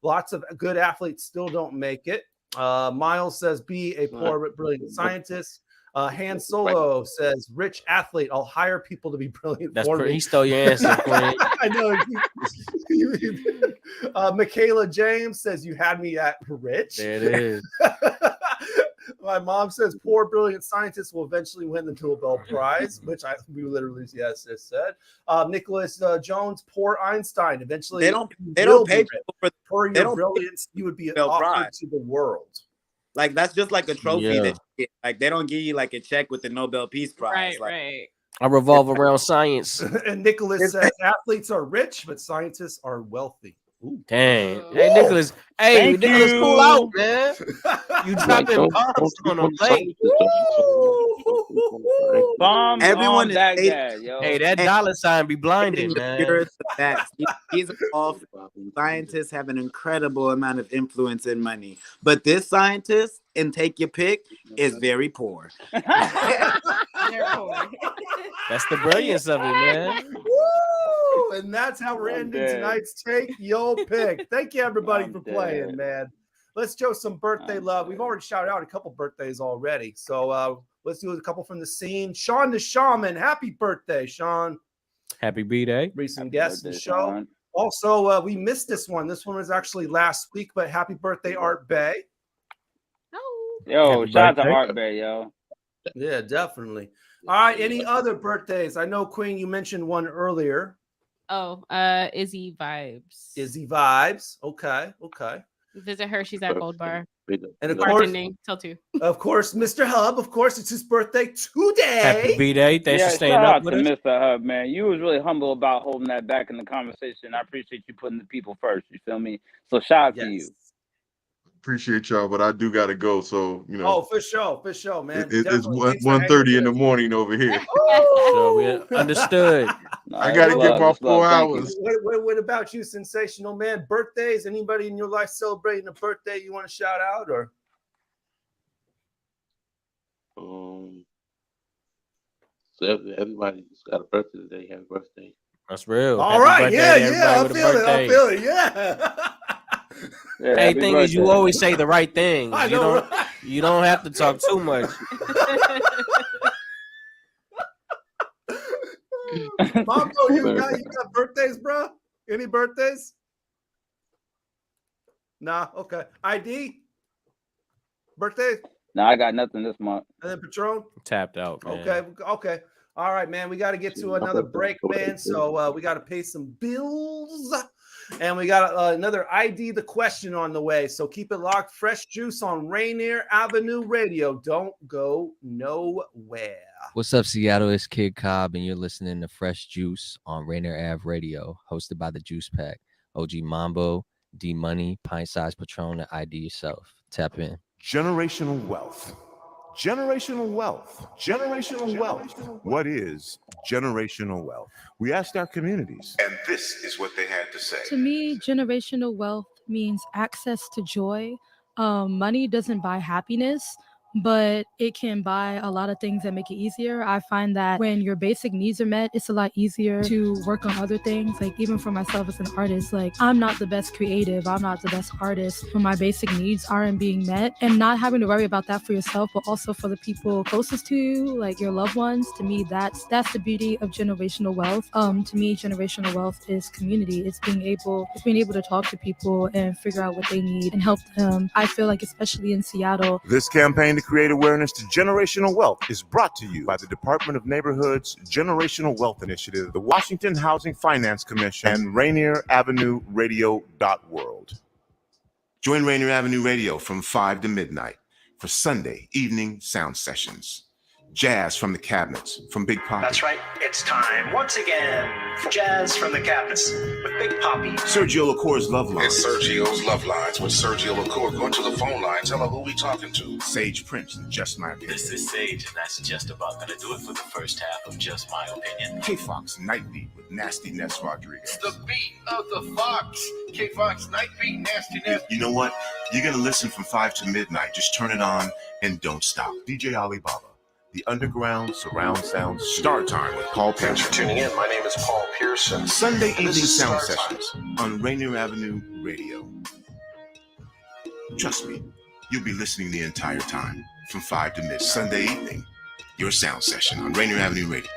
Speaker 14: Lots of good athletes still don't make it. Miles says be a poor but brilliant scientist. Han Solo says rich athlete. I'll hire people to be brilliant.
Speaker 10: He stole your answer, Queen.
Speaker 14: I know. Michaela James says you had me at rich.
Speaker 10: There it is.
Speaker 14: My mom says poor brilliant scientists will eventually win the Nobel Prize, which we literally just said. Nicholas Jones, poor Einstein. Eventually,
Speaker 8: they don't pay people
Speaker 14: for your brilliance. You would be offered to the world.
Speaker 8: Like that's just like a trophy
Speaker 10: Yeah.
Speaker 8: that you get. Like they don't give you like a check with the Nobel Peace Prize.
Speaker 12: Right.
Speaker 10: I revolve around science.
Speaker 14: And Nicholas says athletes are rich, but scientists are wealthy. Ooh.
Speaker 10: Dang. Hey, Nicholas. Hey,
Speaker 23: Thank
Speaker 10: Nicholas,
Speaker 23: you.
Speaker 10: cool out, man. You dropping bombs on them late.
Speaker 23: Bomb
Speaker 8: Everyone
Speaker 23: on
Speaker 8: is
Speaker 23: Baghdad, yo.
Speaker 10: Hey, that dollar sign be blinding, man.
Speaker 8: These are all scientists have an incredible amount of influence and money. But this scientist, and take your pick, is very poor.
Speaker 10: That's the brilliance of it, man.
Speaker 14: Woo! And that's how we're ending tonight's Take Your Pick. Thank you, everybody, for playing, man. Let's show some birthday love. We've already shouted out a couple birthdays already. So let's do a couple from the scene. Sean the Shaman, happy birthday, Sean.
Speaker 10: Happy B-Day.
Speaker 14: Recent guest of the show. Sean. Also, we missed this one. This one was actually last week, but happy birthday, Art Bay.
Speaker 23: Yo,
Speaker 14: Happy
Speaker 23: shout out
Speaker 14: birthday.
Speaker 23: to Art Bay, yo.
Speaker 14: Yeah, definitely. All right, any other birthdays? I know, Queen, you mentioned one earlier.
Speaker 12: Oh, Izzy Vibes.
Speaker 14: Izzy Vibes. Okay.
Speaker 12: Visit her. She's at Gold Bar.
Speaker 14: And of course,
Speaker 12: bartending till 2.
Speaker 14: Of course, Mr. Hubb. Of course, it's his birthday today.
Speaker 10: Happy B-Day. Thanks for staying
Speaker 23: shout
Speaker 10: up
Speaker 23: out
Speaker 10: with
Speaker 23: to
Speaker 10: us.
Speaker 23: Mr. Hubb, man. You was really humble about holding that back in the conversation. I appreciate you putting the people first. You feel me? So shout out to you.
Speaker 1: Appreciate y'all, but I do got to go. So, you know.
Speaker 14: Oh, for sure, man.
Speaker 1: It's
Speaker 14: Definitely.
Speaker 1: 1:30 in the morning over here.
Speaker 10: So we understood.
Speaker 1: I got to get my 4 hours.
Speaker 14: What about you, Sensational Man? Birthdays? Anybody in your life celebrating a birthday you want to shout out, or?
Speaker 13: So everybody's got a birthday today. Happy birthday.
Speaker 10: That's real.
Speaker 14: All
Speaker 10: Happy
Speaker 14: right,
Speaker 10: birthday to
Speaker 14: I
Speaker 10: everybody with a
Speaker 14: feel
Speaker 10: birthday.
Speaker 14: it, yeah.
Speaker 10: Hey, thing is, you always say the right things.
Speaker 14: I know,
Speaker 10: You don't have to talk too much.
Speaker 14: Mambo, you got birthdays, bro? Any birthdays? Nah, okay. ID? Birthday?
Speaker 23: No, I got nothing this month.
Speaker 14: And then Patron?
Speaker 10: Tapped out, man.
Speaker 14: Okay. All right, man. We got to get to another break, man. So we got to pay some bills. And we got another ID the question on the way. So keep it locked. Fresh Juice on Rainier Avenue Radio. Don't go nowhere.
Speaker 6: What's up, Seattle? It's Kid Cobb, and you're listening to Fresh Juice on Rainier Ave Radio, hosted by the Juice Pack, OG Mambo, D Money, Pint Size Patron, and ID Yourself. Tap in.
Speaker 5: Generational wealth. Generational wealth. Generational wealth. What is generational wealth? We asked our communities, and this is what they had to say.
Speaker 11: To me, generational wealth means access to joy. Money doesn't buy happiness, but it can buy a lot of things that make it easier. I find that when your basic needs are met, it's a lot easier to work on other things. Like even for myself as an artist, like I'm not the best creative, I'm not the best artist when my basic needs aren't being met, and not having to worry about that for yourself, but also for the people closest to you, like your loved ones. To me, that's the beauty of generational wealth. To me, generational wealth is community. It's being able to talk to people and figure out what they need and help them. I feel like especially in Seattle,
Speaker 5: This campaign to create awareness to generational wealth is brought to you by the Department of Neighborhood's Generational Wealth Initiative, the Washington Housing Finance Commission, and Rainier Avenue Radio.world.
Speaker 15: Join Rainier Avenue Radio from 5 to midnight for Sunday evening sound sessions. Jazz from the cabinets from Big Poppy.
Speaker 16: That's right. It's time once again for Jazz from the Cabinets with Big Poppy.
Speaker 15: Sergio LaCour's Love Lines.
Speaker 22: It's Sergio's Love Lines with Sergio LaCour. Go to the phone line. Tell her who we talking to.
Speaker 15: Sage Prince and Just My Opinion.
Speaker 16: This is Sage, and that's just about going to do it for the first half of Just My Opinion.
Speaker 15: K-Fox Nightbeat with Nasty Ness Rodriguez.
Speaker 22: The beat of the Fox. K-Fox Night Beat, Nasty Ness.
Speaker 15: You know what? You're going to listen from 5 to midnight. Just turn it on and don't stop. DJ Alibaba. The Underground Surround Sound Start Time with Paul Pearson.
Speaker 22: Thanks for tuning in. My name is Paul Pearson.
Speaker 15: Sunday evening sound
Speaker 22: Start
Speaker 15: sessions on Rainier Avenue Radio. Trust me, you'll be listening the entire time from 5 to midnight. Sunday evening, your sound session on Rainier Avenue Radio.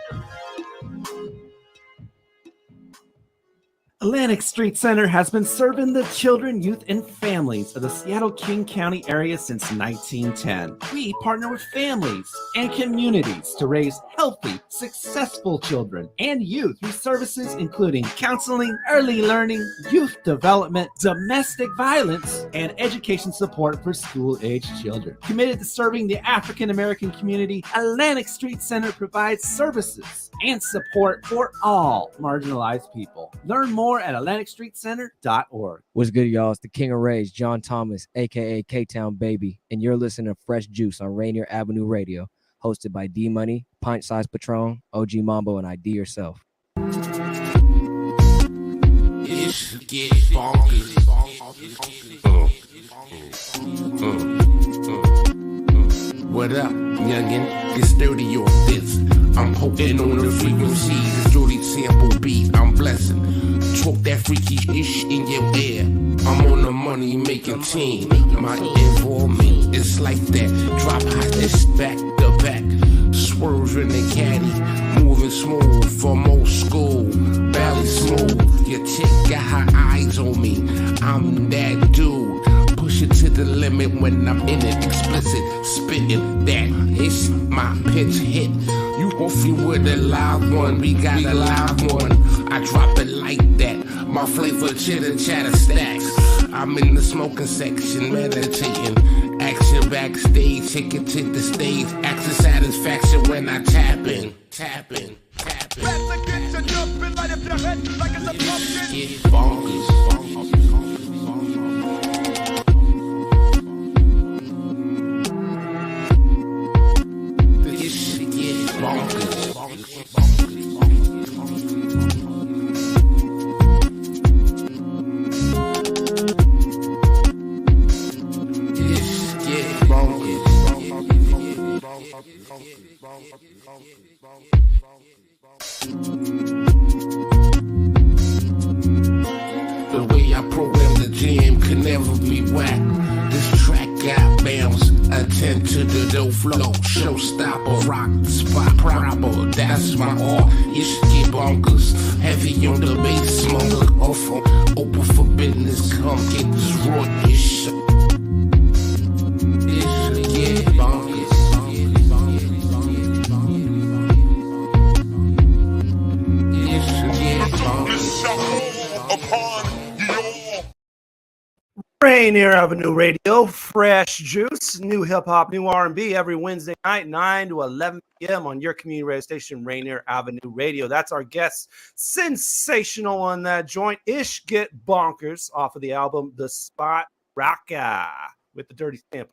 Speaker 17: Atlantic Street Center has been serving the children, youth, and families of the Seattle-King County area since 1910. We partner with families and communities to raise healthy, successful children and youth through services including counseling, early learning, youth development, domestic violence, and education support for school-aged children. Committed to serving the African-American community, Atlantic Street Center provides services and support for all marginalized people. Learn more at AtlanticStreetCenter.org.
Speaker 18: What's good, y'all? It's the King of Rays, John Thomas, aka K-Town Baby, and you're listening to Fresh Juice on Rainier Avenue Radio, hosted by D Money, Pint Size Patron, OG Mambo, and ID Yourself.
Speaker 22: What up, youngin'? It's 30 off this. I'm poking on the frequency. This Jody sample beat, I'm blessing. Talk that freaky ish in your ear. I'm on the money making team. My involvement is like that. Drop hot, it's back to back. Swerve in the caddy. Moving smooth from old school. Barely smooth. Your chick got her eyes on me. I'm that dude. Push it to the limit when I'm in it. Explicit, spitting that. It's my pitch hit. You off you with a live one. We got a live one. I drop it like that. My flavor chitter chatter stacks. I'm in the smoking section, meditating. Action backstage, taking to the stage. Action satisfaction when I tap in. Tapping. Get bonkers. The way I program the jam could never be whack. This track got bounce. Attend to the dough flow. Showstopper, rock the spot proper. That's my art. It's get bonkers. Heavy on the bass, smoke offer. Open for business. Come get this raw ish. It's get bonkers.
Speaker 5: Upon
Speaker 14: Rainier Avenue Radio, fresh juice, new hip hop, new R&B every Wednesday night, 9 to 11 p.m. on your community radio station, Rainier Avenue Radio. That's our guest, Sensational on that joint. Ish Get Bonkers off of the album The Spot Rocker with the dirty stamp.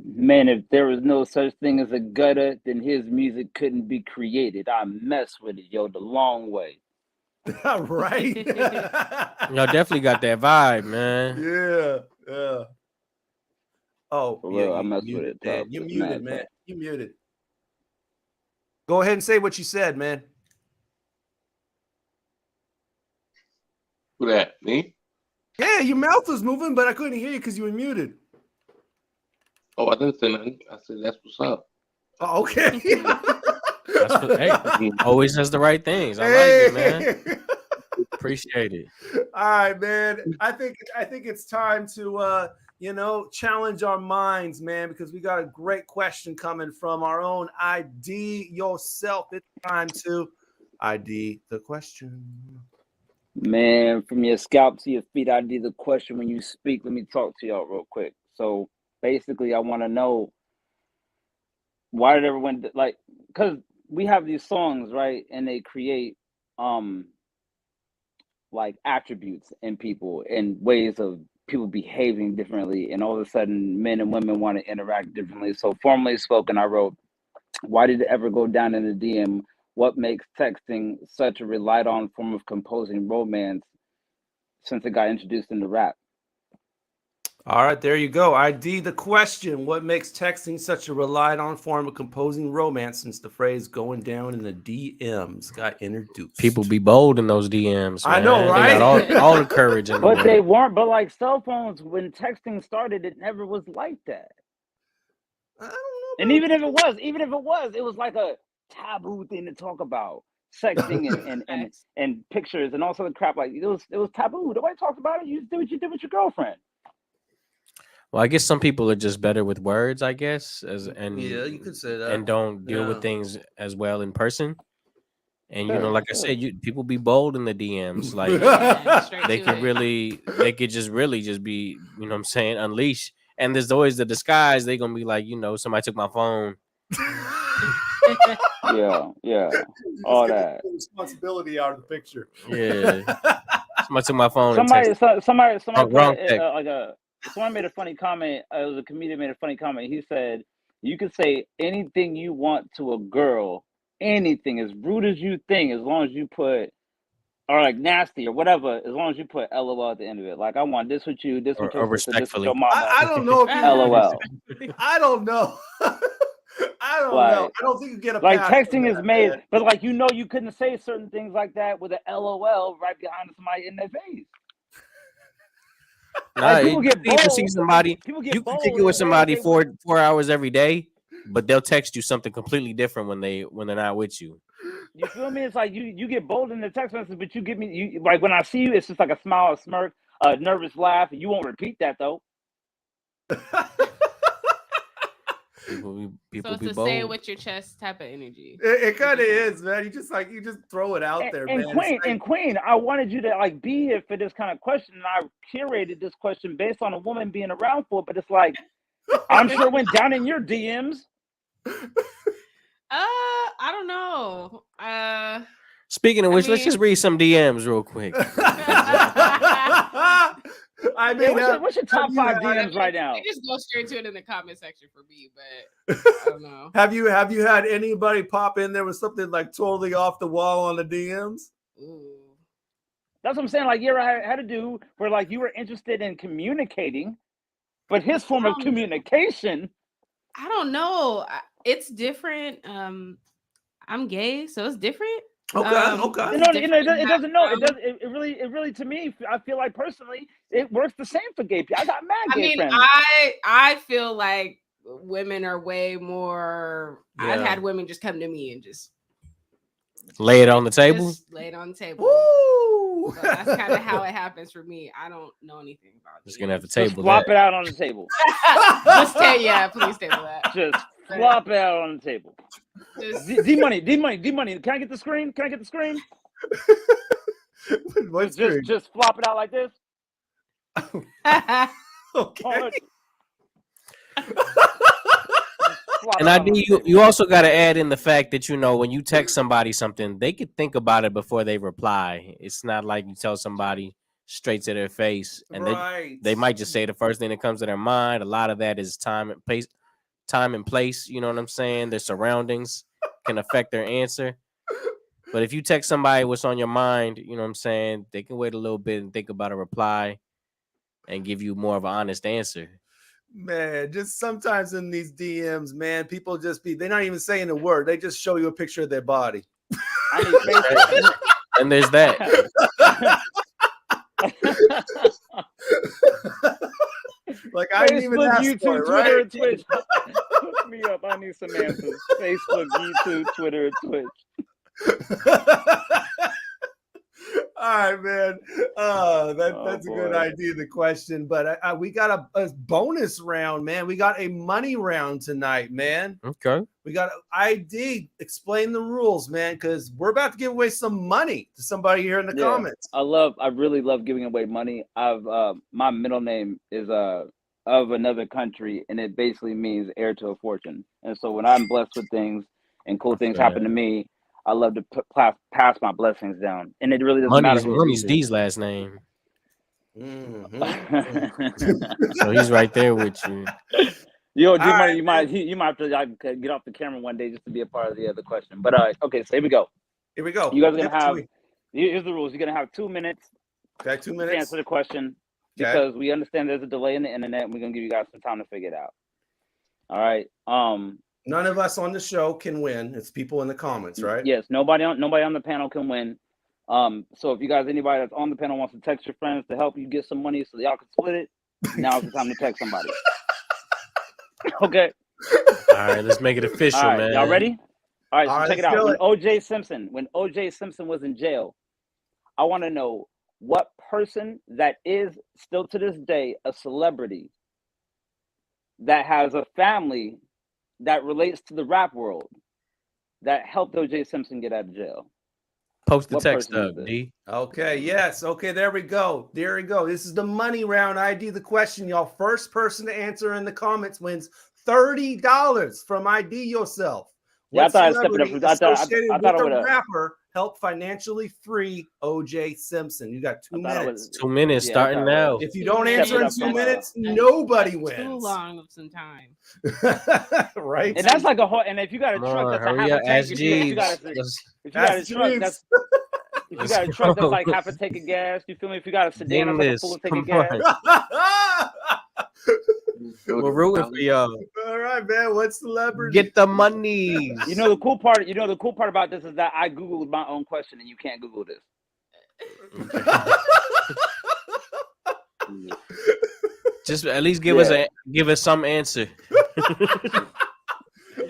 Speaker 23: Man, if there was no such thing as a gutter, then his music couldn't be created. I mess with it, yo, the long way.
Speaker 14: Right.
Speaker 10: Y'all definitely got that vibe, man.
Speaker 14: Yeah. Oh,
Speaker 23: Well,
Speaker 14: yeah,
Speaker 23: I mess
Speaker 14: you
Speaker 23: with
Speaker 14: muted,
Speaker 23: it.
Speaker 14: Dan.
Speaker 23: Tough.
Speaker 14: You
Speaker 23: It's
Speaker 14: muted,
Speaker 23: mad
Speaker 14: man.
Speaker 23: tough.
Speaker 14: You muted. Go ahead and say what you said, man.
Speaker 13: Who that? Me?
Speaker 14: Yeah, your mouth was moving, but I couldn't hear you because you were muted.
Speaker 13: Oh, I didn't say nothing. I said that's what's up.
Speaker 14: Oh, okay.
Speaker 10: That's what, hey, always says the right things. I like it, man. Appreciate it.
Speaker 14: All right, man. I think it's time to challenge our minds, man, because we got a great question coming from our own ID Yourself. It's time to ID the question.
Speaker 23: Man, from your scalp to your feet, I did the question when you speak. Let me talk to y'all real quick. So basically, I want to know, why did everyone because we have these songs, right? And they create like attributes in people and ways of people behaving differently. And all of a sudden, men and women want to interact differently. So formally spoken, I wrote, why did it ever go down in the DM? What makes texting such a relied on form of composing romance since it got introduced into rap?
Speaker 14: All right, there you go. ID the question. What makes texting such a relied on form of composing romance since the phrase going down in the DMs got introduced?
Speaker 10: People be bold in those DMs, man.
Speaker 14: I know, right?
Speaker 10: They got all the courage in the
Speaker 23: But
Speaker 10: world.
Speaker 23: they weren't. But like cell phones, when texting started, it never was like that.
Speaker 14: I don't know.
Speaker 23: And even if it was, it was like a taboo thing to talk about. Sexting and pictures and all sort of crap. Like it was taboo. Nobody talked about it. You just did what you did with your girlfriend.
Speaker 10: Well, I guess some people are just better with words, I guess,
Speaker 14: Yeah, you could say that.
Speaker 10: and don't deal with things as well in person. And
Speaker 23: Sure,
Speaker 10: like I
Speaker 23: sure.
Speaker 10: said, people be bold in the DMs. Like they could just really just be, you know what I'm saying, unleash. And there's always the disguise. They gonna be like, somebody took my phone.
Speaker 23: Yeah. All that.
Speaker 14: Responsibility out of the picture.
Speaker 10: Yeah. Somebody took my phone.
Speaker 23: Somebody
Speaker 10: wrong
Speaker 23: put,
Speaker 10: text.
Speaker 23: someone made a funny comment. It was a comedian made a funny comment. He said, "You can say anything you want to a girl, anything as rude as you think, as long as you put, or like nasty or whatever, as long as you put LOL at the end of it. Like I want this with you, this with your sister, this with your mama.
Speaker 14: I don't know if you
Speaker 23: LOL.
Speaker 14: I don't know. I don't know. I don't think you get a
Speaker 23: like
Speaker 14: pass
Speaker 23: texting
Speaker 14: for
Speaker 23: is
Speaker 14: that,
Speaker 23: made,
Speaker 14: man.
Speaker 23: but like you couldn't say certain things like that with an LOL right behind somebody in their face.
Speaker 10: Nah,
Speaker 23: people get
Speaker 10: you can see
Speaker 23: bold.
Speaker 10: somebody.
Speaker 23: People get
Speaker 10: You can
Speaker 23: bold
Speaker 10: kick it
Speaker 23: in
Speaker 10: with
Speaker 23: ways
Speaker 10: somebody
Speaker 23: they
Speaker 10: 4 hours every day, but they'll text you something completely different when they're not with you.
Speaker 23: You feel me? It's like you get bold in the text message, but you give me you like when I see you, it's just like a smile, a smirk, a nervous laugh. You won't repeat that though.
Speaker 10: People
Speaker 12: So it's
Speaker 10: be
Speaker 12: a
Speaker 10: bold.
Speaker 12: say it with your chest type of energy.
Speaker 14: It kind of is, man. You just throw it out there,
Speaker 23: And
Speaker 14: man.
Speaker 23: Queen, I wanted you to like be here for this kind of question, and I curated this question based on a woman being around for it. But it's like I'm sure it went down in your DMs.
Speaker 12: I don't know.
Speaker 10: Speaking of which, let's just read some DMs real quick.
Speaker 14: I mean,
Speaker 23: what's your top 5 DMs right now?
Speaker 12: You just go straight to it in the comment section for me, but I don't know.
Speaker 14: Have you had anybody pop in there with something like totally off the wall on the DMs?
Speaker 12: Ooh.
Speaker 23: That's what I'm saying. Like, I had a dude where like you were interested in communicating, but his form of communication.
Speaker 12: I don't know. It's different. I'm gay, so it's different.
Speaker 14: Okay.
Speaker 23: It doesn't know. It really to me, I feel like personally, it works the same for gay people. I got mad gay friends.
Speaker 12: I feel like women are way more.
Speaker 10: Yeah.
Speaker 12: I've had women just come to me and just
Speaker 10: lay it on the table.
Speaker 12: Just lay it on the table.
Speaker 14: Woo!
Speaker 12: So that's kind of how it happens for me. I don't know anything about it.
Speaker 10: Just gonna have to table.
Speaker 23: Just flop it out on the table.
Speaker 12: Please table that.
Speaker 23: Just flop it out on the table. D money. Can I get the screen?
Speaker 14: What screen?
Speaker 23: Just flop it out like this.
Speaker 14: Okay.
Speaker 10: And you also got to add in the fact that, when you text somebody something, they could think about it before they reply. It's not like you tell somebody straight to their face, and they might just say the first thing that comes to their mind. A lot of that is time and place. You know what I'm saying? Their surroundings can affect their answer. But if you text somebody what's on your mind, you know what I'm saying, they can wait a little bit and think about a reply and give you more of an honest answer.
Speaker 14: Man, just sometimes in these DMs, man, people they're not even saying a word. They just show you a picture of their body.
Speaker 10: And there's that.
Speaker 14: Like, I didn't even ask
Speaker 23: YouTube,
Speaker 14: for it,
Speaker 23: Twitter,
Speaker 14: right?
Speaker 23: and Twitch. Hook me up. I need some answers. Facebook, YouTube, Twitter, and Twitch.
Speaker 14: All right, man. That's a good idea, the question. But we got a bonus round, man. We got a money round tonight, man.
Speaker 10: Okay.
Speaker 14: We got ID. Explain the rules, man, because we're about to give away some money to somebody here in the comments.
Speaker 23: I really love giving away money. My middle name is of another country, and it basically means heir to a fortune. And so when I'm blessed with things and cool things happen to me, I love to pass my blessings down, and it really doesn't matter.
Speaker 10: Money's D's last name,
Speaker 14: Mm-hmm.
Speaker 10: so he's right there with you.
Speaker 23: Yo, D-Money, you might have to get off the camera one day just to be a part of the other question. But okay, so here we go.
Speaker 14: Here we go.
Speaker 23: You guys are gonna have. Here's the rules. You're gonna have 2 minutes.
Speaker 14: Okay, 2 minutes
Speaker 23: to answer the question, because we understand there's a delay in the internet. And we're gonna give you guys some time to figure it out. All right.
Speaker 14: None of us on the show can win. It's people in the comments, right?
Speaker 23: Yes. Nobody on the panel can win. So if you guys, anybody that's on the panel wants to text your friends to help you get some money so y'all can split it, now's the time to text somebody. Okay.
Speaker 10: All right, let's make it official,
Speaker 23: all right,
Speaker 10: man.
Speaker 23: Y'all ready? All right, so check it out. When OJ Simpson was in jail, I want to know what person that is still to this day a celebrity that has a family that relates to the rap world that helped OJ Simpson get out of jail.
Speaker 10: Post the text up, D.
Speaker 14: Okay, yes. Okay, there we go. There we go. This is the money round. ID the question, y'all. First person to answer in the comments wins $30 from ID Yourself.
Speaker 23: Yeah,
Speaker 14: What
Speaker 23: I
Speaker 14: celebrity
Speaker 23: thought
Speaker 14: associated with
Speaker 23: it
Speaker 14: a
Speaker 23: would've-
Speaker 14: rapper helped financially free OJ Simpson? You got 2 minutes.
Speaker 10: 2 minutes starting now.
Speaker 14: If you don't answer in 2 minutes, nobody
Speaker 12: Too
Speaker 14: wins.
Speaker 12: long of some time.
Speaker 14: Right?
Speaker 23: And that's like a whole. And if you got a truck that's a half a tank, if you got a truck that's if you got a truck that's like half a tank of gas, you feel me? If you got a sedan that's like a full tank of gas.
Speaker 10: We're rooting for y'all.
Speaker 14: All right, man. What celebrity?
Speaker 10: Get the money.
Speaker 23: You know the cool part. You know the cool part about this is that I googled my own question, and you can't Google this.
Speaker 10: Just at least give us some answer.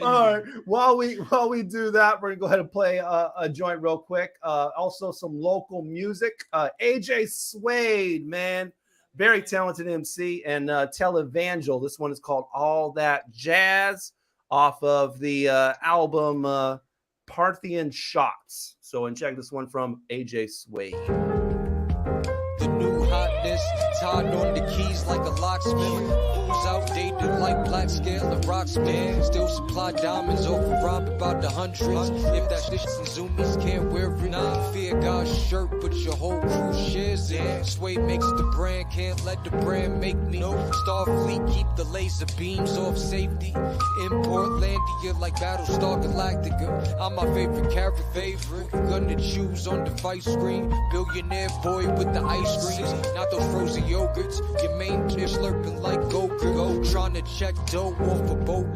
Speaker 14: All right. While we do that, we're gonna go ahead and play a joint real quick. Also, some local music. AJ Suede, man, very talented MC, and Televangel. This one is called All That Jazz, off of the album Parthian Shots. So, and check this one from AJ Suede.
Speaker 2: The new hotness, tied on the keys like a locksmith. Fools outdated like black scale and rocks, man. Still supply diamonds over rob about the hundreds. If that shit and zoomies can't wear it, nah. Fear God's shirt, but your whole crew shares it. Suede makes the brand, can't let the brand make me. Starfleet, keep the laser beams off safety. In Portlandia like Battlestar Galactica. I'm my favorite character, Gonna choose on device screen. Billionaire boy with the ice creams, not those frozen yogurts. Your main dish slurping like Goku. Trying to check dough off a boat.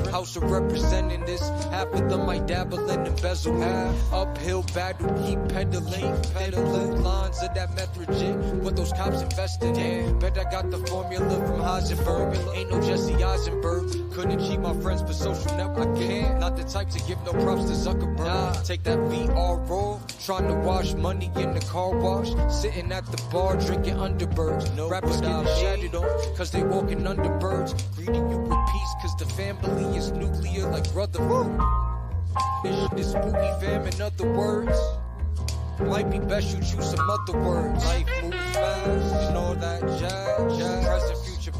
Speaker 2: House of representing this. Half of them might dabble in embezzlement. Uphill battle, keep pedaling. Pedaling lines of that metrogen. What those cops invested in. Bet I got the formula from Heisenberg. Ain't no Jesse Eisenberg. Couldn't cheat my friends, but social network I can't. Not the type to give no props to Zuckerberg. Nah, take that VR roll. Trying to wash money in the car wash. Sitting at the bar drinking Underbirds. No rappers getting shattered on cause they walking under birds. Greeting you with peace cause the family is nuclear like Rutherford. This shit is spooky fam in other words. Might be best you choose some other words. Life moves fast and all that jazz.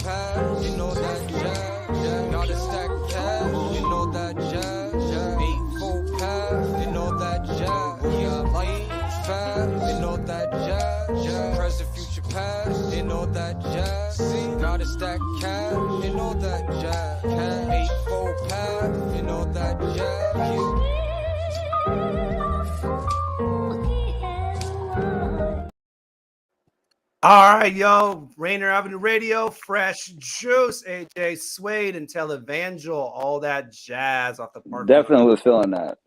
Speaker 2: pass, you know that jazz. Got a stack of cash, you know that jazz. 8-4 pass, you know that jazz. Yeah, light fast, you know that jazz. Present, future, past, you know that jazz. Got a stack of cash, you know that jazz. 8-4 pass, you know that jazz.
Speaker 14: All right, yo, Rainier Avenue Radio, Fresh Juice, AJ Suede, and Televangel, all that jazz off the park.
Speaker 23: Definitely was feeling that.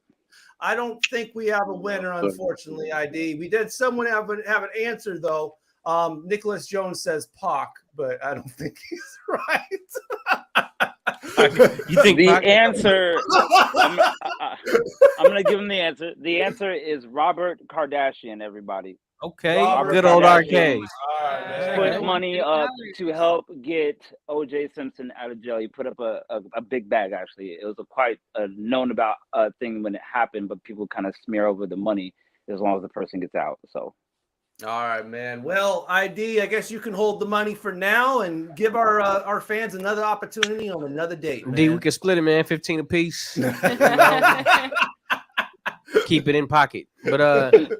Speaker 14: I don't think we have a winner, unfortunately, ID. We did someone have an answer, though. Nicholas Jones says Pac, but I don't think he's right.
Speaker 23: You think the answer? I'm gonna give him the answer. The answer is Robert Kardashian. Everybody.
Speaker 10: Okay, good old arcade.
Speaker 23: Put money up to help get O.J. Simpson out of jail. He put up a big bag. Actually, it was a quite known about thing when it happened, but people kind of smear over the money as long as the person gets out. So.
Speaker 14: All right, man. Well, ID, I guess you can hold the money for now and give our fans another opportunity on another date.
Speaker 10: D, we can split it, man. 15 apiece. Keep it in pocket. But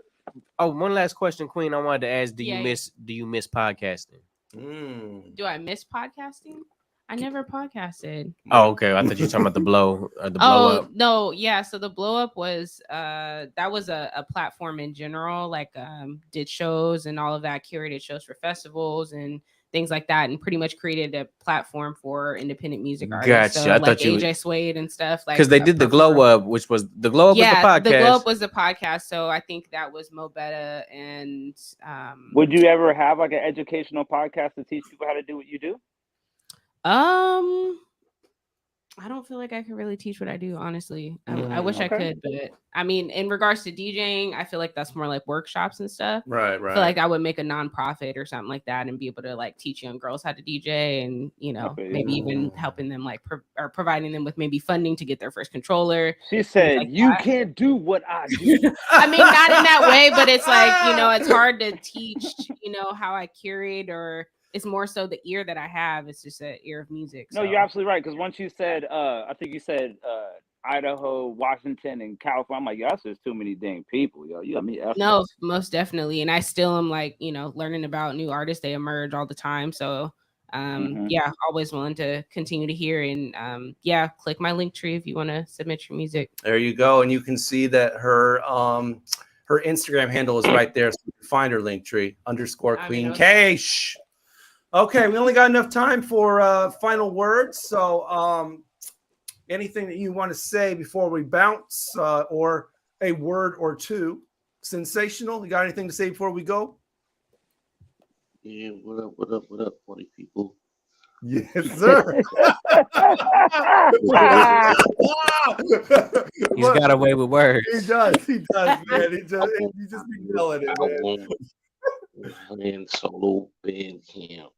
Speaker 10: one last question, Queen. I wanted to ask: Do you miss podcasting?
Speaker 12: Do I miss podcasting? I never podcasted.
Speaker 10: Oh, okay. I thought you were talking about the blow up.
Speaker 12: No, yeah. So the blow up was that was a platform in general, like did shows and all of that, curated shows for festivals and things like that, and pretty much created a platform for independent music artists.
Speaker 10: Gotcha.
Speaker 12: So,
Speaker 10: I
Speaker 12: like
Speaker 10: thought you
Speaker 12: AJ Suede and stuff, like
Speaker 10: because they did the glow up, which was the glow up was the podcast.
Speaker 12: The glow up was the podcast. So I think that was Mo Betta and.
Speaker 23: Would you ever have like an educational podcast to teach people how to do what you do?
Speaker 12: I don't feel like I can really teach what I do, honestly. I wish I could, but I mean, in regards to DJing, I feel like that's more like workshops and stuff.
Speaker 14: Right.
Speaker 12: I feel like I would make a nonprofit or something like that and be able to like teach young girls how to DJ and, you know, maybe even helping them like or providing them with maybe funding to get their first controller.
Speaker 23: She said, like you can't do what I do.
Speaker 12: I mean, not in that way, but it's like, you know, it's hard to teach, you know, how I curate, or it's more so the ear that I have. It's just an ear of music.
Speaker 23: No, you're absolutely right. Because once you said, I think you said Idaho, Washington, and California, I'm like, yo, that's just too many dang people, yo. You got me.
Speaker 12: No, most definitely. And I still am like, you know, learning about new artists. They emerge all the time. So, yeah, always willing to continue to hear. And yeah, click my link tree if you want to submit your music.
Speaker 14: There you go. And you can see that her Instagram handle is right there. So you can find her link tree _Kween Kaysh. Okay, we only got enough time for final words. So anything that you want to say before we bounce, or a word or two? Sensational, you got anything to say before we go?
Speaker 13: Yeah, what up, party people?
Speaker 14: Yes, sir.
Speaker 10: He's got away with words.
Speaker 14: He does, man. He just be yelling it, man.
Speaker 13: And solo band camp.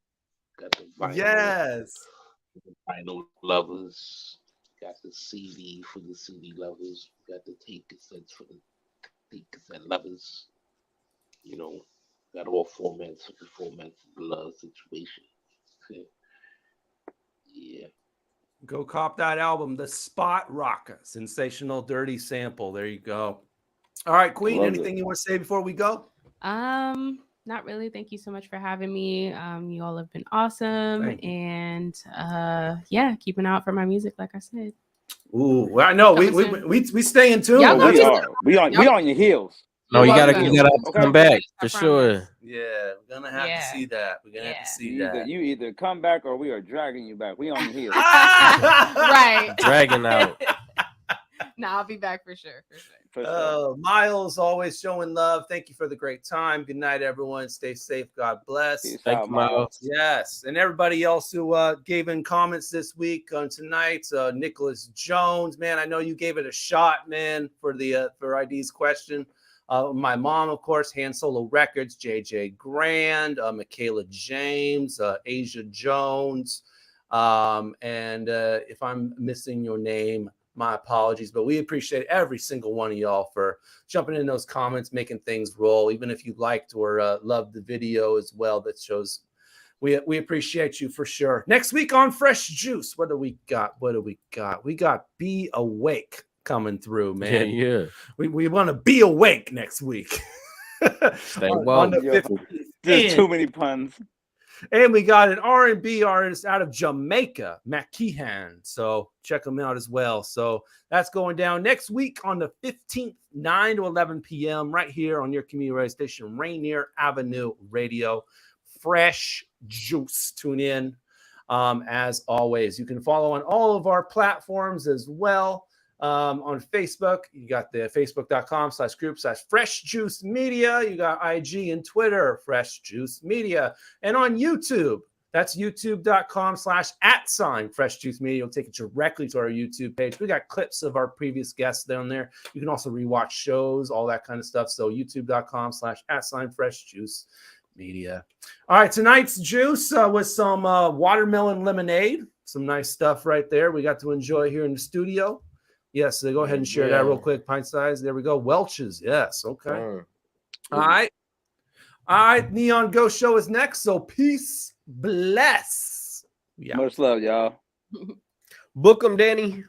Speaker 13: Got the vinyl.
Speaker 14: Yes.
Speaker 13: Vinyl lovers. Got the CD for the CD lovers. Got the tape cassettes for the tape cassette lovers. You know, got all formats of the love situation. Yeah.
Speaker 14: Go cop that album, The Spot Rocker, Sensational Dirty Sample. There you go. All right, Queen, anything you want to say before we go?
Speaker 12: Not really. Thank you so much for having me. You all have been awesome. And yeah, keep an eye out for my music, like I said.
Speaker 14: Ooh, well, I know we stay in tune.
Speaker 23: Yeah, we on your heels.
Speaker 10: No, you gotta come back for sure.
Speaker 14: Yeah, we're gonna have to see that. We're gonna have to see that.
Speaker 23: You either come back or we are dragging you back. We on your heels.
Speaker 12: Right.
Speaker 10: Dragging out.
Speaker 12: No, I'll be back for sure.
Speaker 14: Miles, always showing love. Thank you for the great time. Good night, everyone. Stay safe. God bless.
Speaker 10: Thank you, Miles.
Speaker 14: Yes, and everybody else who gave in comments this week on tonight. Nicholas Jones, man, I know you gave it a shot, man, for the for ID's question. My mom, of course, Han Solo Records, JJ Grand, Michaela James, Asia Jones, and if I'm missing your name, my apologies, but we appreciate every single one of y'all for jumping in those comments, making things roll, even if you liked or loved the video as well. That shows We appreciate you for sure. Next week on Fresh Juice, what do we got? We got Be Awake coming through, man.
Speaker 10: Yeah.
Speaker 14: We want to be awake next week.
Speaker 10: Stay
Speaker 14: on
Speaker 10: woke.
Speaker 14: the
Speaker 23: Yo,
Speaker 14: 15th.
Speaker 23: there's too many puns.
Speaker 14: And we got an R&B artist out of Jamaica, McKeehan. So check them out as well. So that's going down next week on the 15th, 9 to 11 p.m. right here on your community radio station, Rainier Avenue Radio. Fresh Juice. Tune in. As always, you can follow on all of our platforms as well. On Facebook, you got the facebook.com/group/Fresh Juice Media. You got IG and Twitter, Fresh Juice Media. And on YouTube, that's youtube.com/@Fresh Juice Media. It'll take you directly to our YouTube page. We got clips of our previous guests down there. You can also rewatch shows, all that kind of stuff. So youtube.com/@Fresh Juice Media. All right, tonight's juice with some watermelon lemonade. Some nice stuff right there we got to enjoy here in the studio. Yes, so go ahead and share that real quick. Pint size. There we go. Welch's. Yes. Okay. All right. Neon Ghost Show is next. So peace, bless.
Speaker 23: Much love, y'all.
Speaker 10: Book them, Danny.